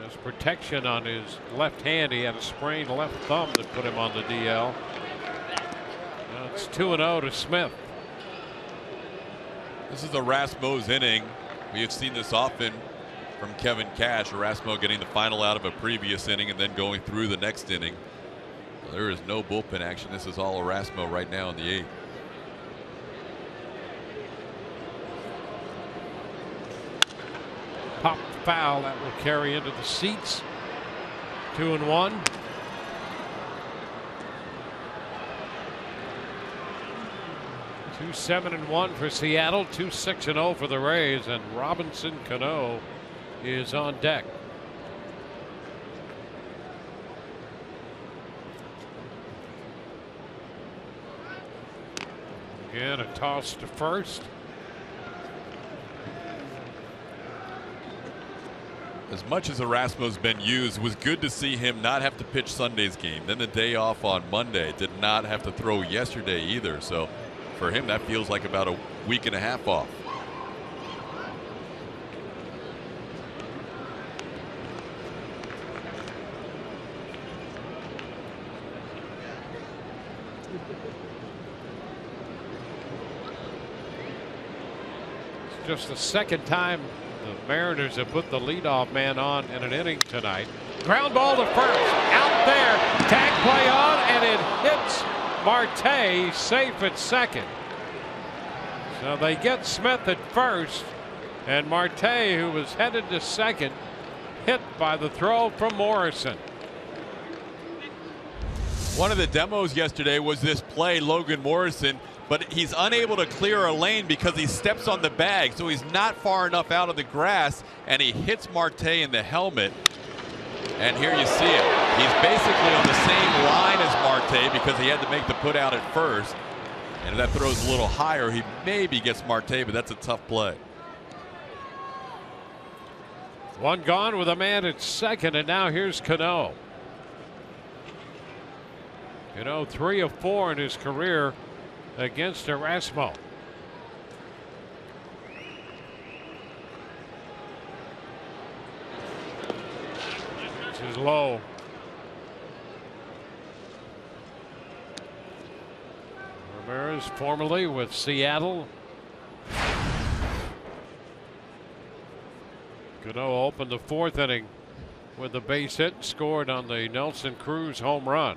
as protection on his left hand. He had a sprained left thumb that put him on the DL. Now it's 2-0 to Smith. This is Erasmo's inning. We have seen this often from Kevin Cash. Erasmo getting the final out of a previous inning and then going through the next inning. There is no bullpen action. This is all Erasmo right now in the 8th. Pop foul that will carry into the seats. 2-1. Two 7-1 for Seattle, 2-6-0 for the Rays, and Robinson Cano is on deck. Again, a toss to first. As much as Erasmo's been used, it was good to see him not have to pitch Sunday's game. Then the day off on Monday. Did not have to throw yesterday either. So for him, that feels like about a week and a half off. It's just the second time the Mariners have put the leadoff man on in an inning tonight. Ground ball to first. Out there. Tag play on, and it hits Marte, safe at second. So they get Smith at first, and Marte, who was headed to second, hit by the throw from Morrison. One of the demos yesterday was this play, Logan Morrison, but he's unable to clear a lane because he steps on the bag, so he's not far enough out of the grass, and he hits Marte in the helmet. And here you see it. He's basically on the same line as Marte because he had to make the put out at first. And if that throws a little higher, he maybe gets Marte, but that's a tough play. One gone with a man at second, and now here's Cano. Cano 3 of 4 in his career against Erasmo. This is low. Ramirez formerly with Seattle. Cano opened the 4th inning with a base hit, scored on the Nelson Cruz home run.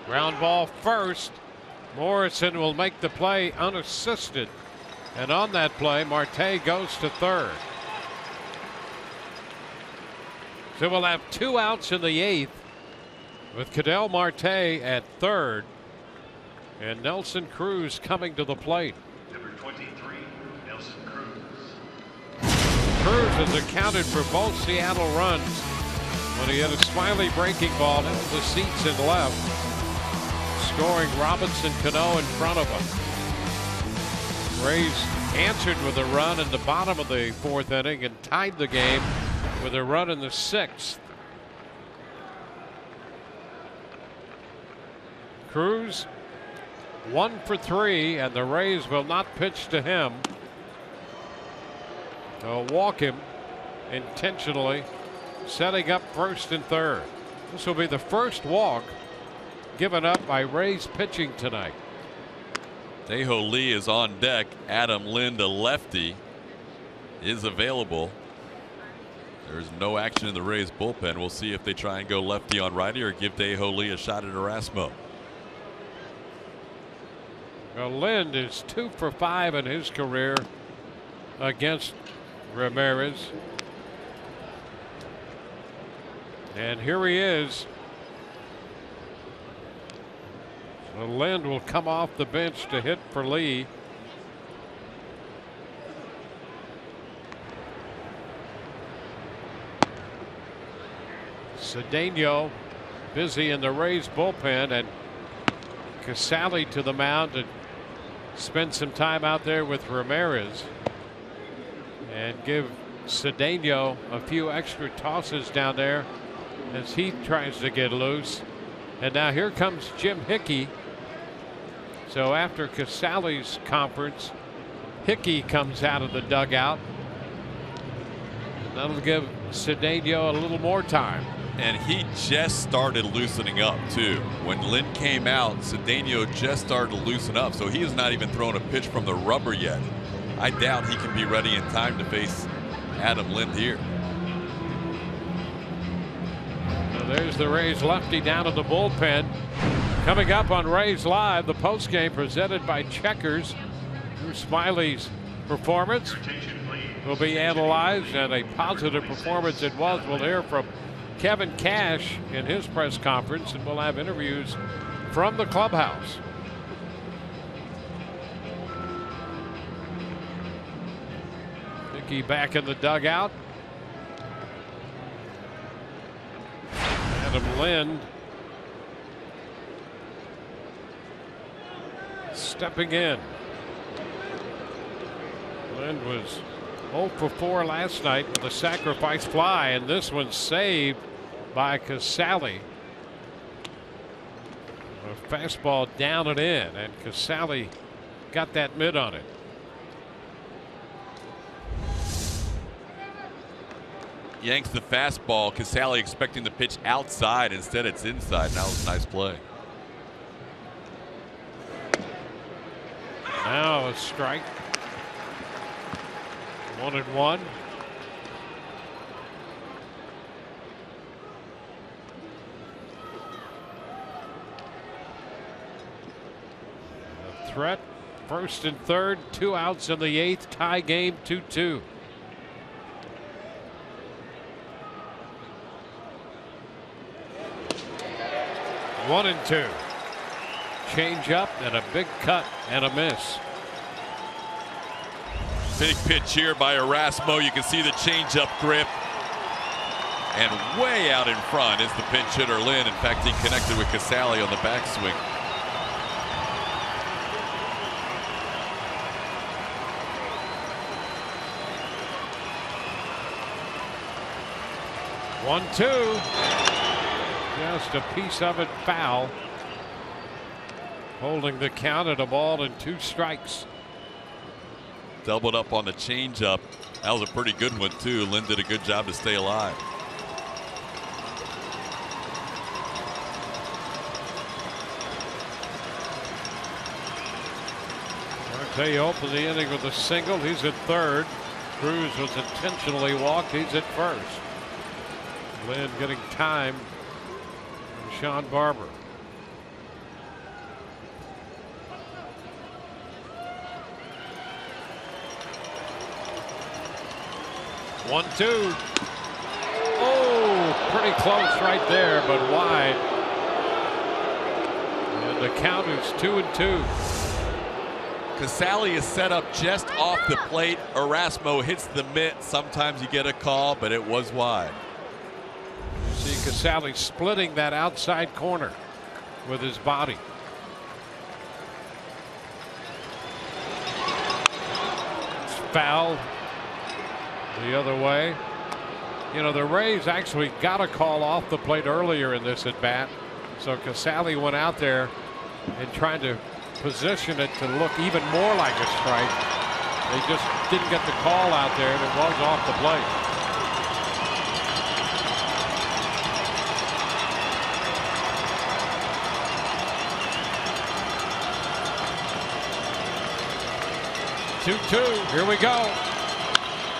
Ground ball first. Morrison will make the play unassisted. And on that play, Marte goes to third. So we'll have 2 outs in the 8th with Ketel Marte at third and Nelson Cruz coming to the plate. Number 23, Nelson Cruz. Cruz has accounted for both Seattle runs when he had a Smiley breaking ball into the seats and left, scoring Robinson Cano in front of him. Rays answered with a run in the bottom of the 4th inning and tied the game with a run in the 6th. Cruz 1 for 3, and the Rays will not pitch to him. They'll walk him intentionally, setting up first and third. This will be the first walk given up by Rays pitching tonight. Daeho Lee is on deck. Adam Lind, a lefty, is available. There's no action in the Rays bullpen. We'll see if they try and go lefty on righty or give Daeho Lee a shot at Erasmo. Well, Lind is 2 for 5 in his career against Ramirez. And here he is. So Lind will come off the bench to hit for Lee. Cedeno busy in the Rays bullpen, and Casale to the mound and spend some time out there with Ramirez and give Cedeno a few extra tosses down there as he tries to get loose. And now here comes Jim Hickey. So after Casale's conference, Hickey comes out of the dugout. And that'll give Cedeno a little more time. And he just started loosening up too. When Lynn came out, Cedeno just started to loosen up, so he has not even thrown a pitch from the rubber yet. I doubt he can be ready in time to face Adam Lind here. So there's the Rays lefty down in the bullpen. Coming up on Rays Live, the postgame presented by Checkers. Bruce Smiley's performance will be analyzed, and a positive performance it was. We'll hear from Kevin Cash in his press conference, and we'll have interviews from the clubhouse. Hickey back in the dugout. Adam Lind stepping in. Lind was 0 for 4 last night with a sacrifice fly, and this one's saved by Casale. A fastball down and in, and Casale got that mid on it. Yanks the fastball. Casale expecting the pitch outside. Instead, it's inside. That was a nice play. Now a strike. 1-1. A threat. First and third. 2 outs in the 8th. Tie game 2-2. One and 2. Change up and a big cut and a miss. Big pitch here by Erasmo. You can see the changeup grip. And way out in front is the pinch hitter Lynn. In fact, he connected with Casale on the backswing. One, two. Just a piece of it foul. Holding the count at a ball and 2 strikes. Doubled up on the changeup. That was a pretty good one too. Lynn did a good job to stay alive. Marte opened the inning with a single. He's at third. Cruz was intentionally walked. He's at first. Lynn getting time from Sean Barber. One, two. Oh, pretty close right there, but wide. And the count is 2-2. Casale is set up just off the plate. Erasmo hits the mitt. Sometimes you get a call, but it was wide. You see Casale splitting that outside corner with his body. It's foul the other way. You know, the Rays actually got a call off the plate earlier in this at bat. So Casale went out there and tried to position it to look even more like a strike. They just didn't get the call out there, and it was off the plate. Two-two. Here we go.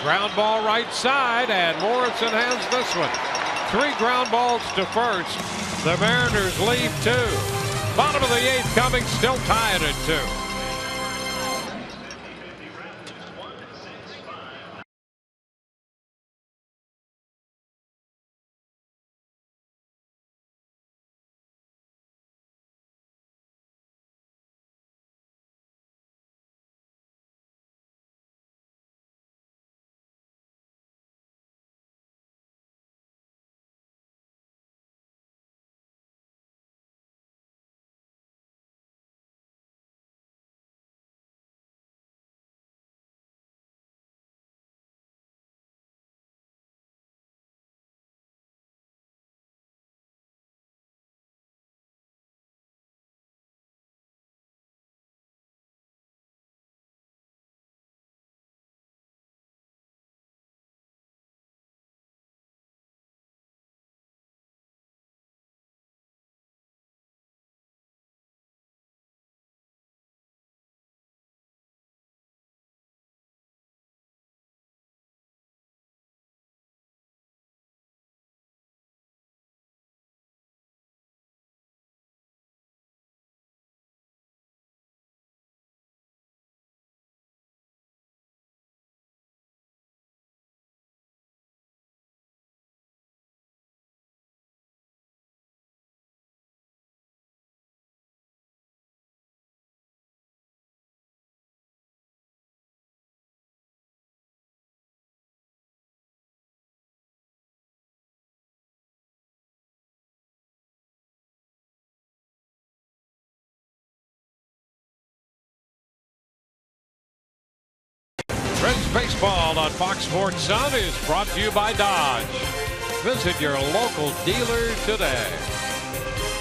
Ground ball right side, and Morrison has this one. 3 ground balls to first. The Mariners lead 2. Bottom of the 8th coming, still tied at 2. Reds baseball on Fox Sports Sun is brought to you by Dodge. Visit your local dealer today.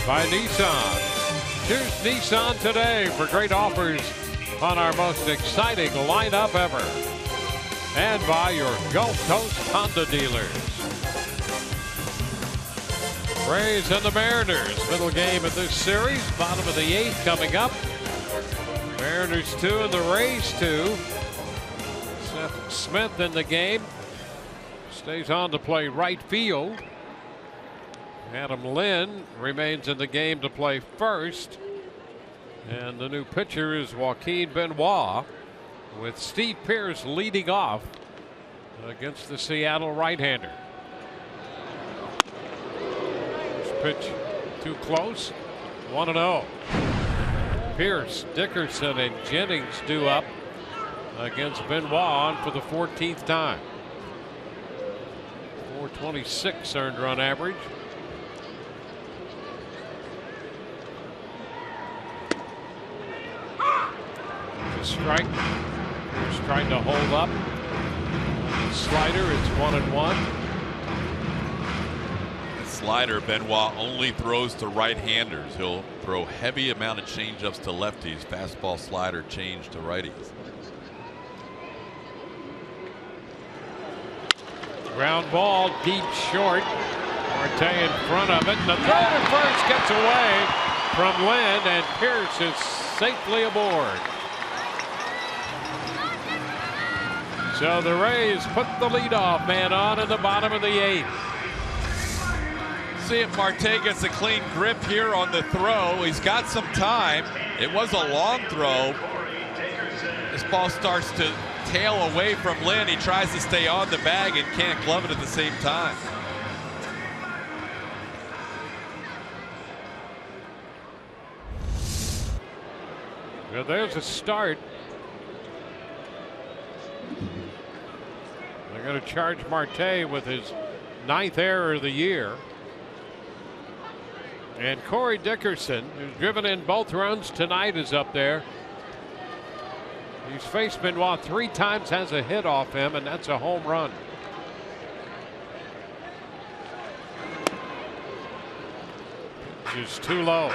By Nissan. Choose Nissan today for great offers on our most exciting lineup ever. And by your Gulf Coast Honda dealers. Rays and the Mariners, middle game of this series, bottom of the 8th coming up. Mariners 2 and the Rays 2. Seth Smith in the game. Stays on to play right field. Adam Lynn remains in the game to play first. And the new pitcher is Joaquin Benoit, with Steve Pearce leading off against the Seattle right-hander. Pitch too close. 1-0. Pearce, Dickerson, and Jennings due up against Benoit on for the 14th time. 426 earned run average. The strike. Pearce trying to hold up. The slider, it's 1-1. Slider, Benoit only throws to right-handers. He'll throw heavy amount of changeups to lefties. Fastball, slider, change to righties. Ground ball deep short. Marte in front of it. The throw to first gets away from Lynn, and Pearce is safely aboard. So the Rays put the leadoff man on in the bottom of the 8th. See if Marte gets a clean grip here on the throw. He's got some time. It was a long throw. This ball starts to tail away from Lynn. He tries to stay on the bag and can't glove it at the same time. Well, there's a start. They're going to charge Marte with his 9th error of the year. And Corey Dickerson, who's driven in both runs tonight, is up there. He's faced Benoit 3 times, has a hit off him, and that's a home run. Just too low.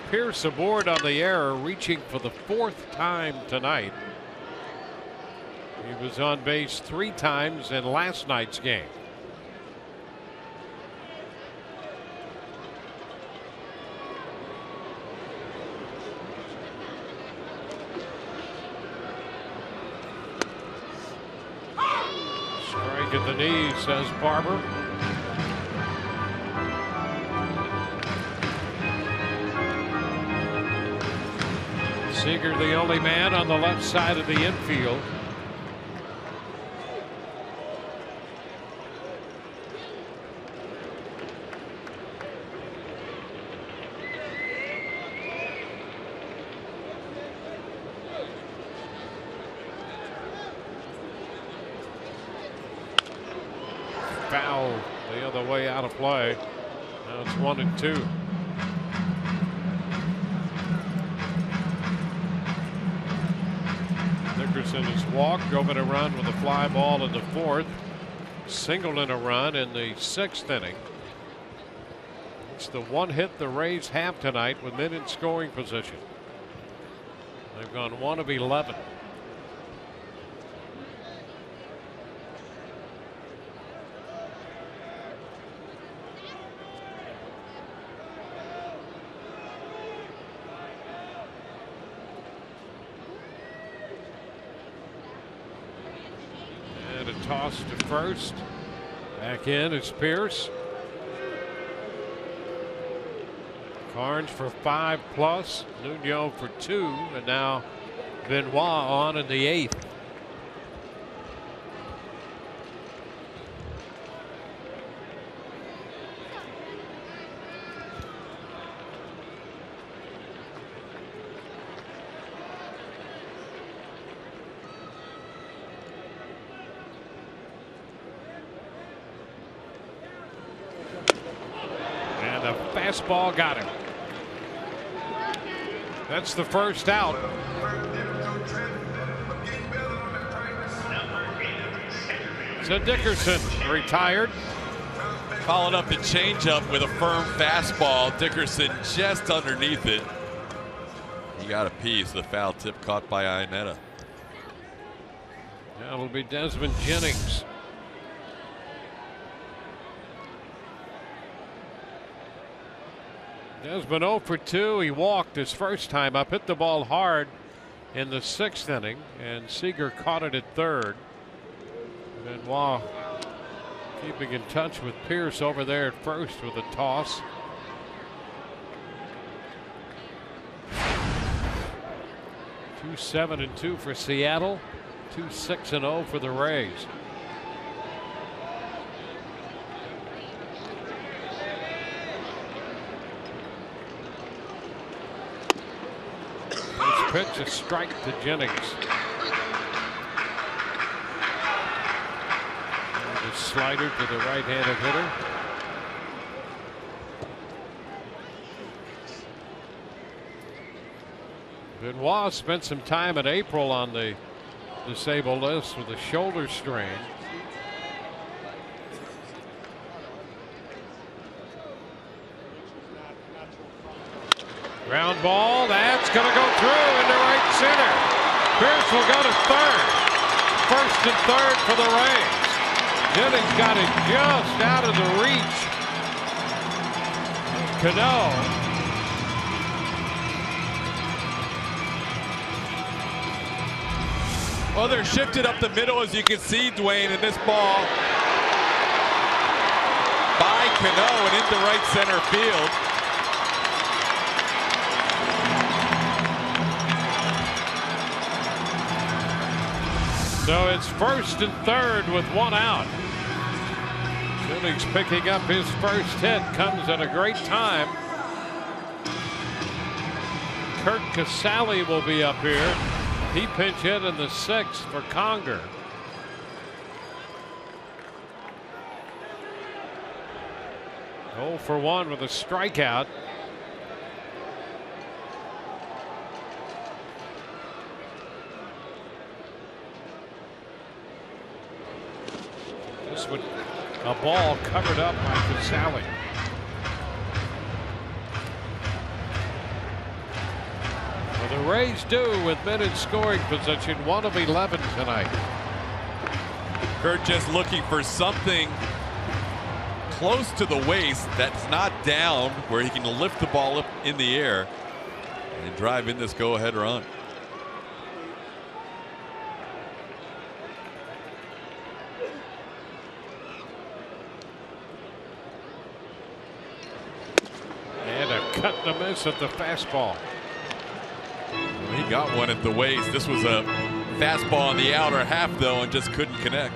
Pearce aboard on the error, reaching for the 4th time tonight. He was on base 3 times in last night's game. Strike at the knee, says Barber. Seager the only man on the left side of the infield. Foul the other way, out of play. Now it's 1-2. Dickerson has walked, drove in a run with a fly ball in the 4th, singled in a run in the 6th inning. It's the one hit the Rays have tonight with men in scoring position. They've gone 1 of 11. Toss to first. Back in is Pearce. Carnes for 5+, Nuno for 2, and now Benoit on in the 8th. Fastball got him. That's the first out. So Dickerson retired. Followed up the changeup with a firm fastball. Dickerson just underneath it. He got a piece. The foul tip caught by Iannetta. Now it'll be Desmond Jennings. Desmond 0 for 2. He walked his first time up, hit the ball hard in the 6th inning, and Seager caught it at 3rd. Benoit keeping in touch with Pierce over there at first with a toss. Two 7-2 for Seattle. 2 6-0 for the Rays. Pitch, a strike to Jennings. And a slider to the right-handed hitter. Benoit spent some time in April on the disabled list with a shoulder strain. Ground ball, that's going to go through into right center. Pierce will go to 3rd. 1st and 3rd for the Rays. Jennings got it just out of the reach. CANO. Well, they're shifted up the middle, as you can see, Dwayne, in this ball by CANO and into right center field. So it's 1st and 3rd with 1 out. Jennings picking up his first hit, comes at a great time. Kurt Casale will be up here. He pinch hit in the 6th for Conger. Oh for 1 with a strikeout. This one, a ball covered up by Casale. Well, the Rays do with men in scoring position, 1 of 11 tonight. Kurt just looking for something close to the waist that's not down, where he can lift the ball up in the air and drive in this go-ahead run. Cut and a miss at the fastball. He got one at the waist. This was a fastball on the outer half, though, and just couldn't connect.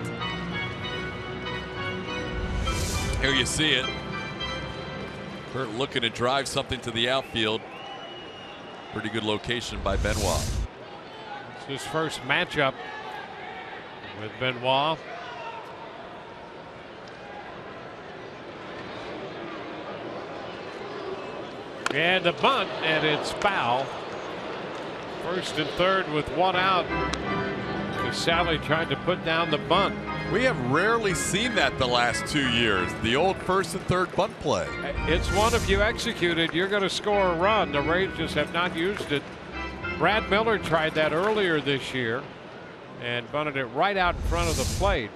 Here you see it. Kurt looking to drive something to the outfield. Pretty good location by Benoit. It's his first matchup with Benoit. And the bunt, and it's foul. 1st and 3rd with 1 out. Casale tried to put down the bunt. We have rarely seen that the last 2 years. The old 1st and 3rd bunt play. It's one, if you execute it, you're going to score a run. The Rays just have not used it. Brad Miller tried that earlier this year and bunted it right out in front of the plate.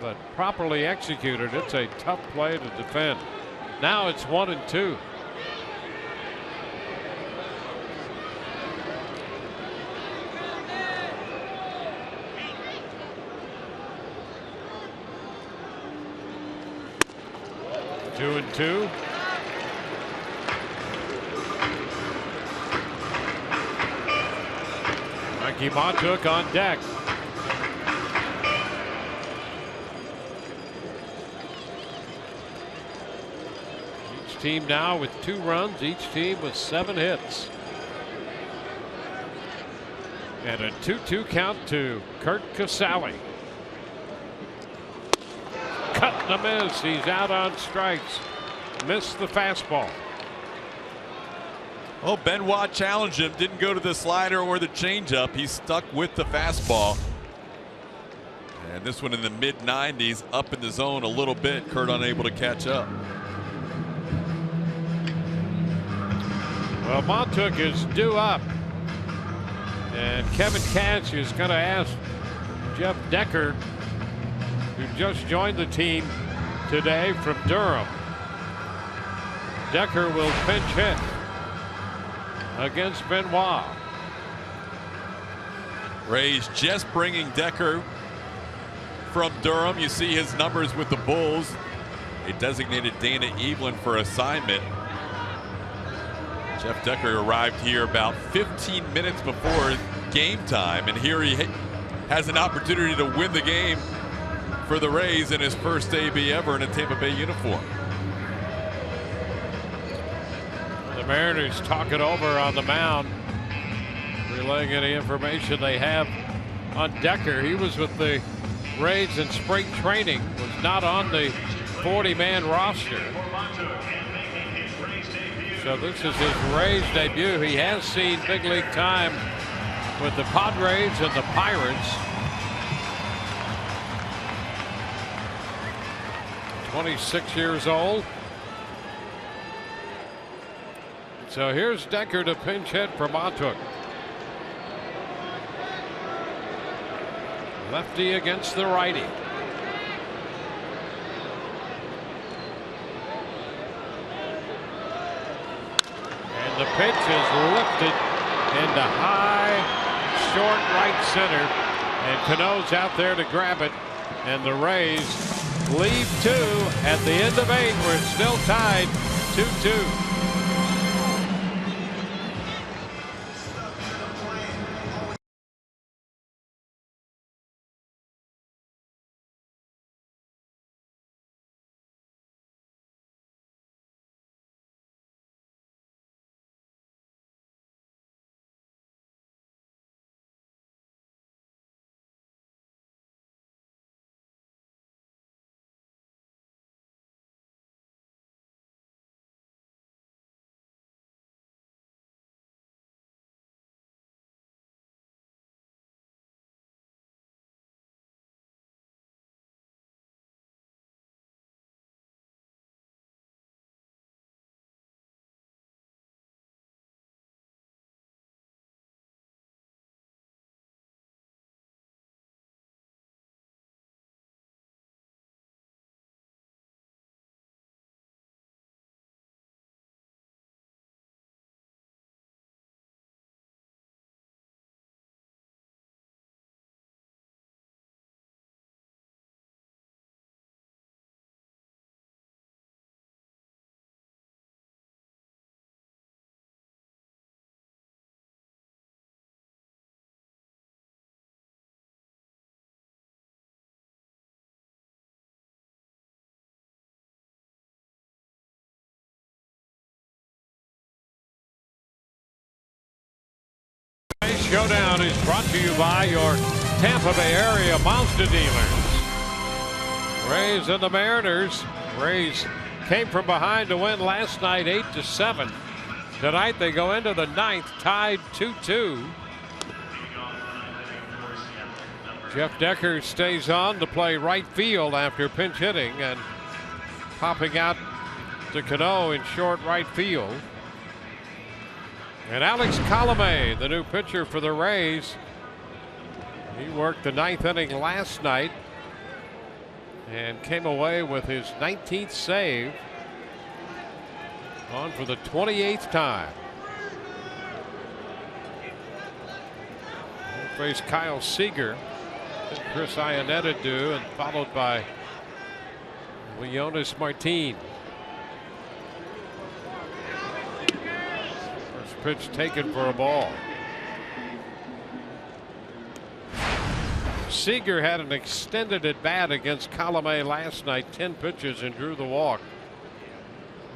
But properly executed, it's a tough play to defend. Now it's 1 and 2. Two and 2. Mikey Montook on deck. Each team now with 2 runs, each team with 7 hits. And a 2-2 count to Kurt Casale. Cut and a miss. He's out on strikes. Missed the fastball. Oh, Benoit challenged him, didn't go to the slider or the changeup. He's stuck with the fastball. And this one in the mid-90s, up in the zone a little bit. Kurt unable to catch up. Well, Montook is due up. And Kevin Cash is going to ask Jeff Decker, who just joined the team today from Durham. Decker will pinch hit against Benoit. Rays just bringing Decker from Durham. You see his numbers with the Bulls. They designated Dana Evelyn for assignment. Jeff Decker arrived here about 15 minutes before game time, and here he has an opportunity to win the game for the Rays in his first AB ever in a Tampa Bay uniform. The Mariners talk it over on the mound, relaying any information they have on Decker. He was with the Rays in spring training, was not on the 40-man roster. So this is his Rays debut. He has seen big league time with the Padres and the Pirates. 26 years old. So here's Decker to pinch hit for Montook. Lefty against the righty. The pitch is lifted into high, short right center, and Cano's out there to grab it, and the Rays lead 2 at the end of 8. We're still tied 2-2. Showdown is brought to you by your Tampa Bay area monster dealers. Rays and the Mariners. Rays came from behind to win last night 8-7. Tonight they go into the 9th tied 2-2. Jeff Decker stays on to play right field after pinch hitting and popping out to Cano in short right field. And Alex Colomé, the new pitcher for the Rays, he worked the 9th inning last night and came away with his 19th save, on for the 28th time. He'll face Kyle Seager, and Chris Iannetta do, and followed by Leonis Martin. Pitch taken for a ball. Seager had an extended at bat against Colomé last night, 10 pitches, and drew the walk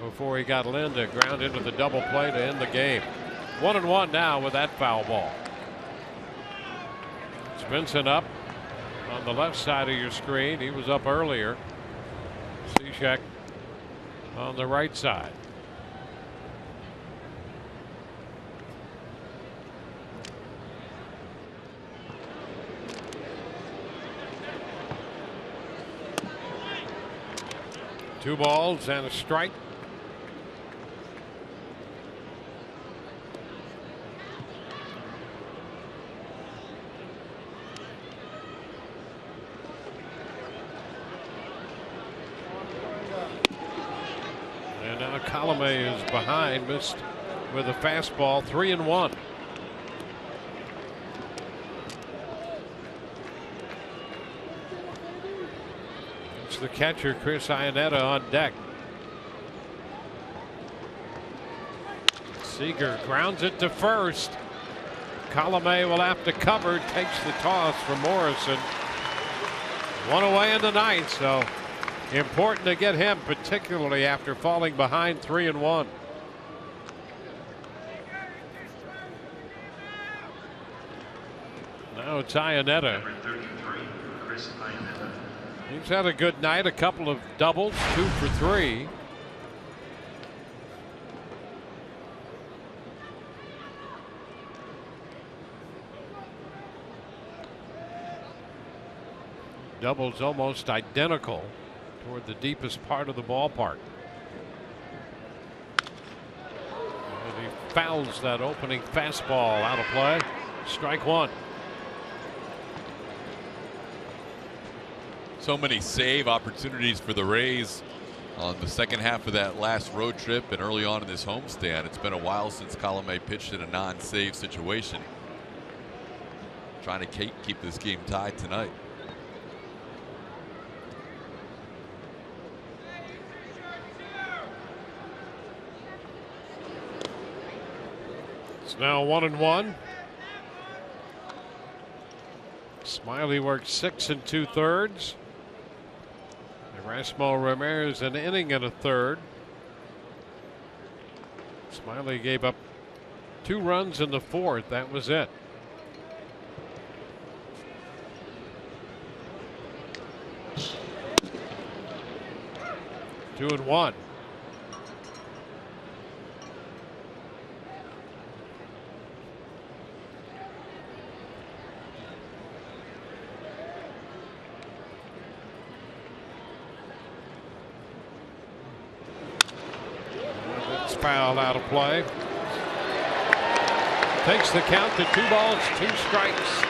before he got Lynn to ground into the double play to end the game. 1-1 now with that foul ball. Svensson up on the left side of your screen. He was up earlier. Cishek on the right side. 2 balls and a strike. And now Colomé is behind, missed with a fastball. 3-1. It's the catcher, Chris Iannetta, on deck. Seager grounds it to first. Colomé will have to cover. Takes the toss from Morrison. 1 away in the 9th, so important to get him, particularly after falling behind 3-1. Now it's Iannetta. Number 33, Chris Iannetta. He's had a good night, a couple of doubles, 2 for 3. Doubles almost identical toward the deepest part of the ballpark. And he fouls that opening fastball out of play. Strike 1. So many save opportunities for the Rays on the second half of that last road trip and early on in this homestand. It's been a while since Colomé pitched in a non-save situation. Trying to keep this game tied tonight. It's now 1-1. Smiley worked 6 2/3. Erasmo Ramirez an inning and a third. Smiley gave up 2 runs in the 4th. That was it. Two and one. Foul out of play. Takes the count to 2 balls, 2 strikes.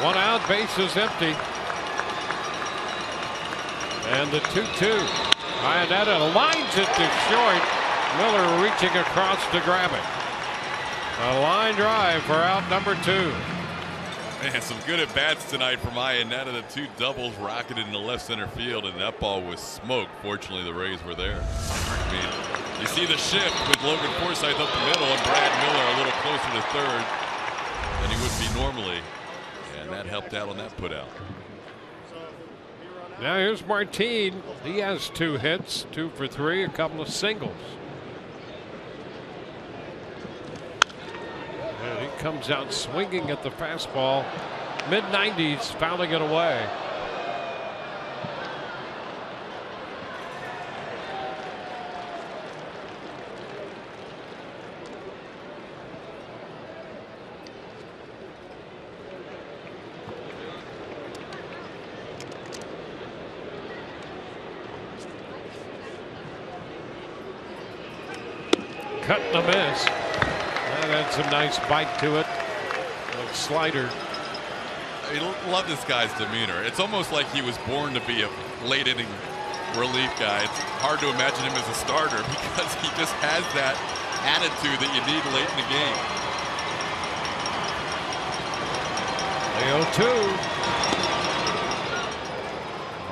One out, bases empty. And the 2-2. Iannetta lines it to short. Miller reaching across to grab it. A line drive for out number 2. Man, some good at bats tonight from Iannetta. The 2 doubles rocketed into left center field, and that ball was smoked. Fortunately, the Rays were there. I mean, you see the shift with Logan Forsythe up the middle and Brad Miller a little closer to third than he would be normally, and that helped out on that putout. Now here's Martine. He has 2 hits, 2 for 3, a couple of singles. And he comes out swinging at the fastball. Mid-90s, fouling it away. Cut and a miss. That had some nice bite to it. Like slider. I love this guy's demeanor. It's almost like he was born to be a late inning relief guy. It's hard to imagine him as a starter because he just has that attitude that you need late in the game. The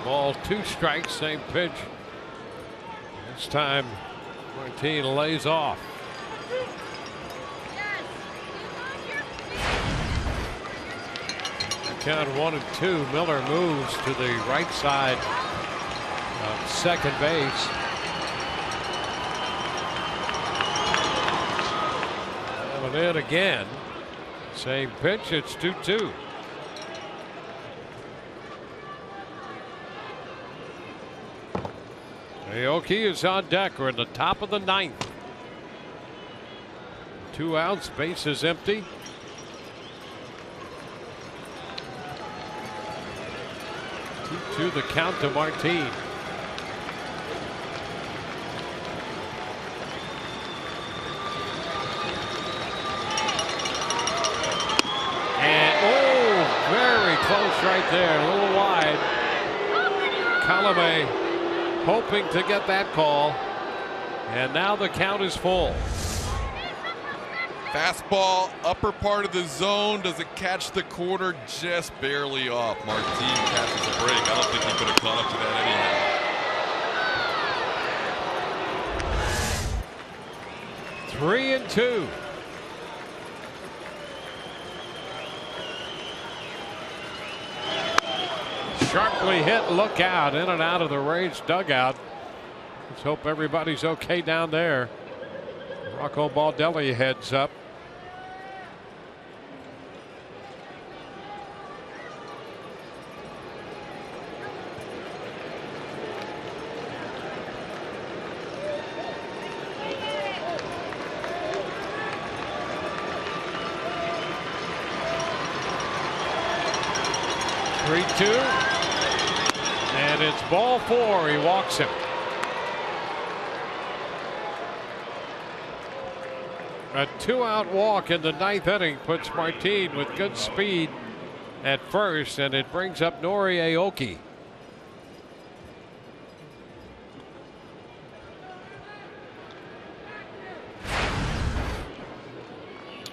0-2. Ball, 2 strikes, same pitch. This time Martine lays off. Count 1-2. Miller moves to the right side of second base. Coming in again. Same pitch. It's 2-2. Aoki is on deck. We're in the top of the ninth. 2 outs, base is empty. To the count to Martine. And oh, very close right there, a little wide. Colome hoping to get that call. And now the count is full. Fastball, upper part of the zone. Does it catch the corner? Just barely off. Martine catches a break. I don't think he could have caught up to that anyhow. 3-2. Sharply hit, look out, in and out of the Rays dugout. Let's hope everybody's okay down there. Rocco Baldelli heads up. And it's ball 4. He walks him. A 2-out walk in the 9th inning puts Martine with good speed at first, and it brings up Nori Aoki.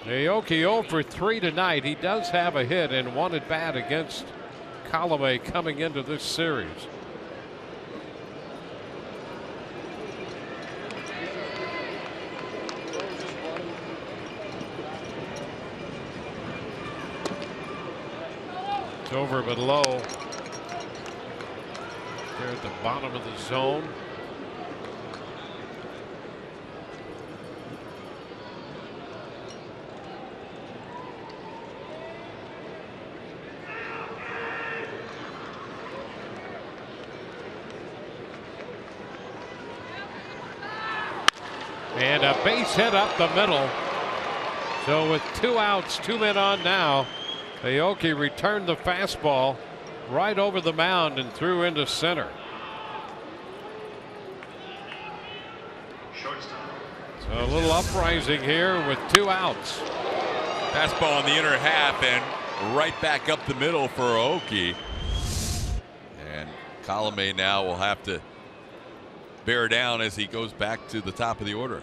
Aoki 0 for 3 tonight. He does have a hit and one at bat against Colome coming into this series. It's over but low. They're at the bottom of the zone. And a base hit up the middle. So with 2 outs, 2 men on now, Aoki returned the fastball right over the mound and threw into center. So a little uprising here with 2 outs. Fastball in the inner half and right back up the middle for Aoki. And Colome now will have to bear down as he goes back to the top of the order.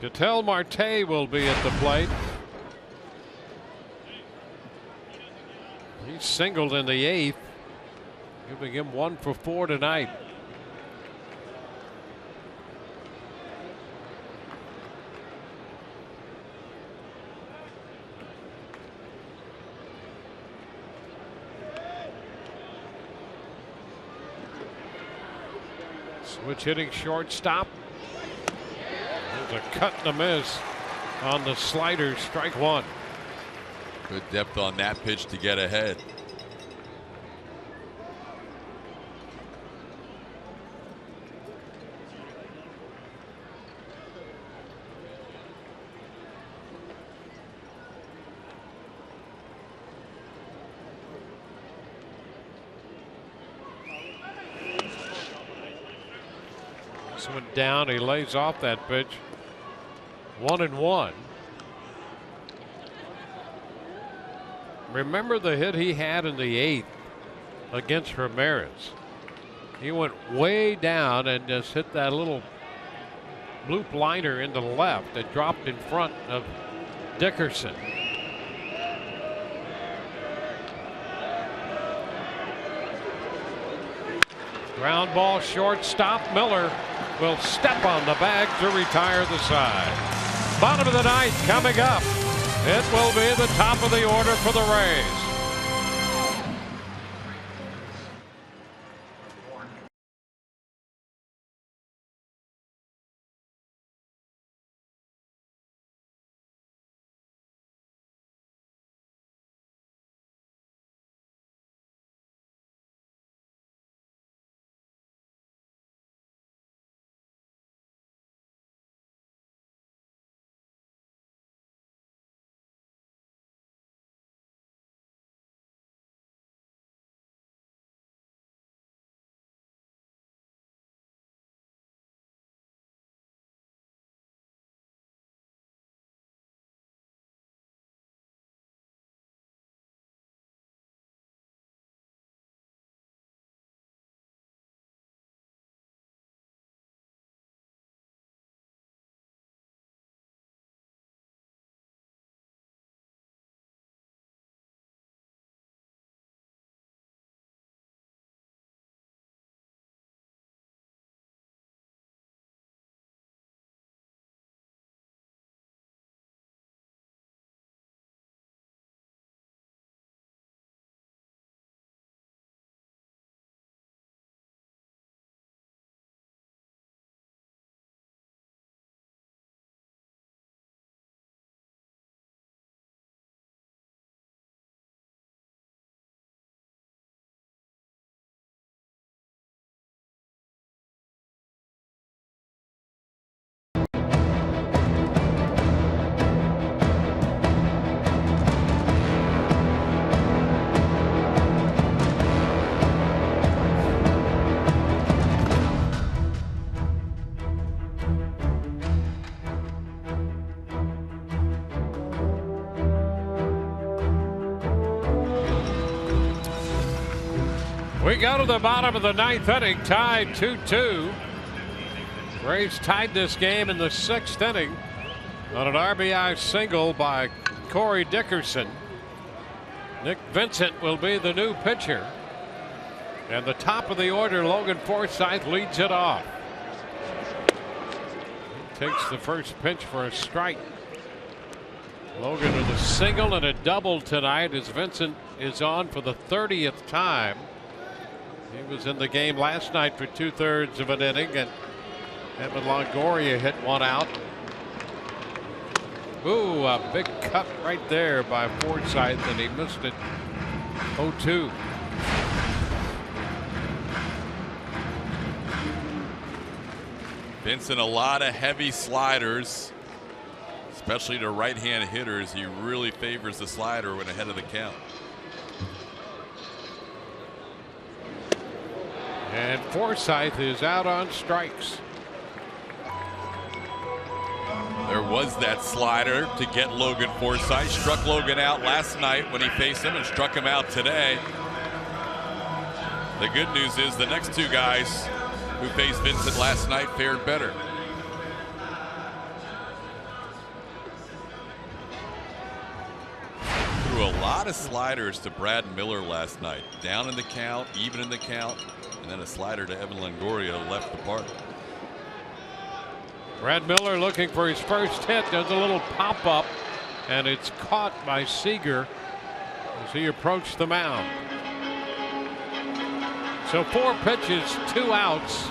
KETEL Marte will be at the plate. He singled in the 8th, giving him 1 for 4 tonight. Switch hitting shortstop. There's a cut and a miss on the slider, strike 1. Good depth on that pitch to get ahead. This one down, he lays off that pitch. 1-1. Remember the hit he had in the 8th against Ramirez. He went way down and just hit that little bloop liner into the left that dropped in front of Dickerson. Ground ball shortstop. Miller will step on the bag to retire the side. Bottom of the 9th coming up. It will be the top of the order for the Rays. We go to the bottom of the ninth inning, tied 2-2. Braves tied this game in the 6th inning on an RBI single by Corey Dickerson. Nick Vincent will be the new pitcher. And the top of the order, Logan Forsythe, leads it off. He takes the first pitch for a strike. Logan with a single and a double tonight as Vincent is on for the 30th time. He was in the game last night for 2/3 of an inning, and Evan Longoria hit one out. Ooh, a big cut right there by Forsythe, and he missed it. 0-2. Vincent, a lot of heavy sliders, especially to right-hand hitters. He really favors the slider when ahead of the count. And Forsythe is out on strikes. There was that slider to get Logan Forsythe. Struck Logan out last night when he faced him and struck him out today. The good news is the next two guys who faced Vincent last night fared better. Threw a lot of sliders to Brad Miller last night. Down in the count, even in the count, and then a slider to Evan Longoria left the park. Brad Miller looking for his first hit. Does a little pop up, and it's caught by Seager as he approached the mound. So 4 pitches, 2 outs,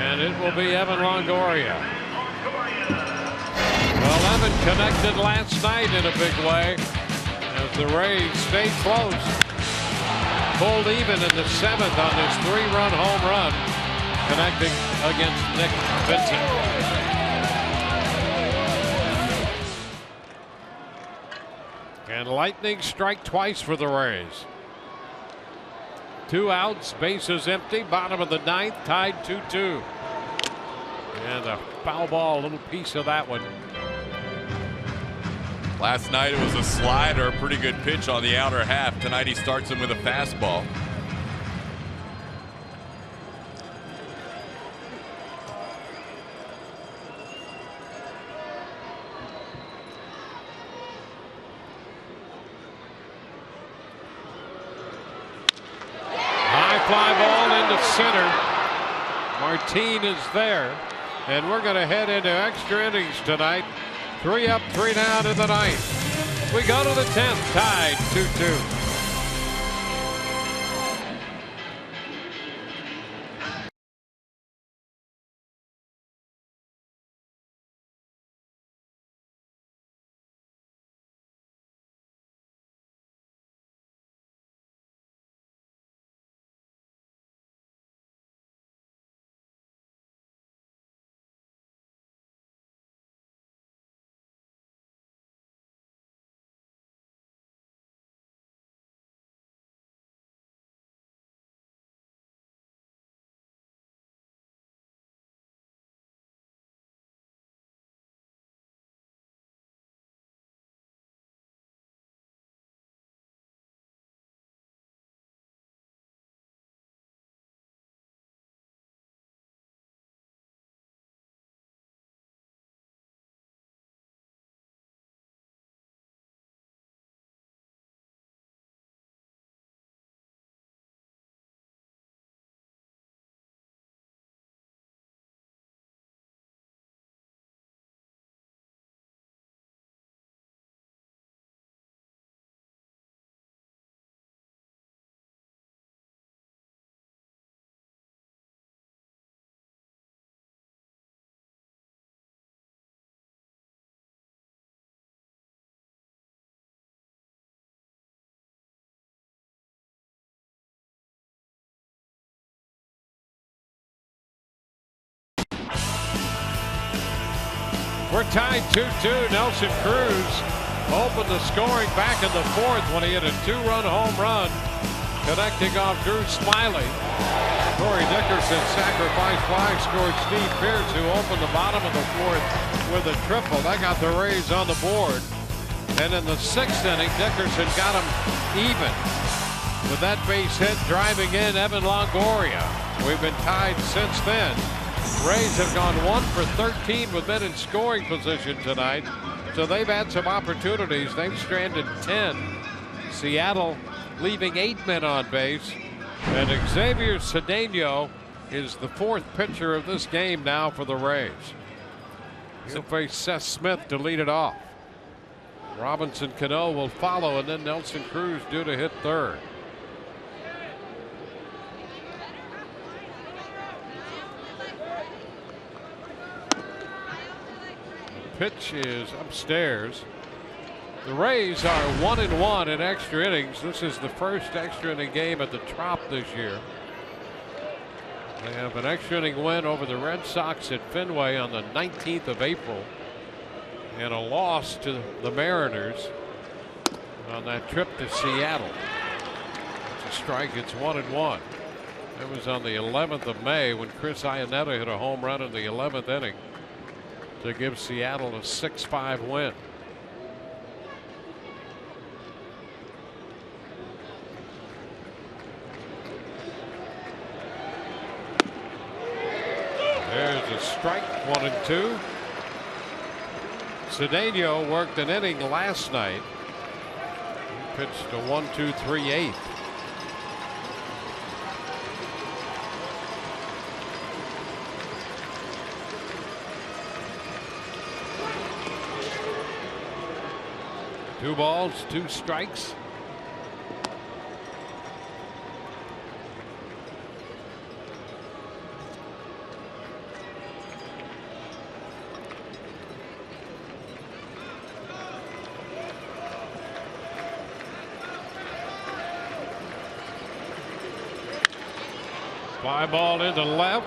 and it will be Evan Longoria. Well, Evan connected last night in a big way as the Rays stayed close. Pulled even in the 7th on this 3-run home run, connecting against Nick Vincent. And lightning strike twice for the Rays. 2 outs, bases empty, bottom of the 9th, tied 2-2. And a foul ball, a little piece of that one. Last night it was a slider, a pretty good pitch on the outer half. Tonight he starts him with a fastball. High fly ball into center. Martine is there, and we're going to head into extra innings tonight. 3 up, 3 down in the 9th. We go to the 10th, tied 2-2. We're tied 2-2. Nelson Cruz opened the scoring back in the 4th when he hit a 2-run home run, connecting off Drew Smiley. Corey Dickerson sacrifice fly scored Steve Pearce, who opened the bottom of the 4th with a triple. That got the Rays on the board. And in the 6th inning, Dickerson got him even. with that base hit driving in Evan Longoria. We've been tied since then. Rays have gone 1 for 13 with men in scoring position tonight, so they've had some opportunities. They've stranded 10. Seattle leaving 8 men on base, and Xavier Cedeno is the 4th pitcher of this game now for the Rays. He'll face Seth Smith to lead it off. Robinson Cano will follow, and then Nelson Cruz due to hit 3rd. Pitch is upstairs. The Rays are 1-1 in extra innings. This is the first extra inning game at the Trop this year. They have an extra inning win over the Red Sox at Fenway on the 19th of April, and a loss to the Mariners on that trip to Seattle. It's a strike. It's 1-1. It was on the 11th of May when Chris Iannetta hit a home run in the 11th inning to give Seattle a 6-5 win. There's a strike, 1-2. Cedeno worked an inning last night. He pitched a 1-2-3-8. Two balls, 2 strikes. Fly ball into left.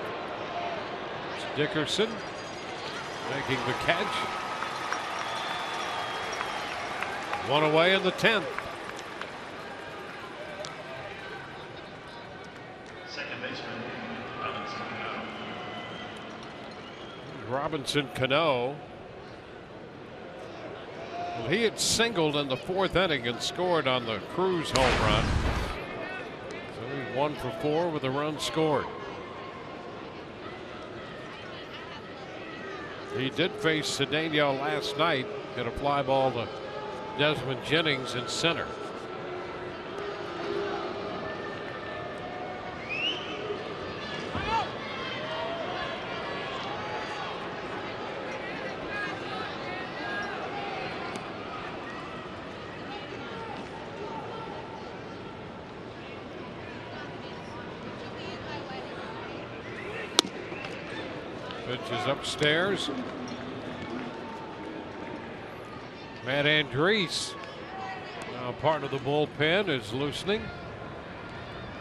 It's Dickerson making the catch. One away in the 10th. Second baseman, Robinson Cano. Robinson Cano. Well, he had singled in the 4th inning and scored on the CRUZ home run. So he's 1 for 4 with a run scored. He did face Cedeno last night, hit a fly ball to Desmond Jennings in center. Pitch is upstairs. Matt Andriese, now part of the bullpen, is loosening.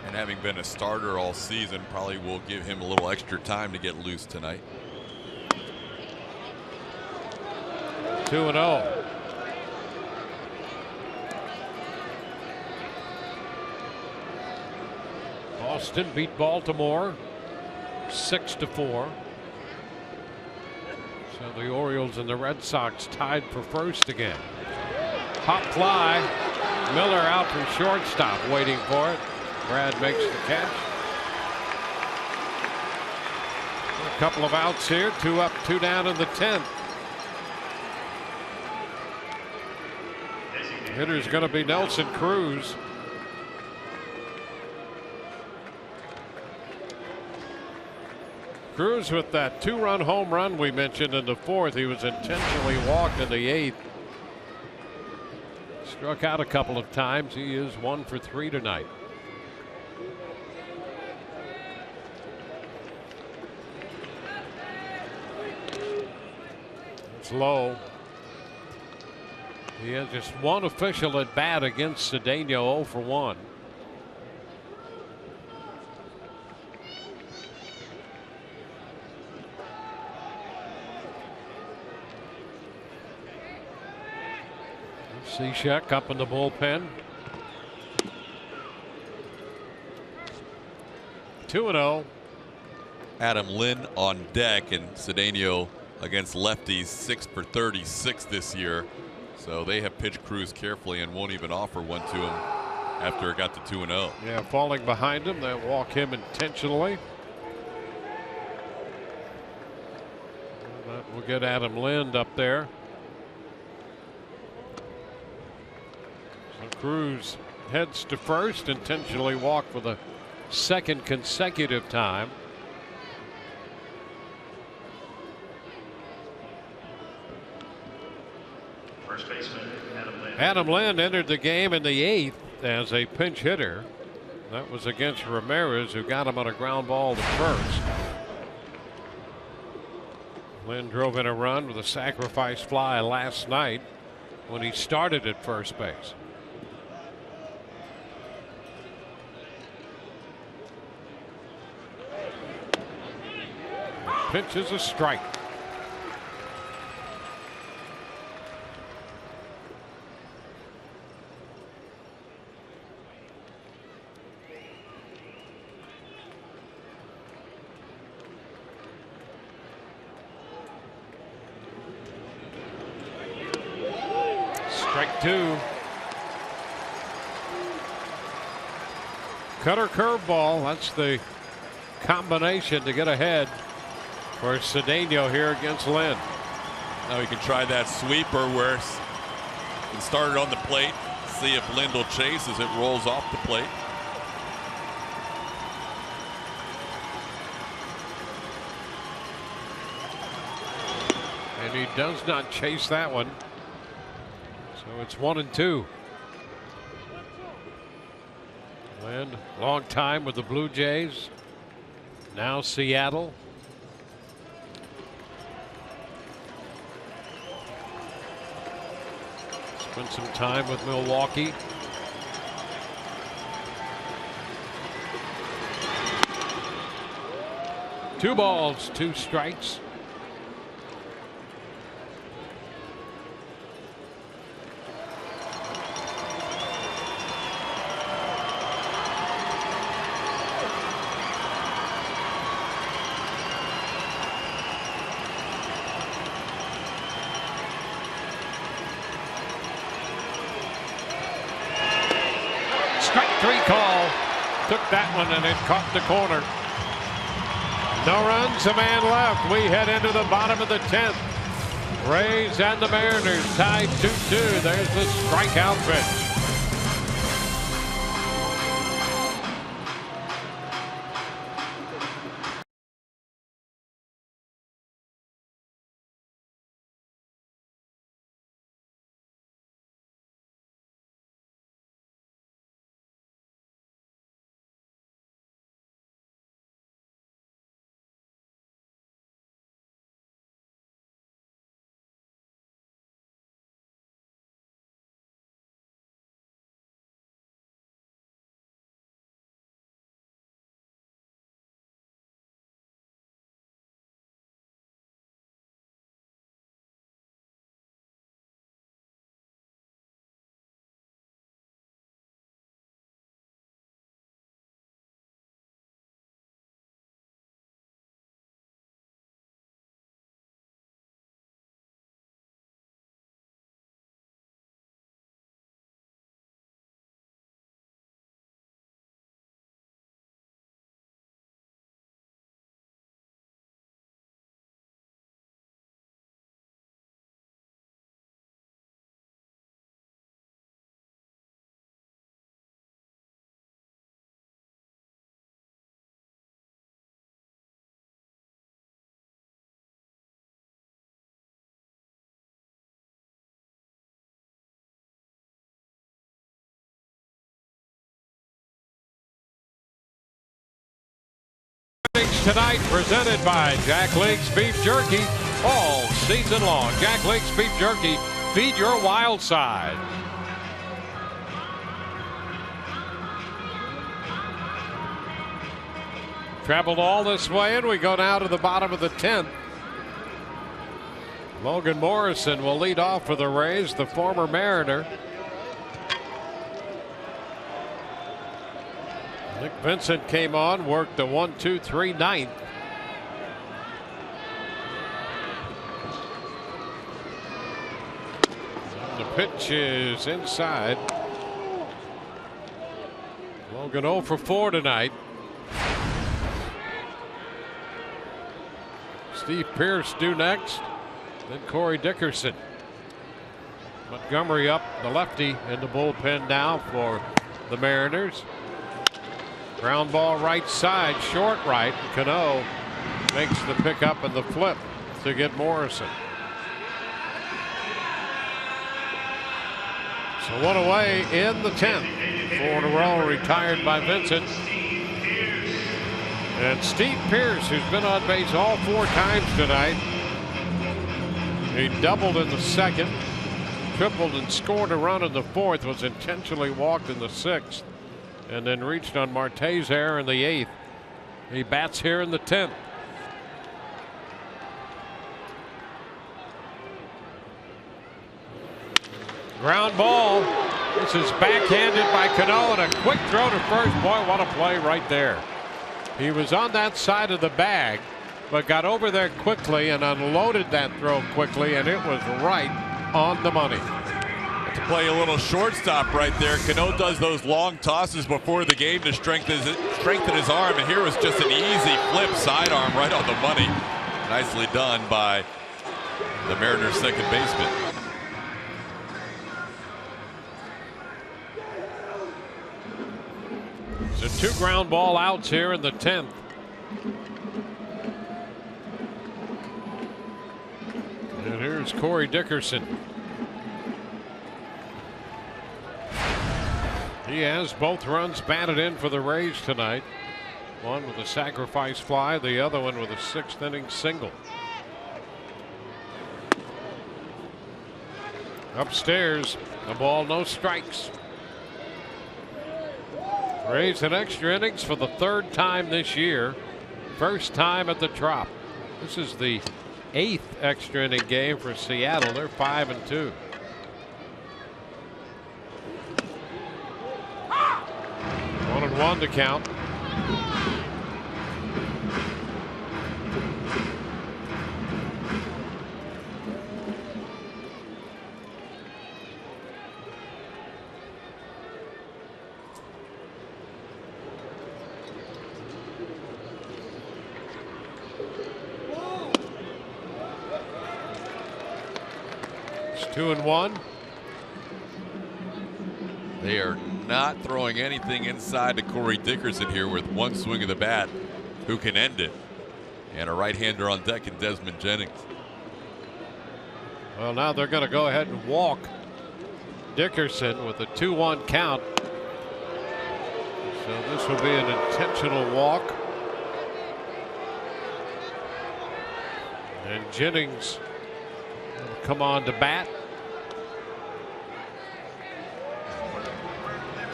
And having been a starter all season, probably will give him a little extra time to get loose tonight. 2-0. Boston beat Baltimore 6-4. So the Orioles and the Red Sox tied for first again. Pop fly. Miller out from shortstop waiting for it. Brad makes the catch. A couple of outs here. 2 up, 2 down in the 10th. Hitter's going to be Nelson Cruz. Cruz with that 2-run home run we mentioned in the 4th. He was intentionally walked in the 8th. Struck out a couple of times. He is 1 for 3 tonight. It's low. He has just 1 official at bat against Cedeno, 0 for 1. Cishek up in the bullpen. 2-0. Adam Lynn on deck, and Cedeno against lefties 6 for 36 this year. So they have pitched Cruz carefully and won't even offer one to him after it got to 2-0. Yeah, falling behind him. They walk him intentionally. We'll get Adam Lind up there. So CRUZ heads to first, intentionally walked for the second consecutive time. First baseman, Adam Lind. Adam Lind entered the game in the 8th as a pinch hitter. That was against Ramirez, who got him on a ground ball to first. Lind drove in a run with a sacrifice fly last night when he started at first base. Pitch is a strike. Strike 2. Cutter curveball. That's the combination to get ahead for Cedeno here against Lind. Now he can try that sweeper where he started on the plate. See if Lind will chase as it rolls off the plate. And he does not chase that one. So it's 1-2. Lind, long time with the Blue Jays. Now Seattle. Spent some time with Milwaukee. Two balls, 2 strikes. Call. Took that one and it caught the corner. No runs, a man left. We head into the bottom of the 10th. Rays and the Mariners tied 2-2. There's the strikeout pitch. Tonight presented by Jack Link's Beef Jerky all season long. Jack Link's Beef Jerky, feed your wild side. Traveled all this way and we go now to the bottom of the 10th. Logan Morrison will lead off for the Rays, the former Mariner. Nick Vincent came on, worked the 1-2-3 ninth. And the pitch is inside. Logan 0 for 4 tonight. Steve Pearce due next, then Corey Dickerson. Montgomery up, the lefty, in the bullpen now for the Mariners. Ground ball right side, short right. CANO makes the pickup and the flip to get Morrison. So one away in the 10th. 4 in a row retired by Vincent. And Steve Pearce, who's been on base all 4 times tonight. He doubled in the 2nd, tripled and scored a run in the 4th, was intentionally walked in the 6th, and then reached on Marte's error in the 8th. He bats here in the 10th. Ground ball. This is backhanded by CANO, and a quick throw to first. Boy, what a play right there. He was on that side of the bag, but got over there quickly and unloaded that throw quickly, and it was right on the money. To play a little shortstop right there. CANO does those long tosses before the game to strengthen his arm, and here was just an easy flip sidearm right on the money. Nicely done by the Mariners' second baseman. So 2 ground ball outs here in the 10th. And here's Corey Dickerson. He has both runs batted in for the Rays tonight. One with a sacrifice fly, the other one with a 6th inning single. Upstairs, the ball, no strikes. Rays in extra innings for the 3rd time this year. First time at the Trop. This is the 8th extra inning game for Seattle. They're 5-2. One and one to count. It's 2-1. They are not throwing anything inside to Corey Dickerson here with one swing of the bat who can end it. And a right-hander on deck in Desmond Jennings. Well, now they're going to go ahead and walk Dickerson with a 2-1 count. So this will be an intentional walk. And Jennings will come on to bat.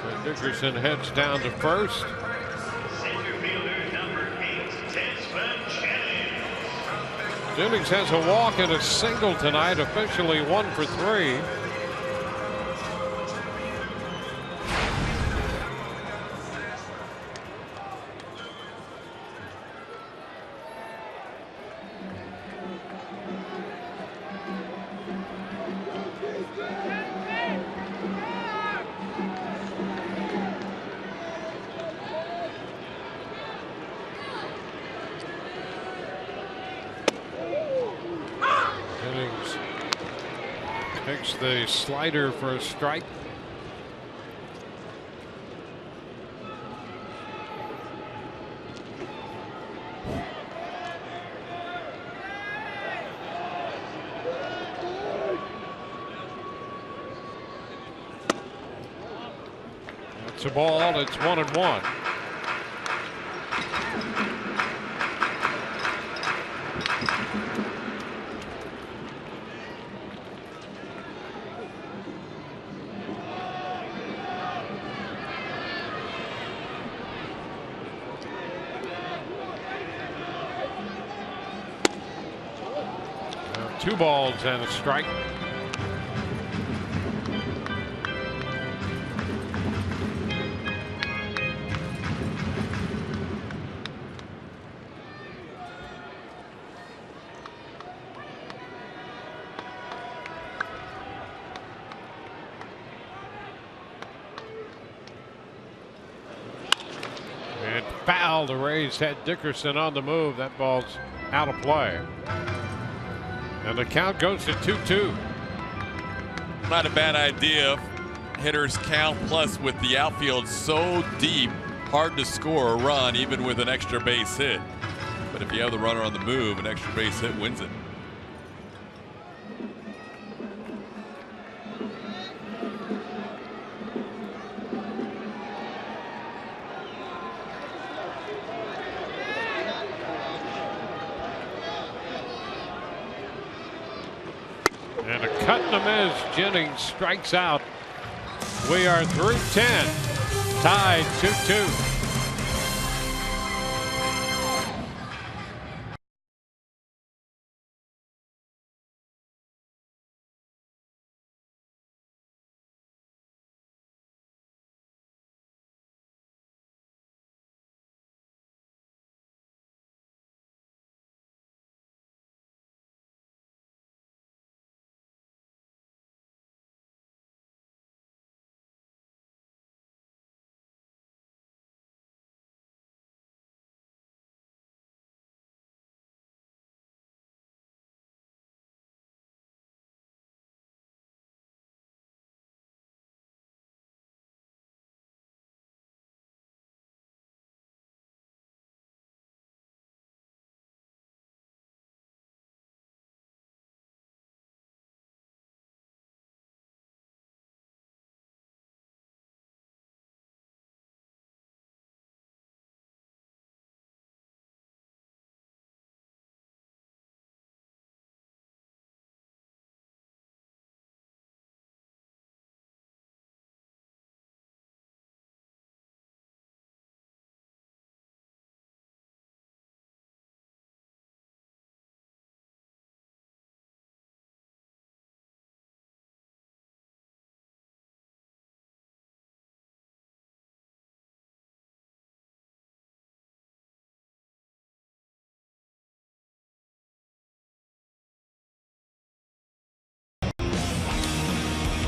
So Dickerson heads down to first. Jennings has a walk and a single tonight, officially 1 for 3. Takes the slider for a strike. That's a ball. It's 1-1. Two balls and a strike. And foul. The Rays had Dickerson on the move. That ball's out of play. And the count goes to 2-2. Not a bad idea. Hitters count, plus with the outfield so deep, hard to score a run even with an extra base hit. But if you have the runner on the move, an extra base hit wins it. And a cut in the miss. Jennings strikes out. We are through 10. Tied 2-2.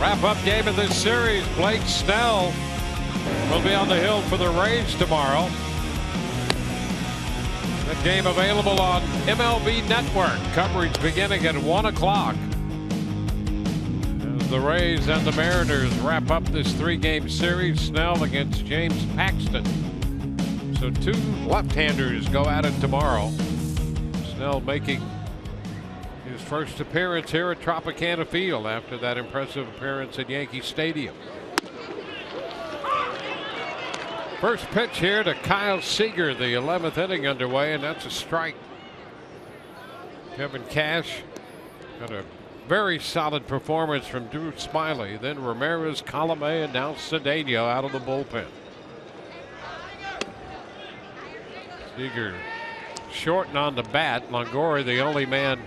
Wrap-up game of this series. Blake Snell will be on the hill for the Rays tomorrow. That game available on MLB Network. Coverage beginning at 1 o'clock. As the Rays and the Mariners wrap up this 3-game series. Snell against James Paxton. So 2 left-handers go at it tomorrow. Snell making his first appearance here at Tropicana Field after that impressive appearance at Yankee Stadium. First pitch here to Kyle Seager, the 11th inning underway, and that's a strike. Kevin Cash got a very solid performance from Drew Smiley. Then Ramirez, Colomé, and now Cedeno out of the bullpen. Seager short and on the bat. Longoria, the only man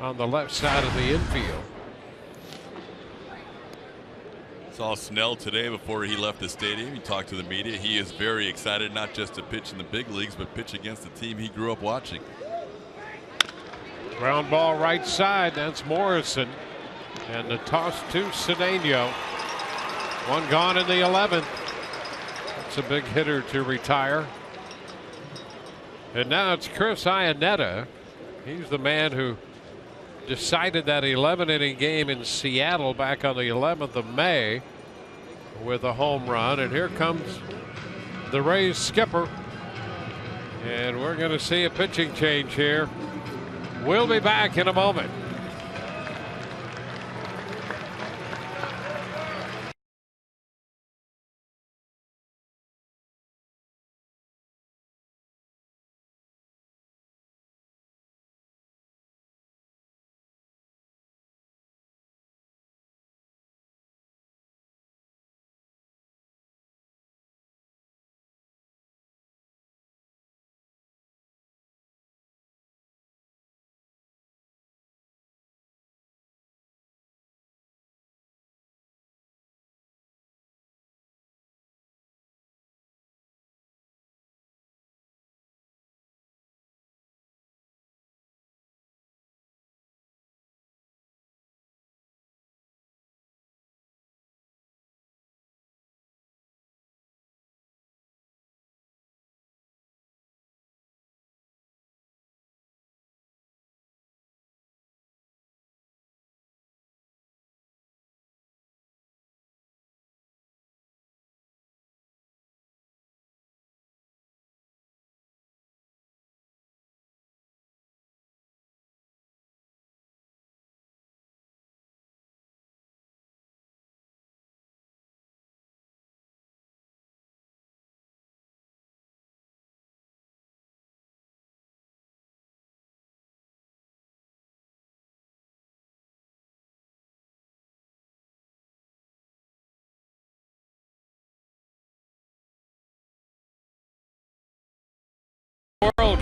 on the left side of the infield. Saw Snell today before he left the stadium. He talked to the media. He is very excited not just to pitch in the big leagues, but pitch against the team he grew up watching. Ground ball right side. That's Morrison. And the toss to Cedeno. One gone in the 11th. That's a big hitter to retire. And now it's Chris Iannetta. He's the man who decided that 11-inning game in Seattle back on the 11th of May with a home run. And here comes the Rays skipper. And we're going to see a pitching change here. We'll be back in a moment.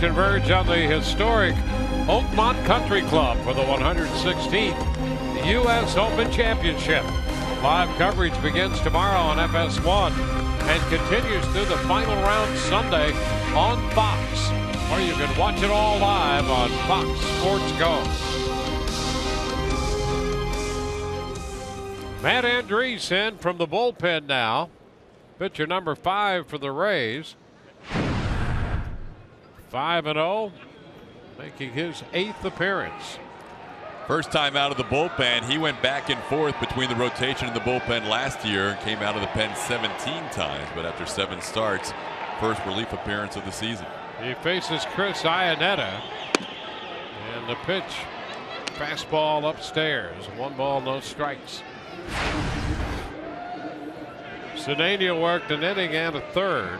converge on the historic Oakmont Country Club for the 116th U.S. Open Championship. Live coverage begins tomorrow on FS1 and continues through the final round Sunday on Fox, or you can watch it all live on Fox Sports Go. Matt Andriese in from the bullpen now. Pitcher number 5 for the Rays. 5-0, making his 8th appearance. First time out of the bullpen. He went back and forth between the rotation and the bullpen last year and came out of the pen 17 times, but after 7 starts, first relief appearance of the season. He faces Chris Iannetta, and the pitch, fastball upstairs. 1 ball, no strikes. Cedeno worked an inning and a third.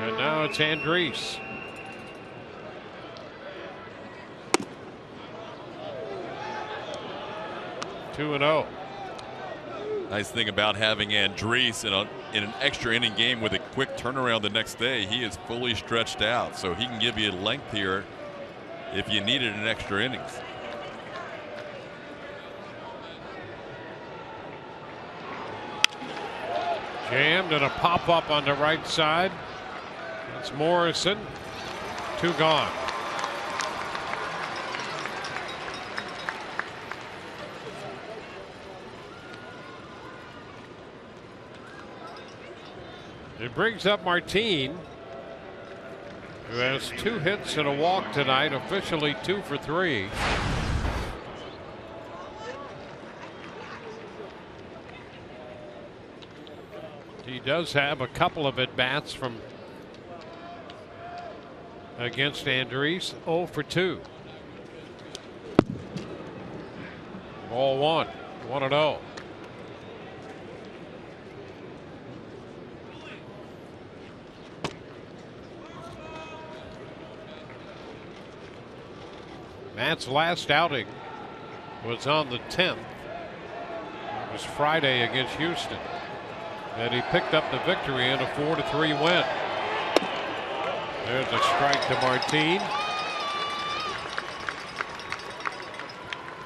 And now it's Andriese. Two and 0. Nice thing about having Andriese in an extra inning game with a quick turnaround the next day, he is fully stretched out, so he can give you length here if you needed an extra innings. Jammed and a pop-up on the right side. That's Morrison. 2 gone. It brings up Martine, who has 2 hits and a walk tonight, officially 2 for 3. He does have a couple of at-bats from against Andriese. 0 for 2. Ball 1. 1-0. Matt's last outing was on the 10th. It was Friday against Houston. And he picked up the victory in a 4-3 win. There's a strike to Martine.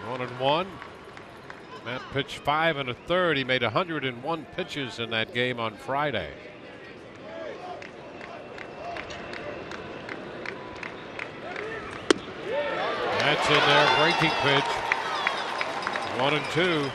1-1. Matt pitched 5 1/3. He made 101 pitches in that game on Friday. That's in there, breaking pitch. 1-2.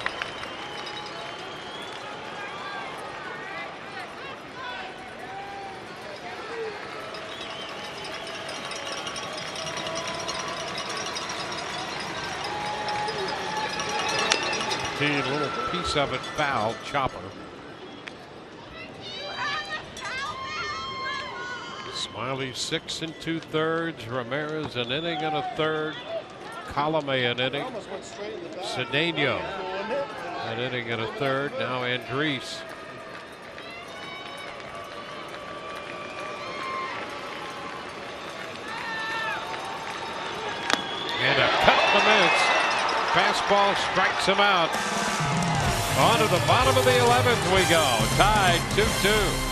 A little piece of it foul, chopper. Smiley 6 2/3. Ramirez an inning and a third. Colome an inning. Cedeno an inning and a third. Now Andriese. And a cut in the minutes. Fastball strikes him out. On to the bottom of the 11th we go. Tied 2-2.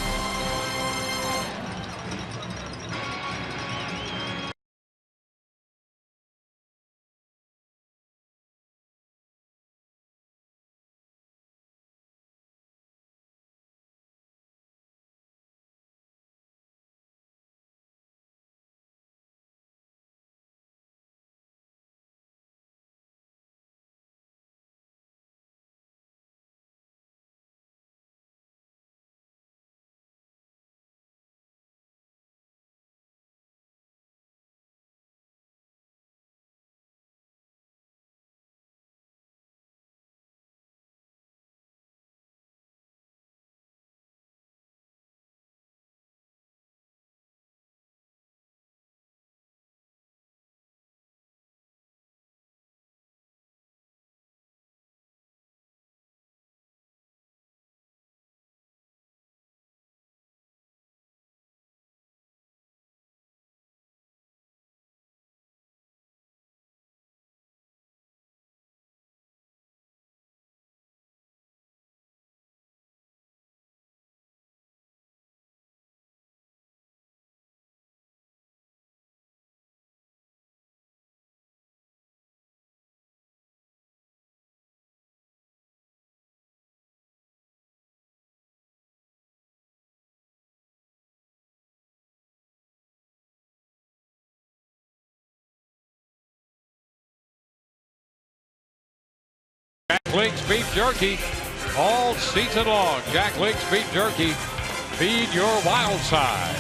Link's Beef Jerky all season long. Jack Link's Beef Jerky. Feed your wild side.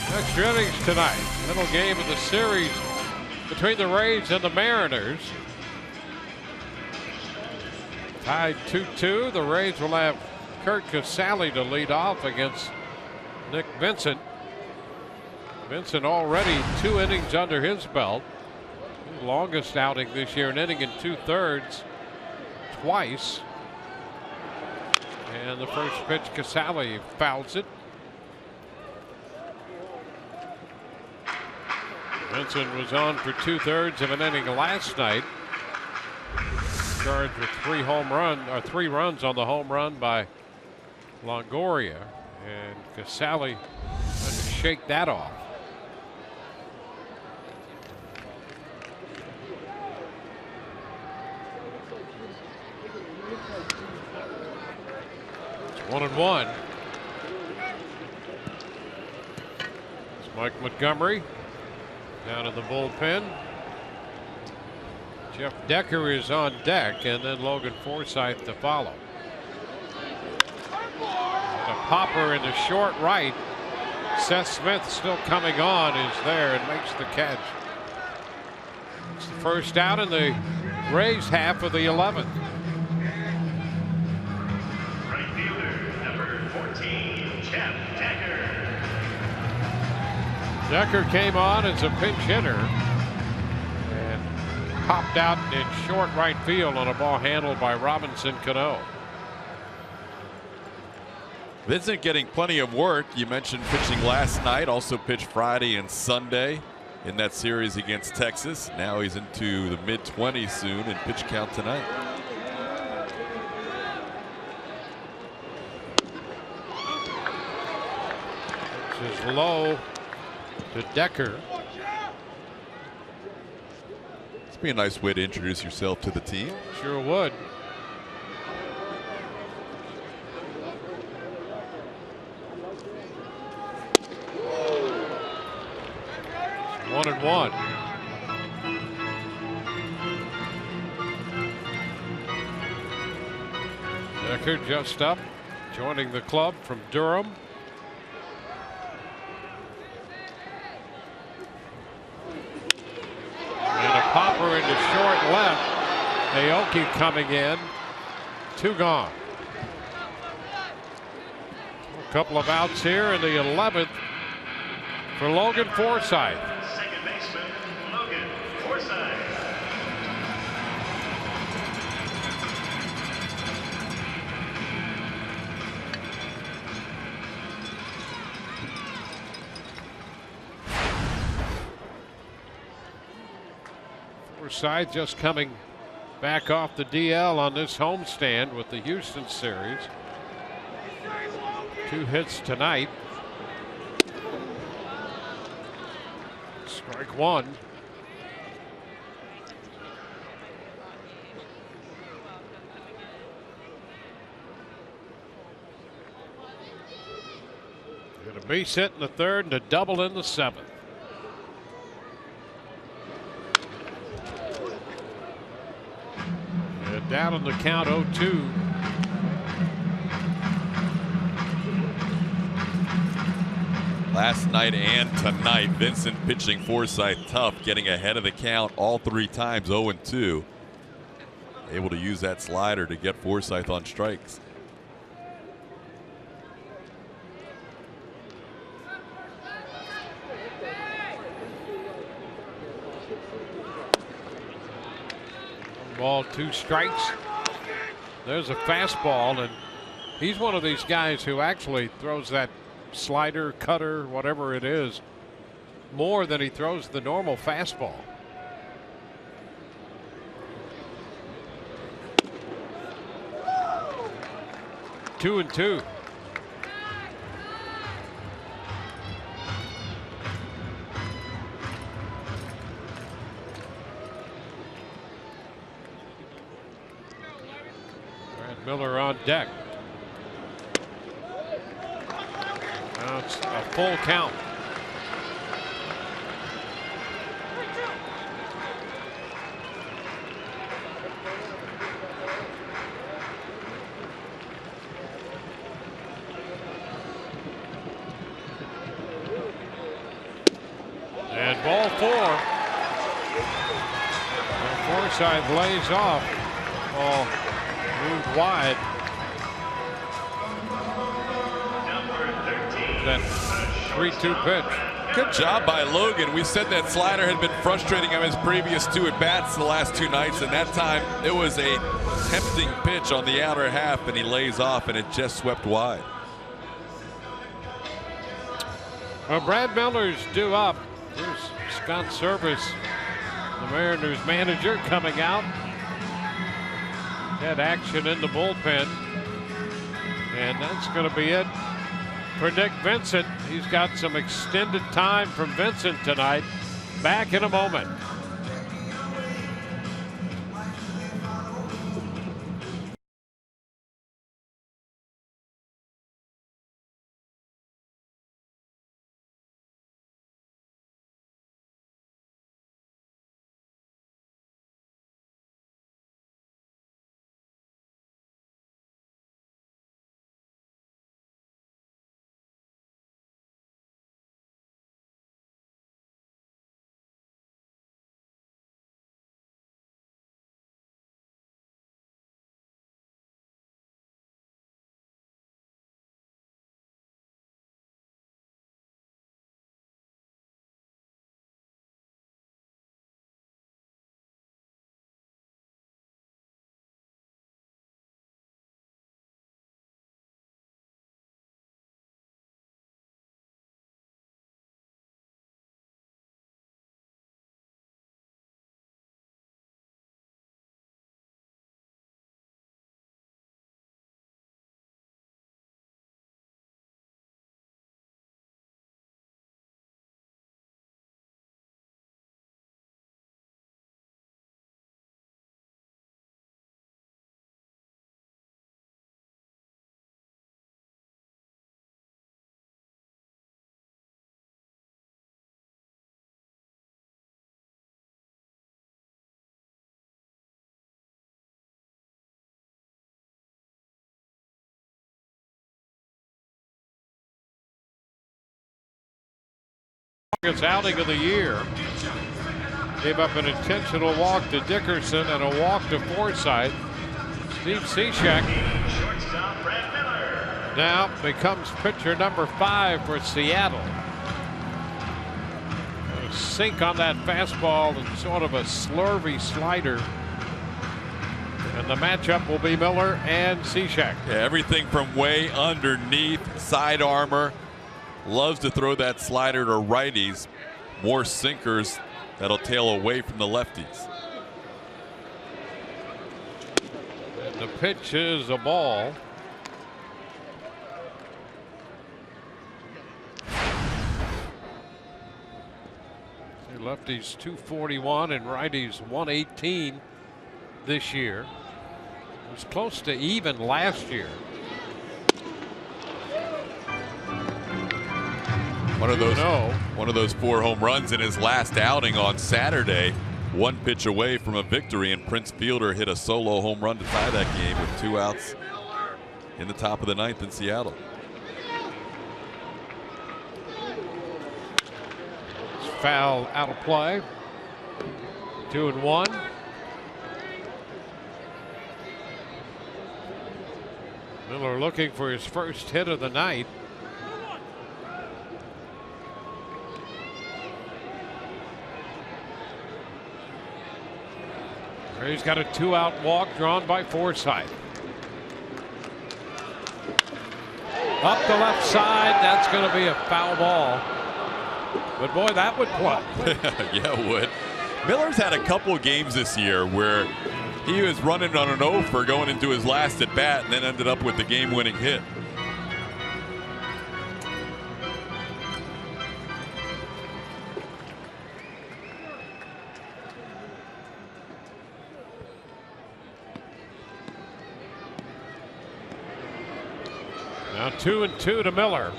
That's Jennings tonight. Middle game of the series between the Rays and the Mariners. Tied 2-2. The Rays will have Curt Casali to lead off against Nick Vincent. Vincent already 2 innings under his belt. His longest outing this year, an inning and 2/3 twice. And the first pitch, Casali fouls it. Vincent was on for 2/3 of an inning last night. Charged with 3 runs on the home run by Longoria, and Casali had to shake that off. It's 1-1. It's Mike Montgomery down in the bullpen. Jeff Decker is on deck, and then Logan Forsythe to follow. And a popper in the short right. Seth Smith still coming on, is there and makes the catch. It's the first out in the Rays half of the 11th. Right fielder, number 14, Jeff Decker. Decker came on as a pinch hitter and popped out in short right field on a ball handled by Robinson Cano. Vincent getting plenty of work. You mentioned pitching last night, also pitched Friday and Sunday in that series against Texas. Now he's into the mid-20s soon and pitch count tonight. This is low to Decker. It's be a nice way to introduce yourself to the team. Sure would. It's 1-1. Decker just up, joining the club from Durham. And a popper into short left. Aoki coming in. 2 gone. A couple of outs here in the 11th for Logan Forsythe. Second baseman, Logan Forsythe. Forsythe just coming back off the DL on this homestand with the Houston series. 2 hits tonight. Strike 1. And a base hit in the 3rd and a double in the 7th. And down on the count 0-2. Last night and tonight, Vincent pitching Forsythe tough, getting ahead of the count all 3 times, 0-2. Able to use that slider to get Forsythe on strikes. Ball, 2 strikes. There's a fastball, and he's one of these guys who actually throws that slider, cutter, whatever it is, more than he throws the normal fastball. Two and 2. Brad Miller on deck. Now it's a full count. 4. Forsythe lays off. Ball moved wide. That 3-2 pitch. Good job by Logan. We said that slider had been frustrating him his previous 2 at-bats the last 2 nights, and that time it was a tempting pitch on the outer half, and he lays off, and it just swept wide. Well, Brad Miller's due up. Here's Scott Service, the Mariners manager, coming out. Had action in the bullpen, and that's going to be it for Nick Vincent. He's got some extended time from Vincent tonight. Back in a moment. Outing of the year. Gave up an intentional walk to Dickerson and a walk to Forsythe. Steve Cishek now becomes pitcher number 5 for Seattle. A sink on that fastball and sort of a slurvy slider. And the matchup will be Miller and Cishek. Yeah, everything from way underneath, side armor. Loves to throw that slider to righties. More sinkers that'll tail away from the lefties. And the pitch is a ball. Lefties 241 and righties 118 this year. It was close to even last year. One of those 4 home runs in his last outing on Saturday. 1 pitch away from a victory, and Prince Fielder hit a solo home run to tie that game with 2 outs in the top of the 9th in Seattle. Foul out of play. 2-1. Miller looking for his first hit of the night. He's got a 2-out walk drawn by Forsythe. Up the left side, that's going to be a foul ball. But boy, that would plug. Yeah, it would. Miller's had a couple of games this year where he was running on an over going into his last at bat and then ended up with the game-winning hit. Now 2-2 to Miller.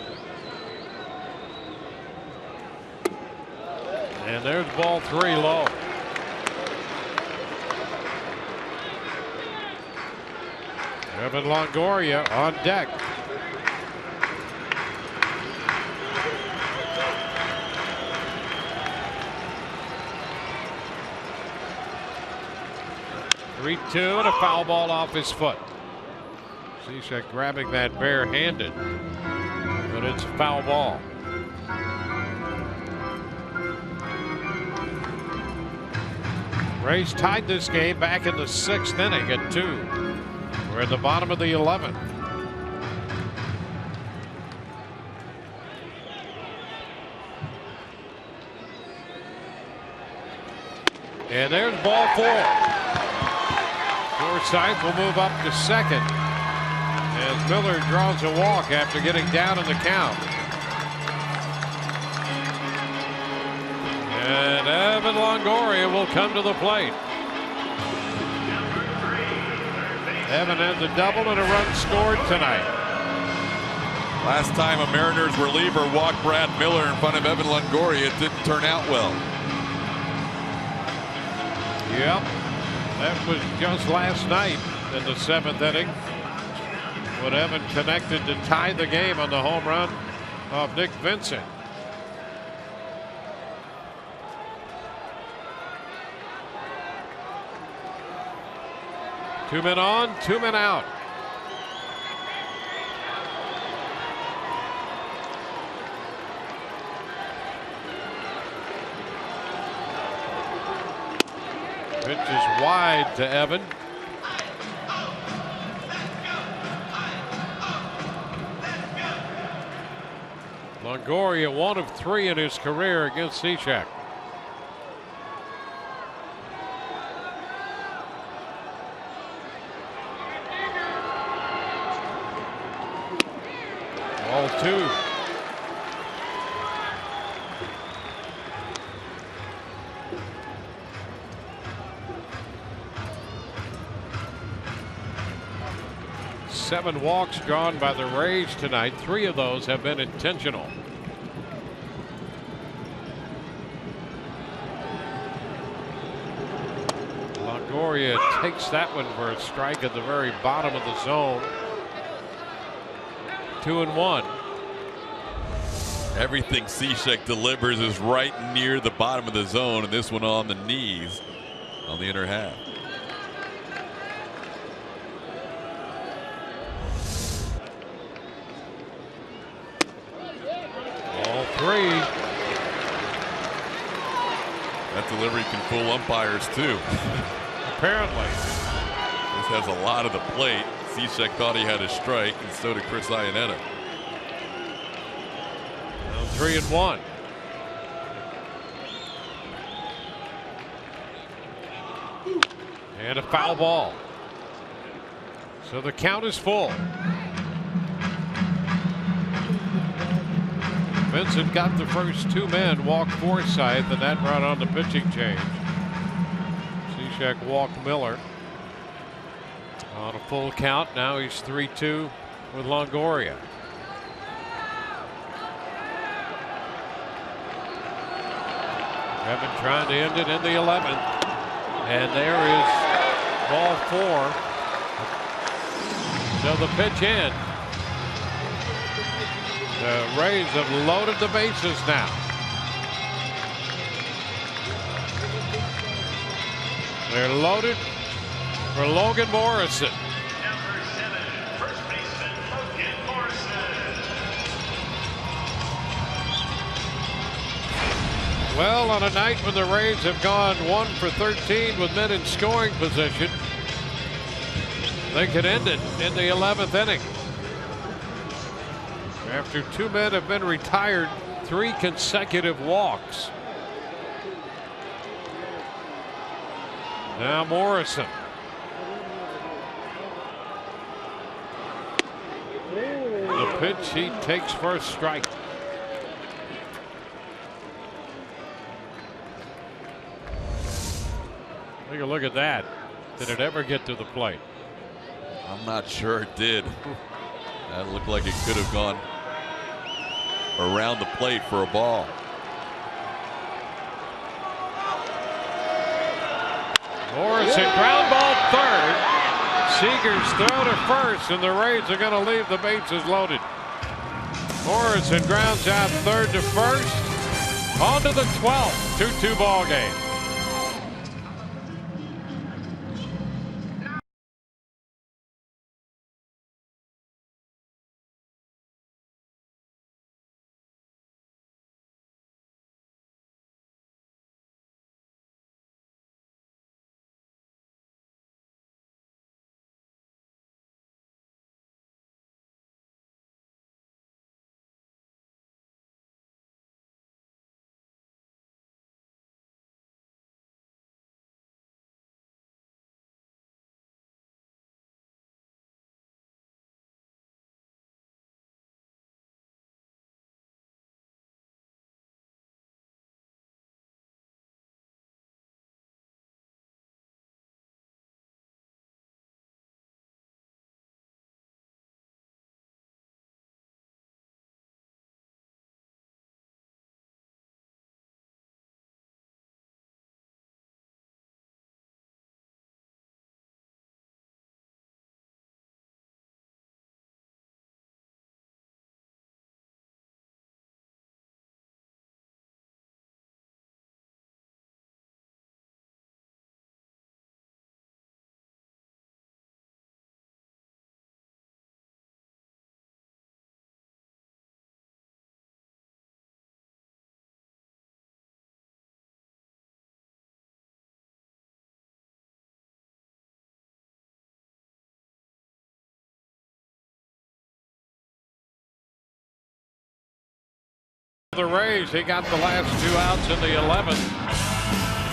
And there's ball 3 low. Evan Longoria on deck. 3-2 and a foul ball off his foot. Cishek grabbing that barehanded, but it's a foul ball. Rays tied this game back in the 6th inning at 2. We're at the bottom of the 11th. And there's ball 4. Forsythe will move up to second as Miller draws a walk after getting down in the count. And Evan Longoria will come to the plate. Evan has a double and a run scored tonight. Last time a Mariners reliever walked Brad Miller in front of Evan Longoria, it didn't turn out well. Yep, that was just last night in the 7th inning when Evan connected to tie the game on the home run of Nick Vincent. Two men on, 2 men out. Pitch is wide to Evan. Longoria 1 of 3 in his career against Cishek. Ball 2. Seven walks drawn by the Rays tonight. 3 of those have been intentional. Longoria takes that one for a strike at the very bottom of the zone. 2-1. Everything Cishek delivers is right near the bottom of the zone, and this one on the knees on the inner half. All 3. That delivery can fool umpires too. Apparently. This has a lot of the plate. Cishek thought he had a strike, and so did Chris Iannetta. Now 3-1. And a foul ball. So the count is full. Vincent got the first 2 men, walked Forsythe, and that brought on the pitching change. Cishek walked Miller. On a full count, now he's 3-2 with Longoria. Evan trying to end it in the 11th. And there is ball 4. So the pitch in. The Rays have loaded the bases now. They're loaded for Logan Morrison. Number 7, first baseman Logan Morrison. Well, on a night when the Rays have gone 1 for 13 with men in scoring position, they could end it in the 11th inning. After 2 men have been retired, 3 consecutive walks. Now Morrison. The pitch he takes first strike. Take a look at that. Did it ever get to the plate? I'm not sure it did. That looked like it could have gone around the plate for a ball. Morrison ground ball third. Seager's throw to first, and the Rays are going to leave the bases loaded. Morrison grounds out third to first. On to the 12th. 2-2 ball game. The Rays, he got the last 2 outs in the 11th.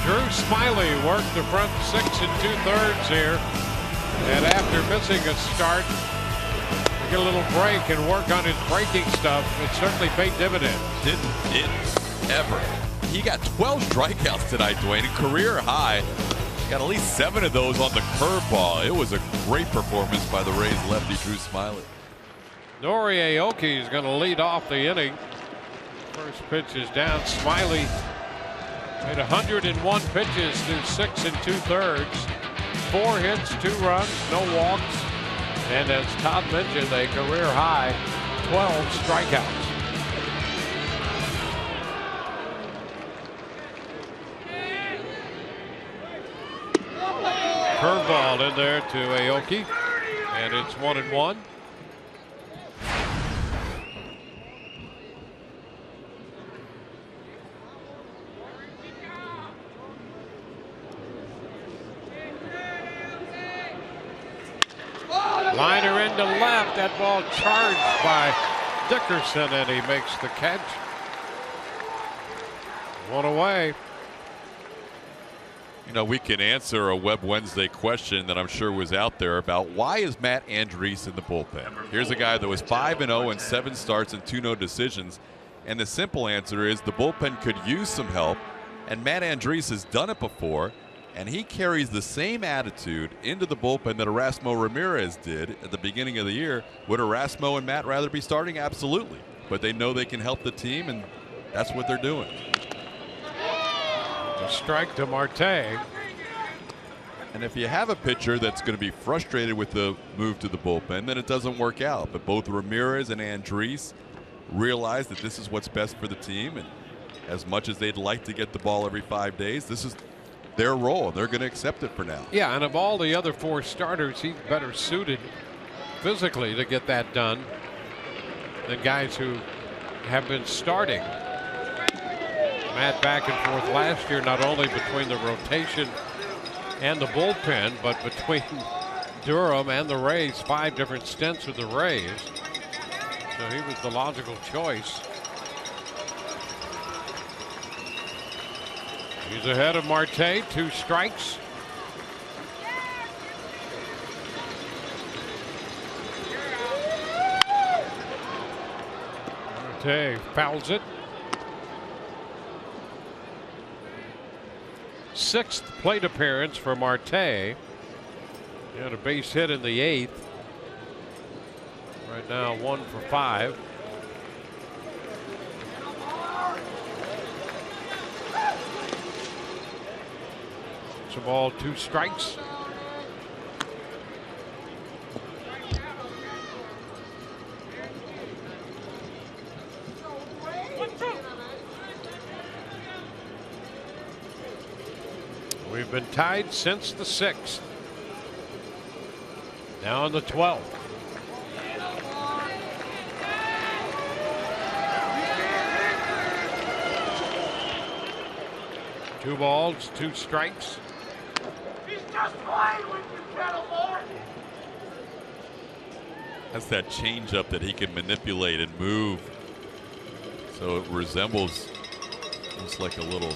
Drew Smiley worked the front 6 2/3 here. And after missing a start, get a little break and work on his breaking stuff. It certainly paid dividends. Didn't it ever. He got 12 strikeouts tonight, Dwayne, a career high. Got at least 7 of those on the curveball. It was a great performance by the Rays lefty Drew Smiley. Aoki is going to lead off the inning. First pitch is down. Smiley made 101 pitches through 6 2/3. 4 hits, 2 runs, no walks. And as Todd mentioned, a career high 12 strikeouts. Curveball in there to Aoki, and it's 1-1. Liner into left. That ball charged by Dickerson, and he makes the catch. 1 away. You know, we can answer a Web Wednesday question that I'm sure was out there about why is Matt Andriese in the bullpen? Here's a guy that was 5-0 and 7 starts and 2 no decisions. And the simple answer is the bullpen could use some help. And Matt Andriese has done it before. And he carries the same attitude into the bullpen that Erasmo Ramirez did at the beginning of the year. Would Erasmo and Matt rather be starting? Absolutely. But they know they can help the team, and that's what they're doing. A strike to Marte. And if you have a pitcher that's going to be frustrated with the move to the bullpen, then it doesn't work out. But both Ramirez and Andriese realize that this is what's best for the team. And as much as they'd like to get the ball every 5 days, this is their role. They're going to accept it for now. Yeah, and of all the other 4 starters, he's better suited physically to get that done than guys who have been starting. Matt back and forth last year, not only between the rotation and the bullpen, but between Durham and the Rays. 5 different stints with the Rays. So he was the logical choice. He's ahead of Marte, 2 strikes. Marte fouls it. 6th plate appearance for Marte. He had a base hit in the 8th. Right now 1 for 5. It's a ball, 2 strikes. We've been tied since the 6th. Now in the 12th. Two balls, 2 strikes. Just play with you, Kettle. That's that changeup that he can manipulate and move. So it resembles almost like a little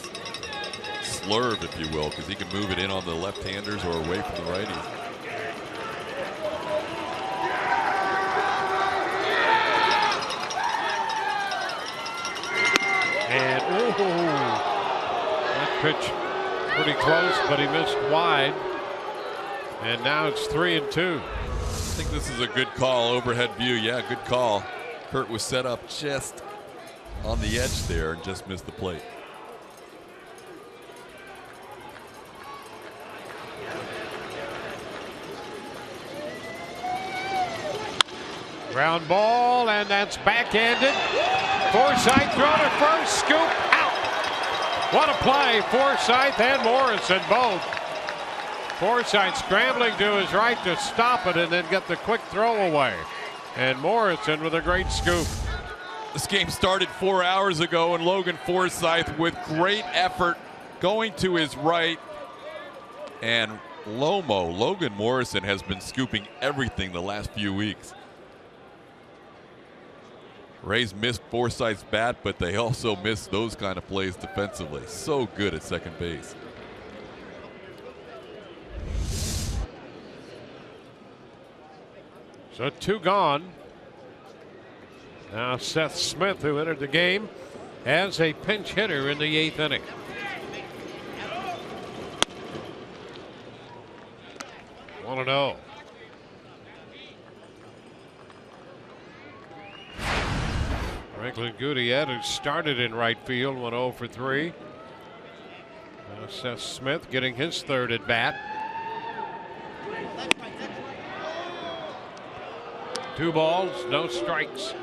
slurve, if you will, because he can move it in on the left-handers or away from the righties. And that pitch pretty close, but he missed wide. And now it's 3-2. I think this is a good call. Overhead view. Yeah, good call. Kurt was set up just on the edge there and just missed the plate. Ground ball, and that's backhanded. Forsythe thrown to first, scoop out. What a play. Forsythe and Morrison both. Forsythe scrambling to his right to stop it and then get the quick throw away. And Morrison with a great scoop. This game started 4 hours ago, and Logan Forsythe with great effort going to his right. And Logan Morrison has been scooping everything the last few weeks. Rays missed Forsythe's bat, but they also missed those kind of plays defensively. So good at second base. So 2 gone. Now Seth Smith, who entered the game as a pinch hitter in the 8th inning. One and 0. Franklin Gutierrez, who started in right field, went 0 for 3. Now Seth Smith getting his 3rd at bat. 2 balls, no strikes.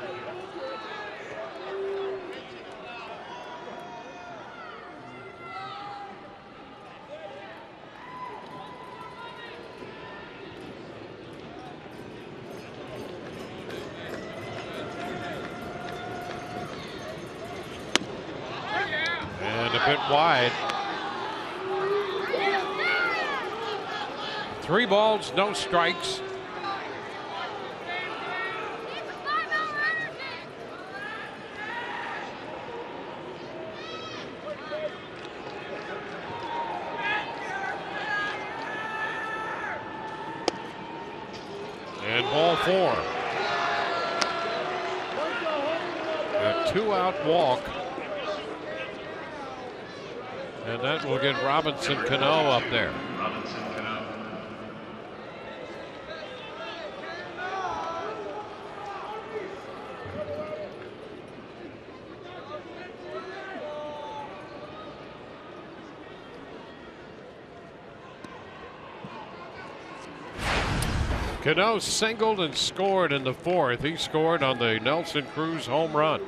And a bit wide. 3 balls, no strikes. And ball 4. A 2-out walk. And that will get Robinson Cano up there. Cano singled and scored in the 4th. He scored on the Nelson Cruz home run.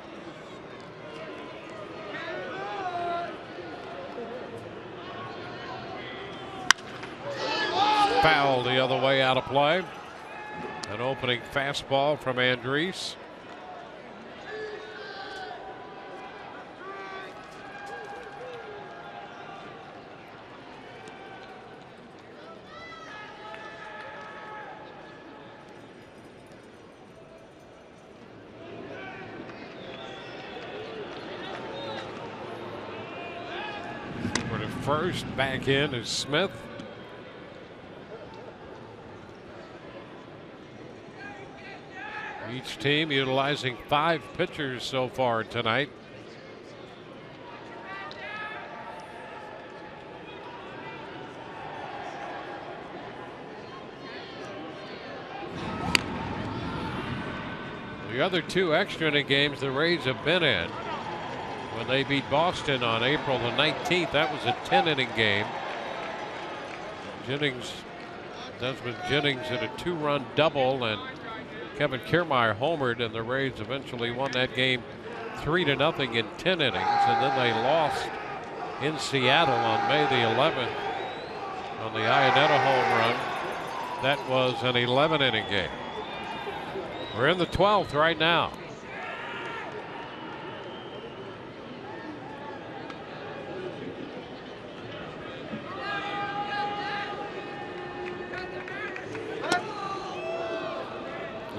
Foul the other way out of play. An opening fastball from Andriese. For the first, back in is Smith. Each team utilizing 5 pitchers so far tonight. The other 2 extra inning games the Rays have been in, when they beat Boston on April the 19th, that was a 10-inning game. Desmond Jennings hit a 2-run double, and Kevin Kiermaier homered, and the Rays eventually won that game 3-0 in 10 innings, and then they lost in Seattle on May the 11th on the Iannetta home run. That was an 11-inning game. We're in the 12th right now.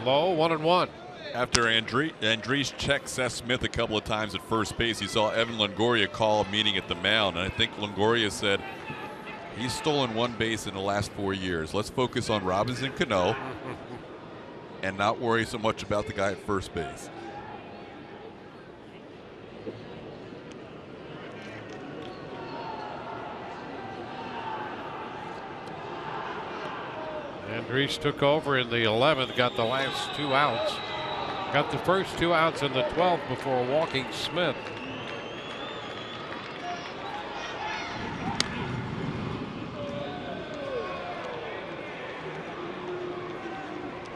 Low, 1-1. After Andriese checked Seth Smith a couple of times at first base, he saw Evan Longoria call a meeting at the mound, and I think Longoria said, he's stolen 1 base in the last 4 years. Let's focus on Robinson Cano and not worry so much about the guy at first base. Andriese took over in the 11th, got the last 2 outs. Got the first 2 outs in the 12th before walking Smith.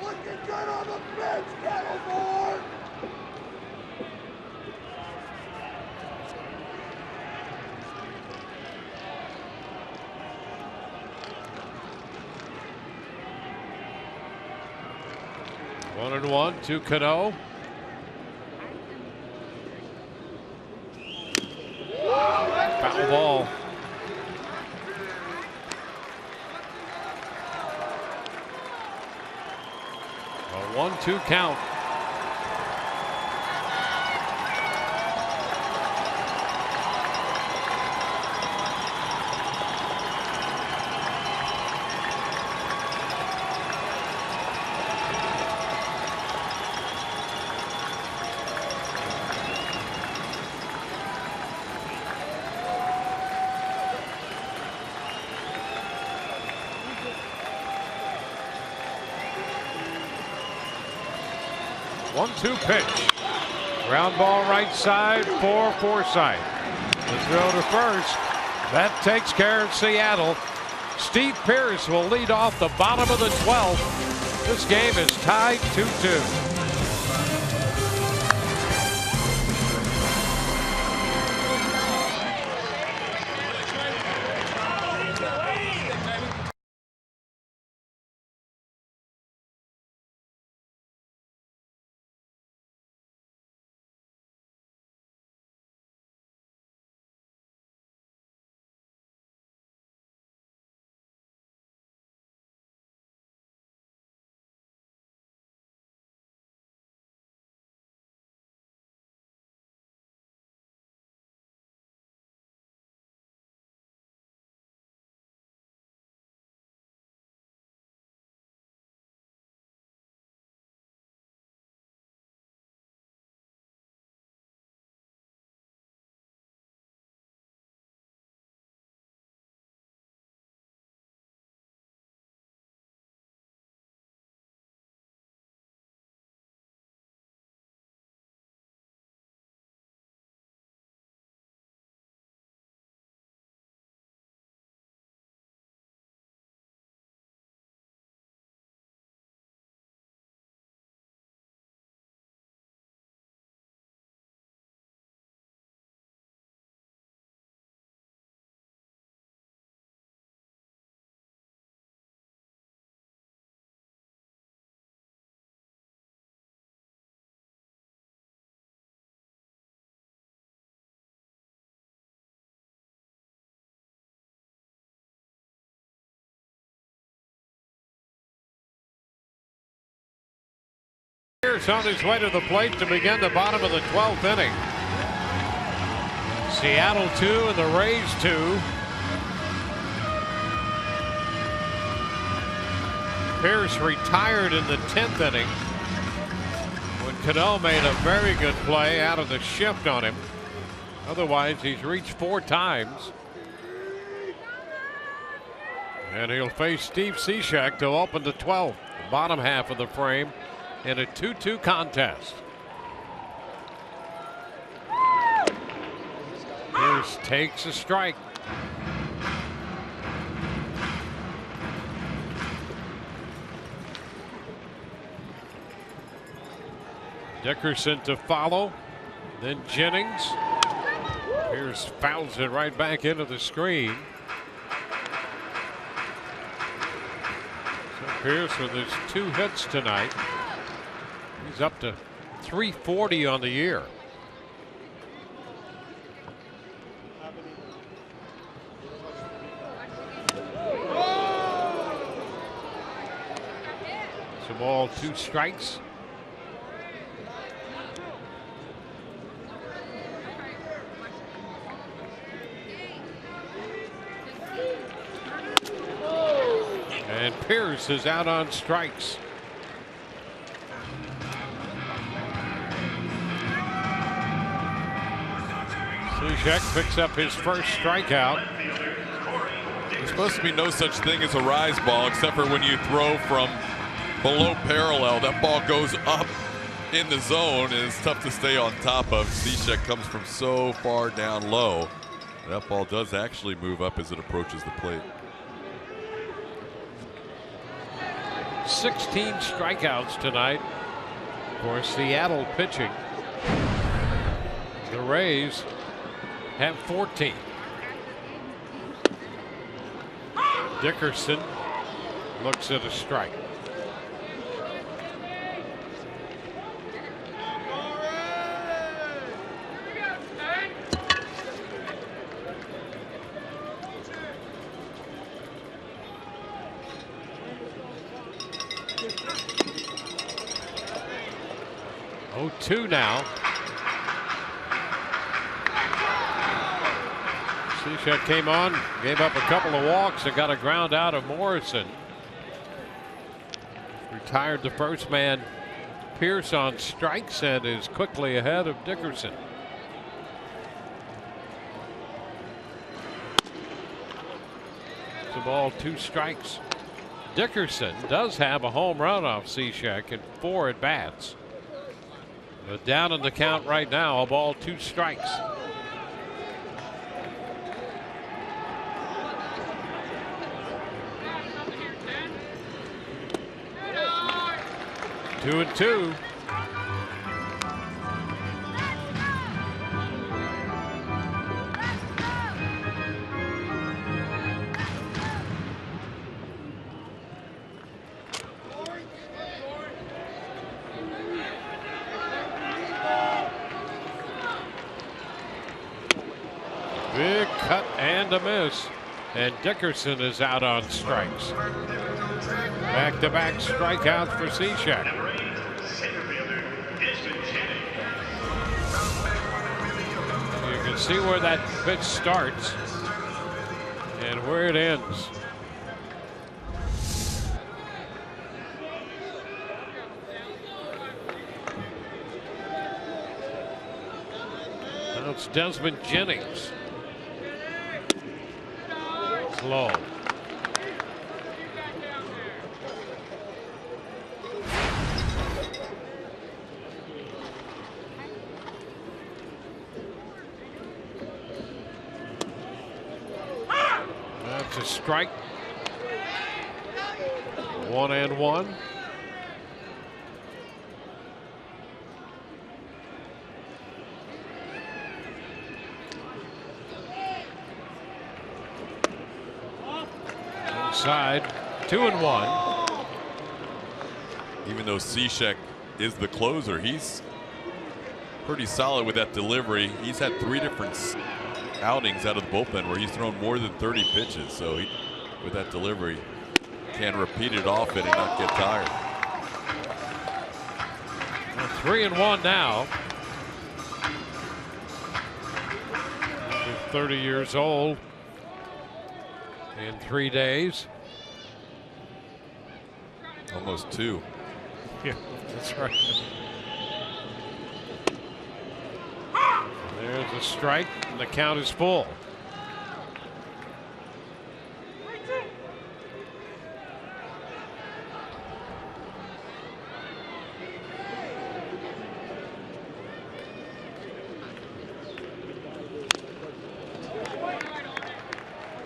Looking good on the bench, Ketelborn! One and 1 to Cano. Foul ball. A 1-2 count. 1-2 pitch. Ground ball right side for Forsythe. The throw to first. That takes care of Seattle. Steve Pearce will lead off the bottom of the 12th. This game is tied 2-2. Pearce on his way to the plate to begin the bottom of the 12th inning. Seattle 2 and the Rays 2. Pearce retired in the 10th inning when CANO made a very good play out of the shift on him. Otherwise, he's reached 4 times. And he'll face Steve Cishek to open the 12th, the bottom half of the frame, in a 2-2 contest. Pearce takes a strike. Dickerson to follow, then Jennings. Pearce fouls it right back into the screen. So Pearce with his 2 hits tonight. He's up to 340 on the year. It's a ball, 2 strikes. And Pearce is out on strikes. Cishek picks up his first strikeout. There's supposed to be no such thing as a rise ball, except for when you throw from below parallel. That ball goes up in the zone, and it's tough to stay on top of. Cishek comes from so far down low. That ball does actually move up as it approaches the plate. 16 strikeouts tonight for Seattle pitching. The Rays have 14. Dickerson looks at a strike. Oh, 2 now. Cishek came on, gave up a couple of walks and got a ground out of Morrison. Retired the first man, Pearce, on strikes and is quickly ahead of Dickerson. It's a ball, 2 strikes. Dickerson does have a home run off Cishek in 4 at bats. But down in the count right now, a ball, 2 strikes. Two and two. Big cut and a miss. And Dickerson is out on strikes. Back-to-back strikeouts for Cishek. You can see where that pitch starts and where it ends. Now it's Desmond Jennings. Low. That's a strike. 1-1. Side, 2-1. Even though Cishek is the closer, he's pretty solid with that delivery. He's had 3 different outings out of the bullpen where he's thrown more than 30 pitches. So he, with that delivery, can repeat it often and not get tired. 3-1 now. He's 30 years old. In 3 days. Almost 2. Yeah, that's right. There's a strike, and the count is full.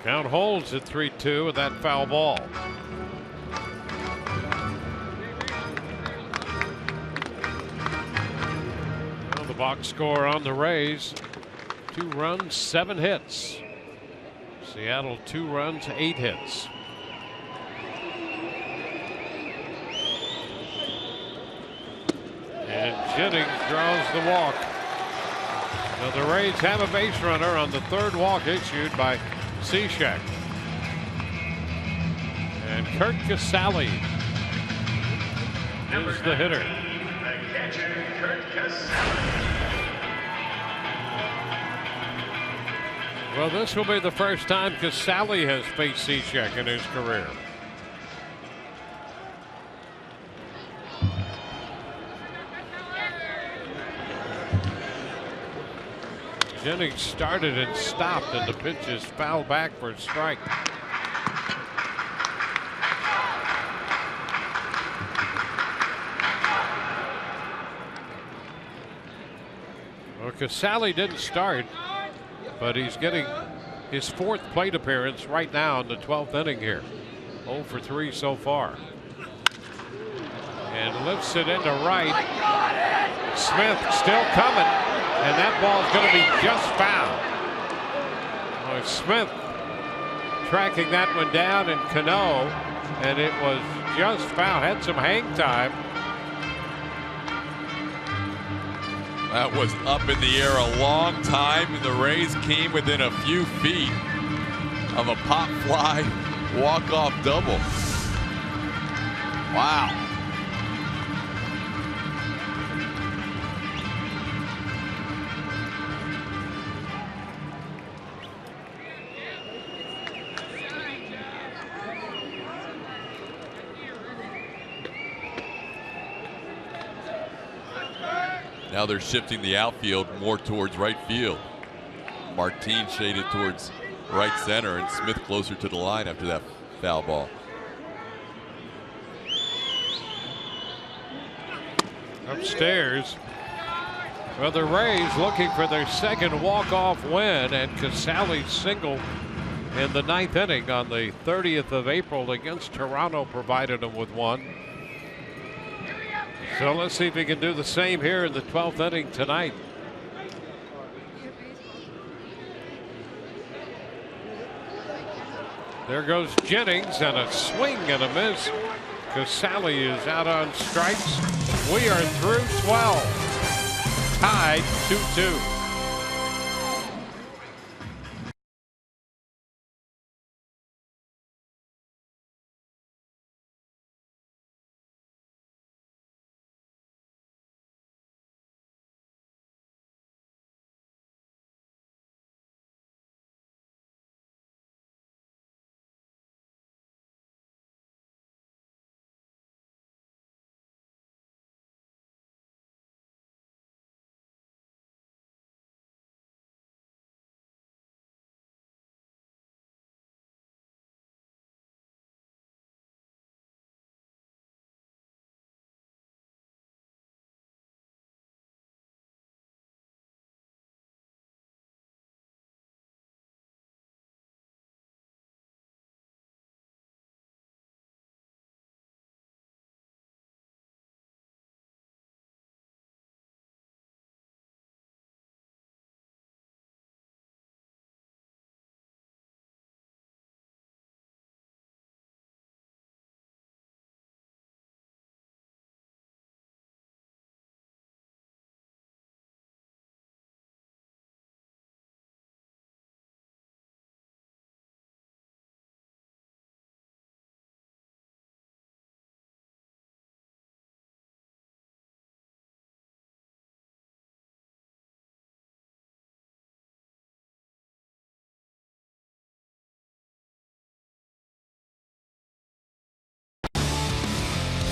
Count holds at 3-2 with that foul ball. Well, the box score on the Rays: 2 runs, 7 hits. Seattle 2 runs, 8 hits. And Jennings draws the walk. Now the Rays have a base runner on the 3rd walk issued by Cishek. And Kurt Casale is the hitter. The catcher, Kurt Casale. Well, this will be the first time Casale has faced Cishek in his career. Jennings started and stopped, and the pitch is fouled back for a strike. Well, Casale didn't start, but he's getting his 4th plate appearance right now in the 12th inning here. 0 for 3 so far. And lifts it into right. Smith still coming. And that ball's going to be just foul. Well, Smith tracking that one down in CANO, and it was just foul. Had some hang time. That was up in the air a long time, and the Rays came within a few feet of a pop fly walk-off double. Wow. Now they're shifting the outfield more towards right field. Martin shaded towards right center, and Smith closer to the line after that foul ball. Upstairs, Well, the Rays looking for their second walk-off win, and Casale single in the 9th inning on the 30th of April against Toronto provided them with one. So let's see if he can do the same here in the 12th inning tonight. There goes Jennings, and a swing and a miss. Casale is out on strikes. We are through 12. Tied 2-2.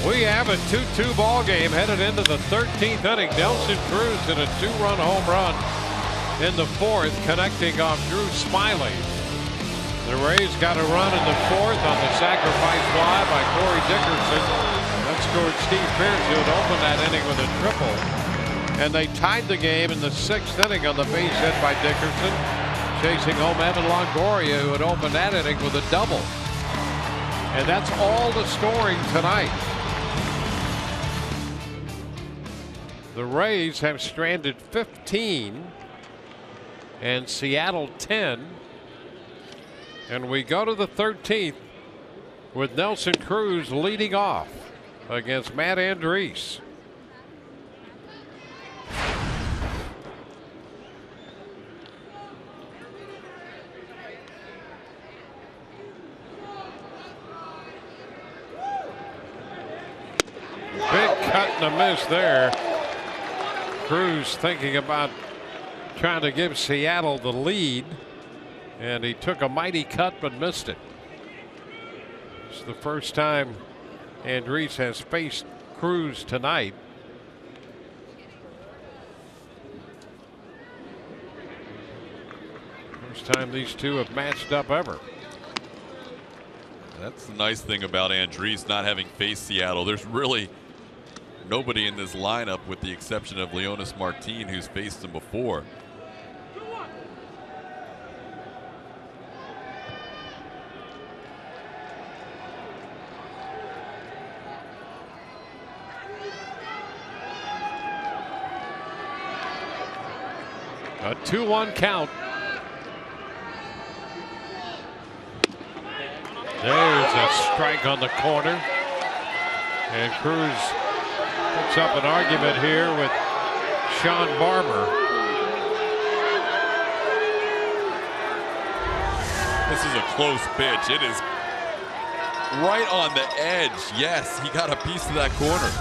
We have a 2-2 ball game headed into the 13th inning. Nelson Cruz hit a 2-run home run in the 4th, connecting off Drew Smiley. The Rays got a run in the 4th on the sacrifice fly by Corey Dickerson. That scored Steve Pearce, who had opened that inning with a triple. And they tied the game in the 6th inning on the base hit by Dickerson, chasing home Evan Longoria, who had opened that inning with a double. And that's all the scoring tonight. The Rays have stranded 15 and Seattle 10. And we go to the 13th with Nelson Cruz leading off against Matt Andriese. Big cut and a miss there. Cruz thinking about trying to give Seattle the lead, and he took a mighty cut but missed it. It's the first time Andriese has faced Cruz tonight. First time these two have matched up ever. That's the nice thing about Andriese not having faced Seattle. There's really nobody in this lineup with the exception of Leonys Martin, who's faced him before. A 2-1 count. There's a strike on the corner. And Cruz picks up an argument here with Sean Barber. This is a close pitch. It is right on the edge. Yes, he got a piece of that corner.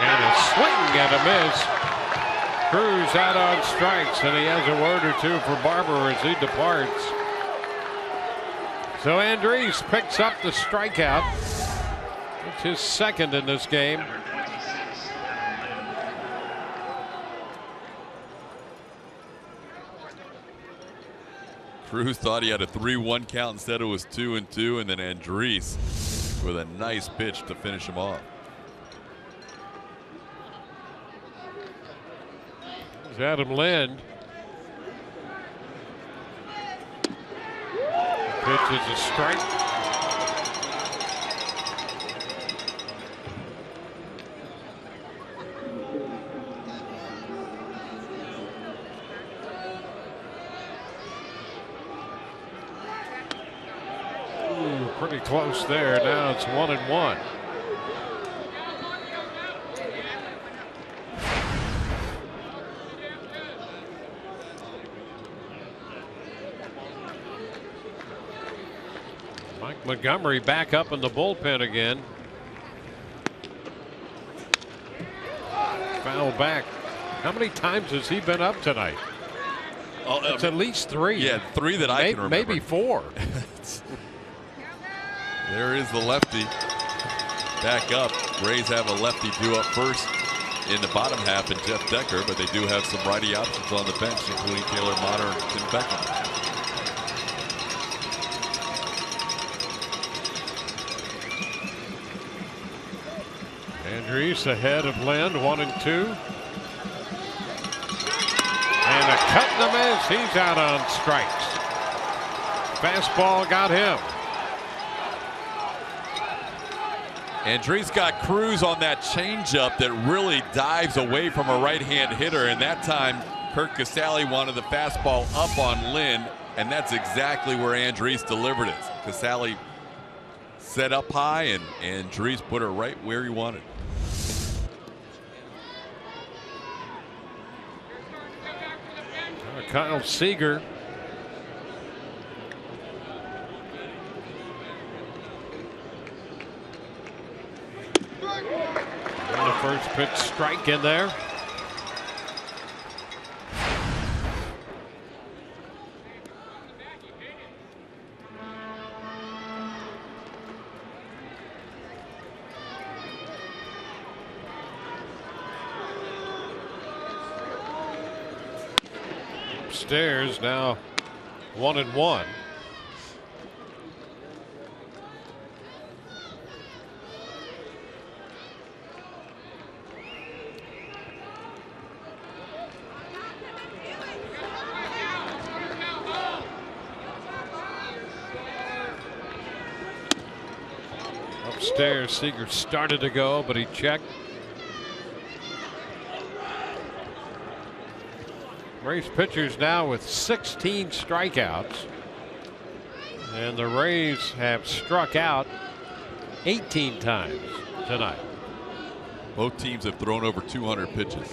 And a swing and a miss. Cruz out on strikes, and he has a word or two for Barber as he departs. So Andriese picks up the strikeout. It's his second in this game. Cruz thought he had a 3-1 count. Instead it was 2-2, and then Andriese with a nice pitch to finish him off. Here's Adam Lind. Pitch is a strike. Pretty close there. Now it's 1-1. Mike Montgomery back up in the bullpen again. Foul back. How many times has he been up tonight? It's at least 3. Yeah, 3 that I can remember. Maybe 4. There is the lefty back up. Rays have a lefty due up first in the bottom half in Jeff Decker, but they do have some righty options on the bench, including Taylor Motter and Tim Beckham. Andrews ahead of Lind, 1-2. And a cut in the miss. He's out on strikes. Fastball got him. Andrews got CRUZ on that changeup that really dives away from a right-hand hitter, and that time Kurt Casale wanted the fastball up on Lind, and that's exactly where Andrews delivered it. Casale set up high, and Andrews put her right where he wanted. Kyle Seager. And the first pitch strike in there. Upstairs now 1-1. Upstairs, Seager started to go, but he checked. Rays pitchers now with 16 strikeouts, and the Rays have struck out 18 times tonight. Both teams have thrown over 200 pitches.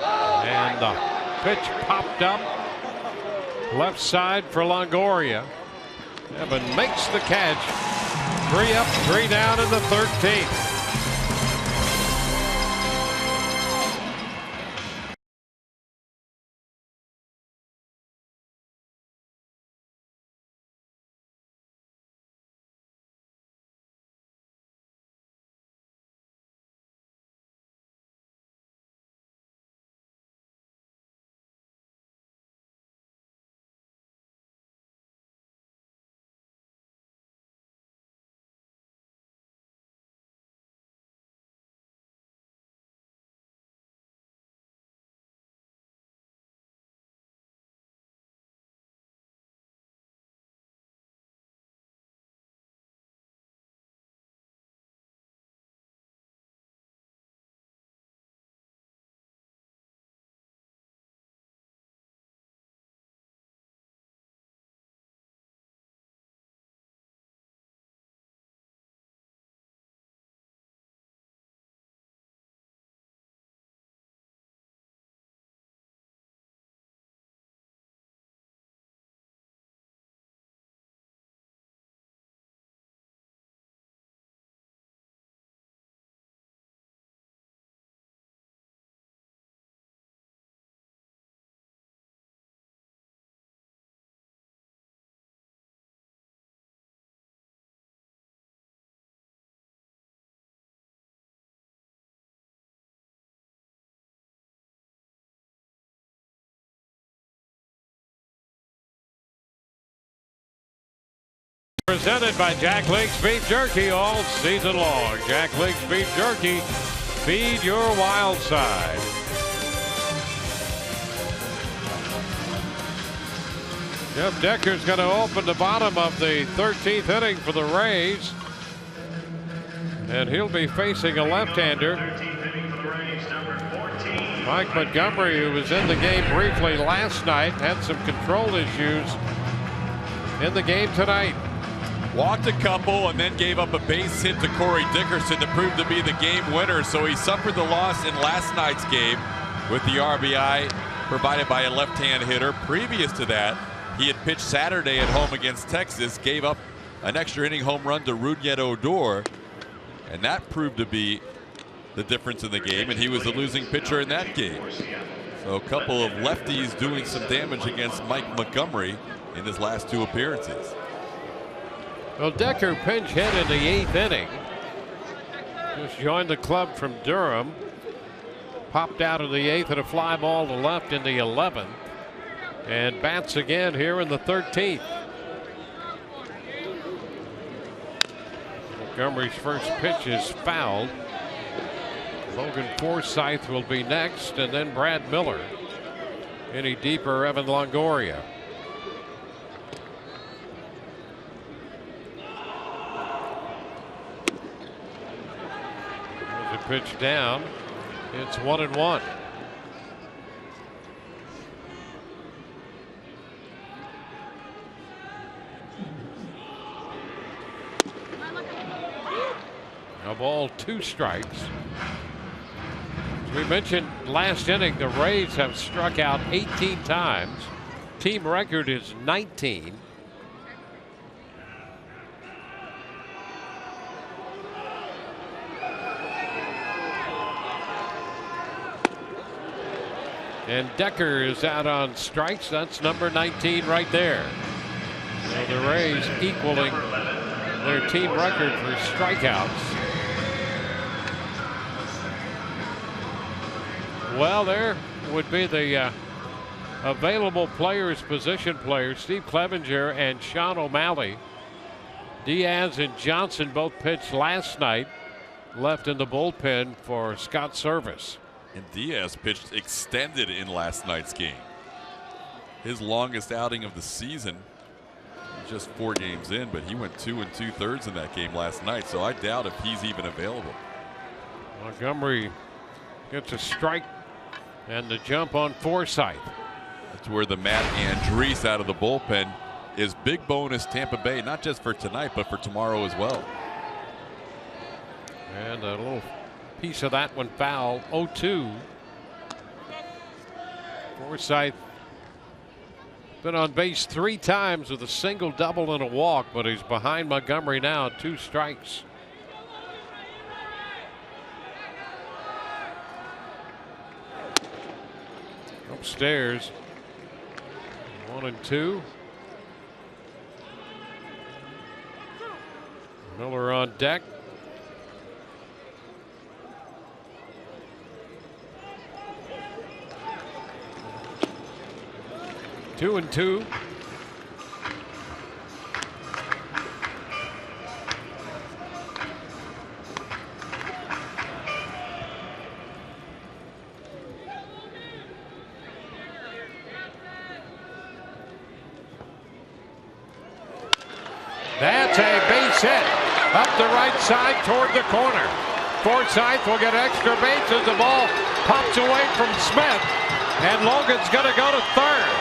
And the pitch popped up left side for Longoria. Evan makes the catch. 3 up, 3 down in the 13th. Presented by Jack Link's Beef Jerky all season long. Jack Link's Beef Jerky Feed your wild side. Jeff Decker's going to open the bottom of the 13th inning for the Rays. And he'll be facing a left-hander. Mike Montgomery, who was in the game briefly last night, had some control issues in the game tonight. Walked a couple and then gave up a base hit to Corey Dickerson to prove to be the game winner. So he suffered the loss in last night's game with the RBI provided by a left-hand hitter. Previous to that, he had pitched Saturday at home against Texas, gave up an extra inning home run to Rougned Odor, and that proved to be the difference in the game, and he was the losing pitcher in that game. So a couple of lefties doing some damage against Mike Montgomery in his last two appearances. Well, Decker pinch hit in the 8th inning. Just joined the club from Durham. Popped out of the 8th at a fly ball to left in the 11th. And bats again here in the 13th. Montgomery's first pitch is fouled. Logan Forsythe will be next, and then Brad Miller. Any deeper, Evan Longoria. There's a pitch down. It's 1-1. A ball, 2 strikes. As we mentioned last inning, the Rays have struck out 18 times. Team record is 19. And Decker is out on strikes. That's number 19 right there. So the Rays equaling their team record for strikeouts. Well, there would be the available players, position players. Steve Clevenger and Sean O'Malley. Diaz and Johnson both pitched last night. Left in the bullpen for Scott Service. And Diaz pitched extended in last night's game. His longest outing of the season. Just 4 games in, but he went 2 2/3 in that game last night. So I doubt if he's even available. Montgomery gets a strike and the jump on Forsythe. That's where the Matt Andriese out of the bullpen is big bonus Tampa Bay, not just for tonight, but for tomorrow as well. And a little piece of that one foul. 0-2. Forsythe been on base 3 times with a single, double, and a walk, but he's behind Montgomery now. 2 strikes. Upstairs, 1-2. Miller on deck. Two and two. That's a base hit up the right side toward the corner. Forsythe will get extra base as the ball pops away from Smith, and Logan's going to go to third.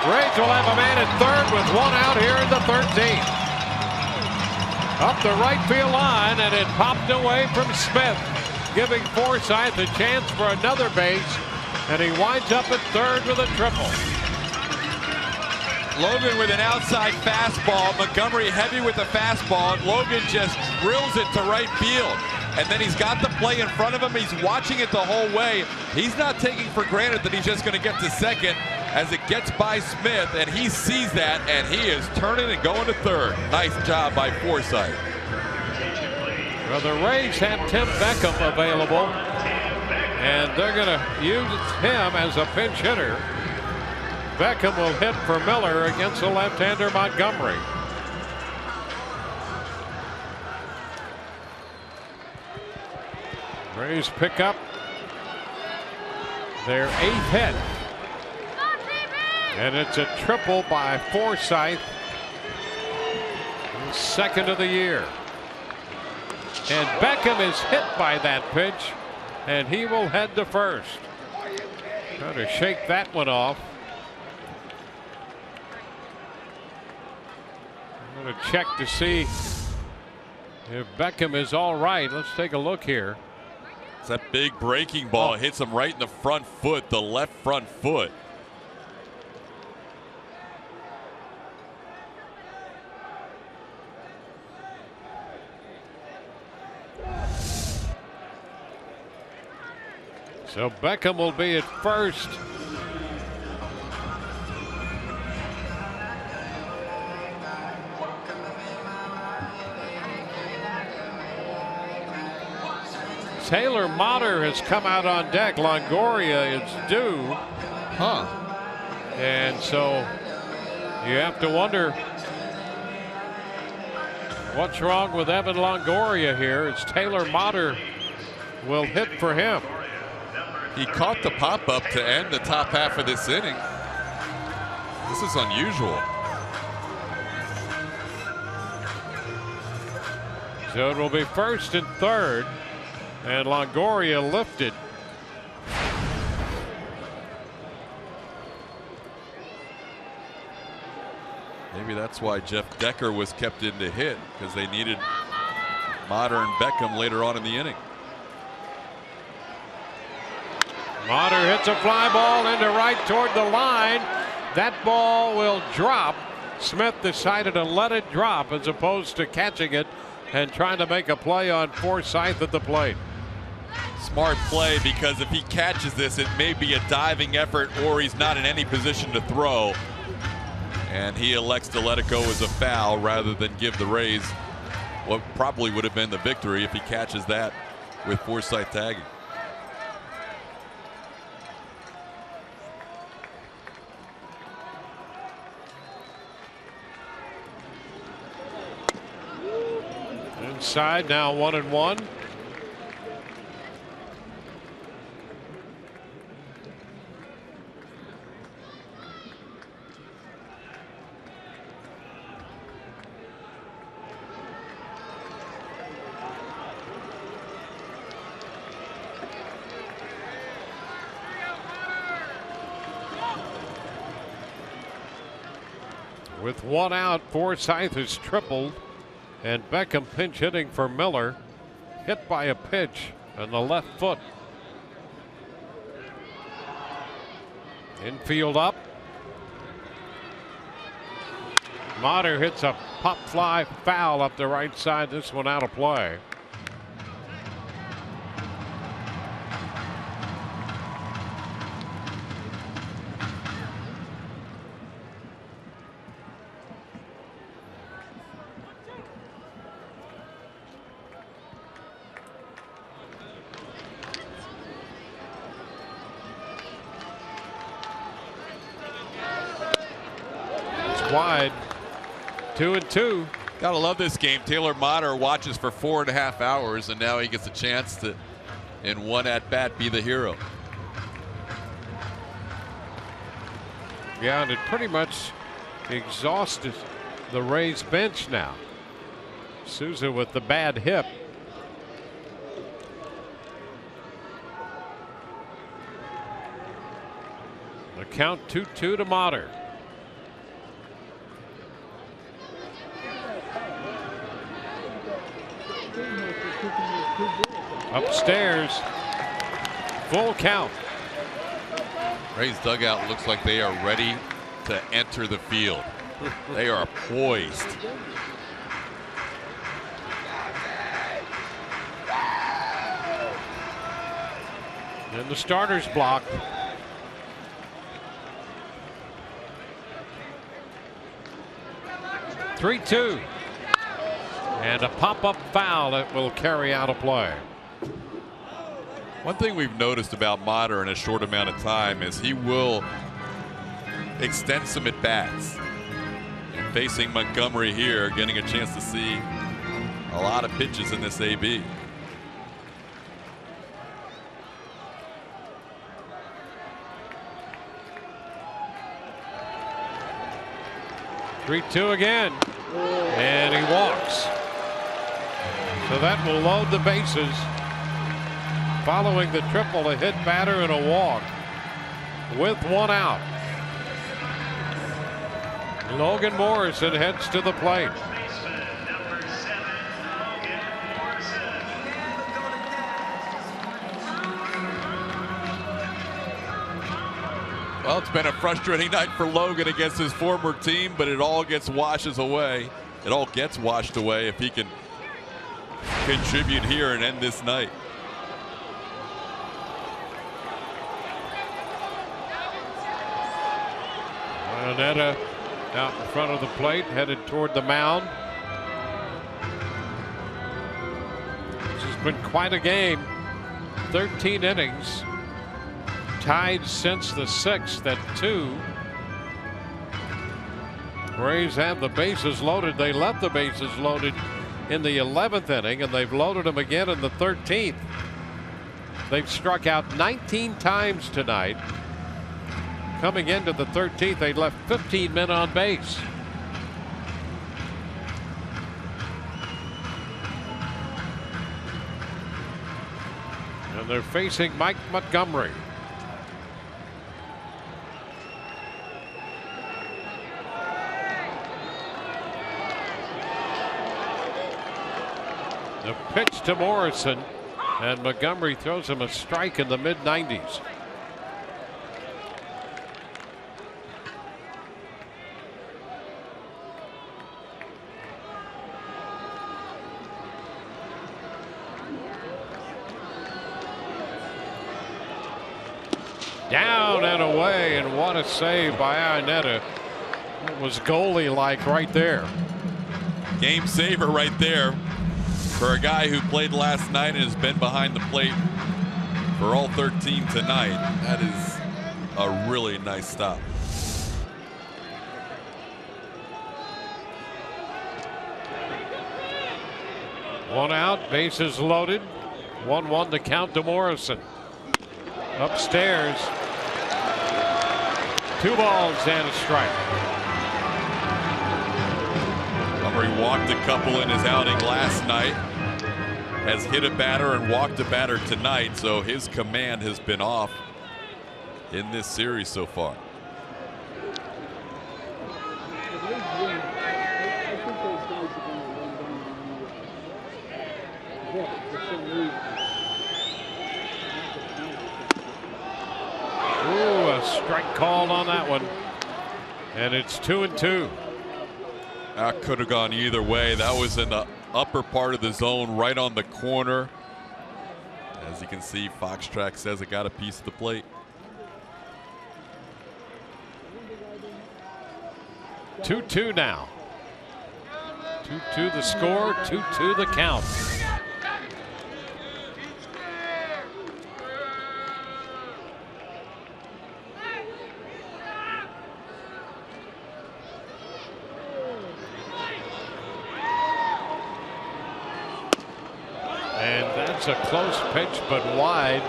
Rays will have a man at third with 1 out here in the 13th. Up the right field line, and it popped away from Smith, giving Forsythe a chance for another base, and he winds up at third with a triple. Logan with an outside fastball. Montgomery heavy with the fastball, and Logan just drills it to right field. And then he's got the play in front of him. He's watching it the whole way. He's not taking for granted that he's just going to get to second as it gets by Smith, and he sees that, and he is turning and going to third. Nice job by Forsythe. Well, the Rays have Tim Beckham available, and they're going to use him as a pinch hitter. Beckham will hit for Miller against the left-hander Montgomery. Rays pick up their 8th hit. And it's a triple by Forsythe. Second of the year. And Beckham is hit by that pitch, and he will head to first. Trying to shake that one off. I'm going to check to see if Beckham is all right. Let's take a look here. It's that big breaking ball. Hits him right in the front foot, the left front foot. So Beckham will be at first. Taylor Motter has come out on deck. Longoria is due. And so you have to wonder what's wrong with Evan Longoria here. It's Taylor Motter will hit for him. He caught the pop-up to end the top half of this inning. This is unusual. So it will be first and third, and Longoria lifted. Maybe that's why Jeff Decker was kept in to hit, because they needed Motter and Beckham later on in the inning. Motter hits a fly ball into right toward the line. That ball will drop. Smith decided to let it drop as opposed to catching it and trying to make a play on Forsythe at the plate. Smart play, because if he catches this, it may be a diving effort or he's not in any position to throw. And he elects to let it go as a foul rather than give the Rays what probably would have been the victory if he catches that with Forsythe tagging. Inside now, 1-1. With one out, Forsythe has tripled. And Beckham pinch hitting for Miller. Hit by a pitch on the left foot. Infield up. Motter hits a pop fly foul up the right side. This one out of play. Wide. 2-2. Gotta love this game. Taylor Motter watches for 4.5 hours, and now he gets a chance to, in one at bat, be the hero. Yeah, and it pretty much exhausted the Rays bench now. Souza with the bad hip. The count 2-2 to Motter. Upstairs, full count. Rays dugout looks like they are ready to enter the field. They are poised. And the starters block. (3-2). And a pop-up foul that will carry out a play. One thing we've noticed about Motter in a short amount of time is he will extend some at-bats. And facing Montgomery here, getting a chance to see a lot of pitches in this AB. 3-2 again. And he walks. So that will load the bases. Following the triple, a hit batter and a walk with one out. Logan Morrison heads to the plate. Well, it's been a frustrating night for Logan against his former team, but it all gets washed away if he can contribute here and end this night. Arnetta out in front of the plate, headed toward the mound. This has been quite a game. 13 innings. Tied since the 6th at 2. Rays have the bases loaded. They left the bases loaded in the 11th inning, and they've loaded them again in the 13th. They've struck out 19 times tonight. Coming into the 13th, they left 15 men on base. And they're facing Mike Montgomery. The pitch to Morrison, and Montgomery throws him a strike in the mid-90s. Down and away, and what a save by Arnetta. It was goalie-like right there. Game saver right there for a guy who played last night and has been behind the plate for all 13 tonight. That is a really nice stop. One out, bases loaded. 1-1 to count to Morrison. Upstairs. 2 balls and a strike. Montgomery walked a couple in his outing last night. Has hit a batter and walked a batter tonight, so his command has been off in this series so far. Ooh, a strike called on that one. And it's 2-2. That could have gone either way. That was in the upper part of the zone, right on the corner. As you can see, Fox Track says it got a piece of the plate. 2-2 now. 2-2 the score, 2-2 the count. And that's a close pitch, but wide,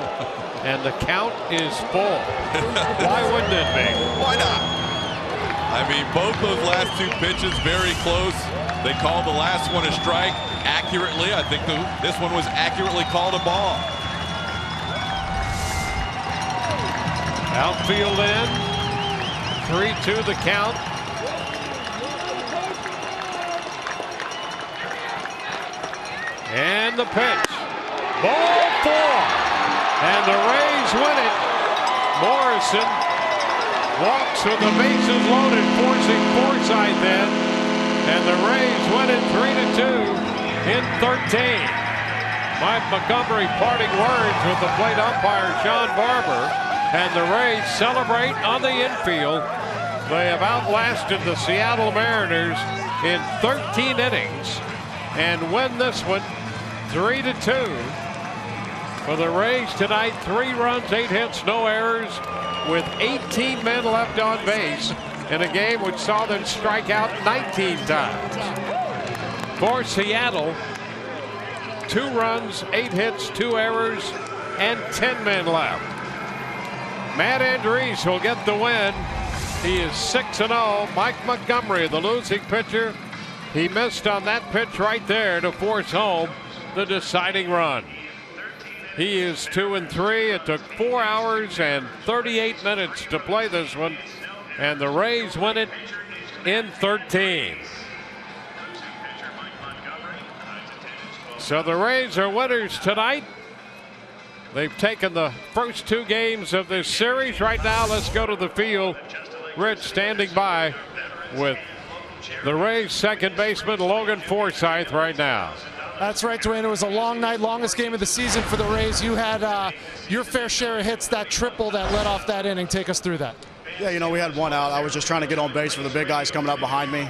and the count is full. Why wouldn't it be? Why not? I mean, both those last 2 pitches very close. They called the last one a strike accurately. I think this one was accurately called a ball. Outfield in. 3-2 the count. And the pitch. Ball 4. And the Rays win it. Morrison walks with the bases loaded, forcing Forsythe then. And the Rays win it 3-2 in 13. Mike Montgomery parting words with the plate umpire Sean Barber. And the Rays celebrate on the infield. They have outlasted the Seattle Mariners in 13 innings and win this one 3-2. For the Rays tonight, 3 runs, 8 hits, no errors, with 18 men left on base in a game which saw them strike out 19 times. For Seattle, 2 runs, 8 hits, 2 errors, and 10 men left. Matt Andriese will get the win He is 6-0. Mike Montgomery, the losing pitcher. He missed on that pitch right there to force home the deciding run. He is 2-3. It took 4 hours and 38 minutes to play this one, and the Rays win it in 13. So the Rays are winners tonight. They've taken the first 2 games of this series. Right now, let's go to the field. Rich standing by with the Rays second baseman Logan Forsythe right now. That's right, Dwayne. It was a long night, longest game of the season for the Rays. You had your fair share of hits, that triple that led off that inning. Take us through that. Yeah, you know, we had 1 out. I was just trying to get on base for the big guys coming up behind me.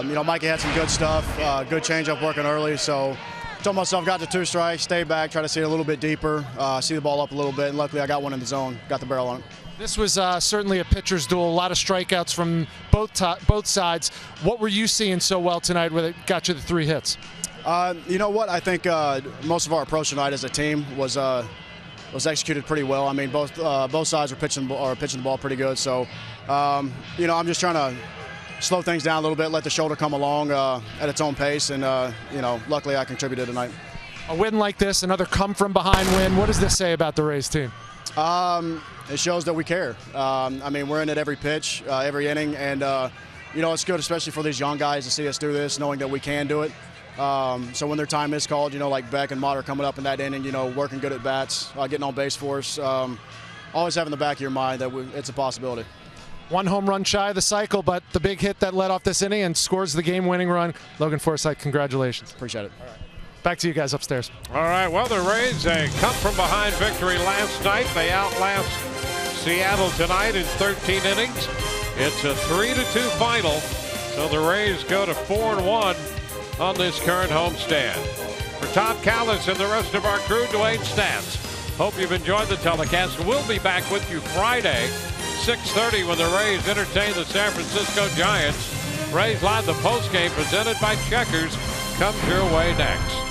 You know, Mikey had some good stuff, good changeup working early. So told myself, got the 2 strikes, stay back, try to see it a little bit deeper, see the ball up a little bit, and luckily I got one in the zone, got the barrel on it. This was certainly a pitcher's duel, a lot of strikeouts from both sides. What were you seeing so well tonight where it got you the 3 hits? You know what? I think most of our approach tonight as a team was executed pretty well. I mean, both sides are pitching the ball pretty good. So, you know, I'm just trying to slow things down a little bit, let the shoulder come along at its own pace, and you know, luckily I contributed tonight. A win like this, another come-from-behind win. What does this say about the Rays team? It shows that we care. I mean, we're in it every pitch, every inning, and you know, it's good, especially for these young guys, to see us do this, knowing that we can do it. So when their time is called, you know, like Beck and MARTE are coming up in that inning, you know, working good at bats, getting on base for us. Always have in the back of your mind that it's a possibility. 1 home run shy of the cycle, but the big hit that led off this inning and scores the game-winning run. Logan Forsythe, congratulations. Appreciate it. All right. Back to you guys upstairs. All right, well, the Rays, a come-from-behind victory last night. They outlast Seattle tonight in 13 innings. It's a 3-2 final, so the Rays go to 4-1 on this current homestand. For Tom Callis and the rest of our crew, Dwayne Stats. Hope you've enjoyed the telecast. We'll be back with you Friday, 6:30, when the Rays entertain the San Francisco Giants. Rays Live, the postgame presented by Checkers, comes your way next.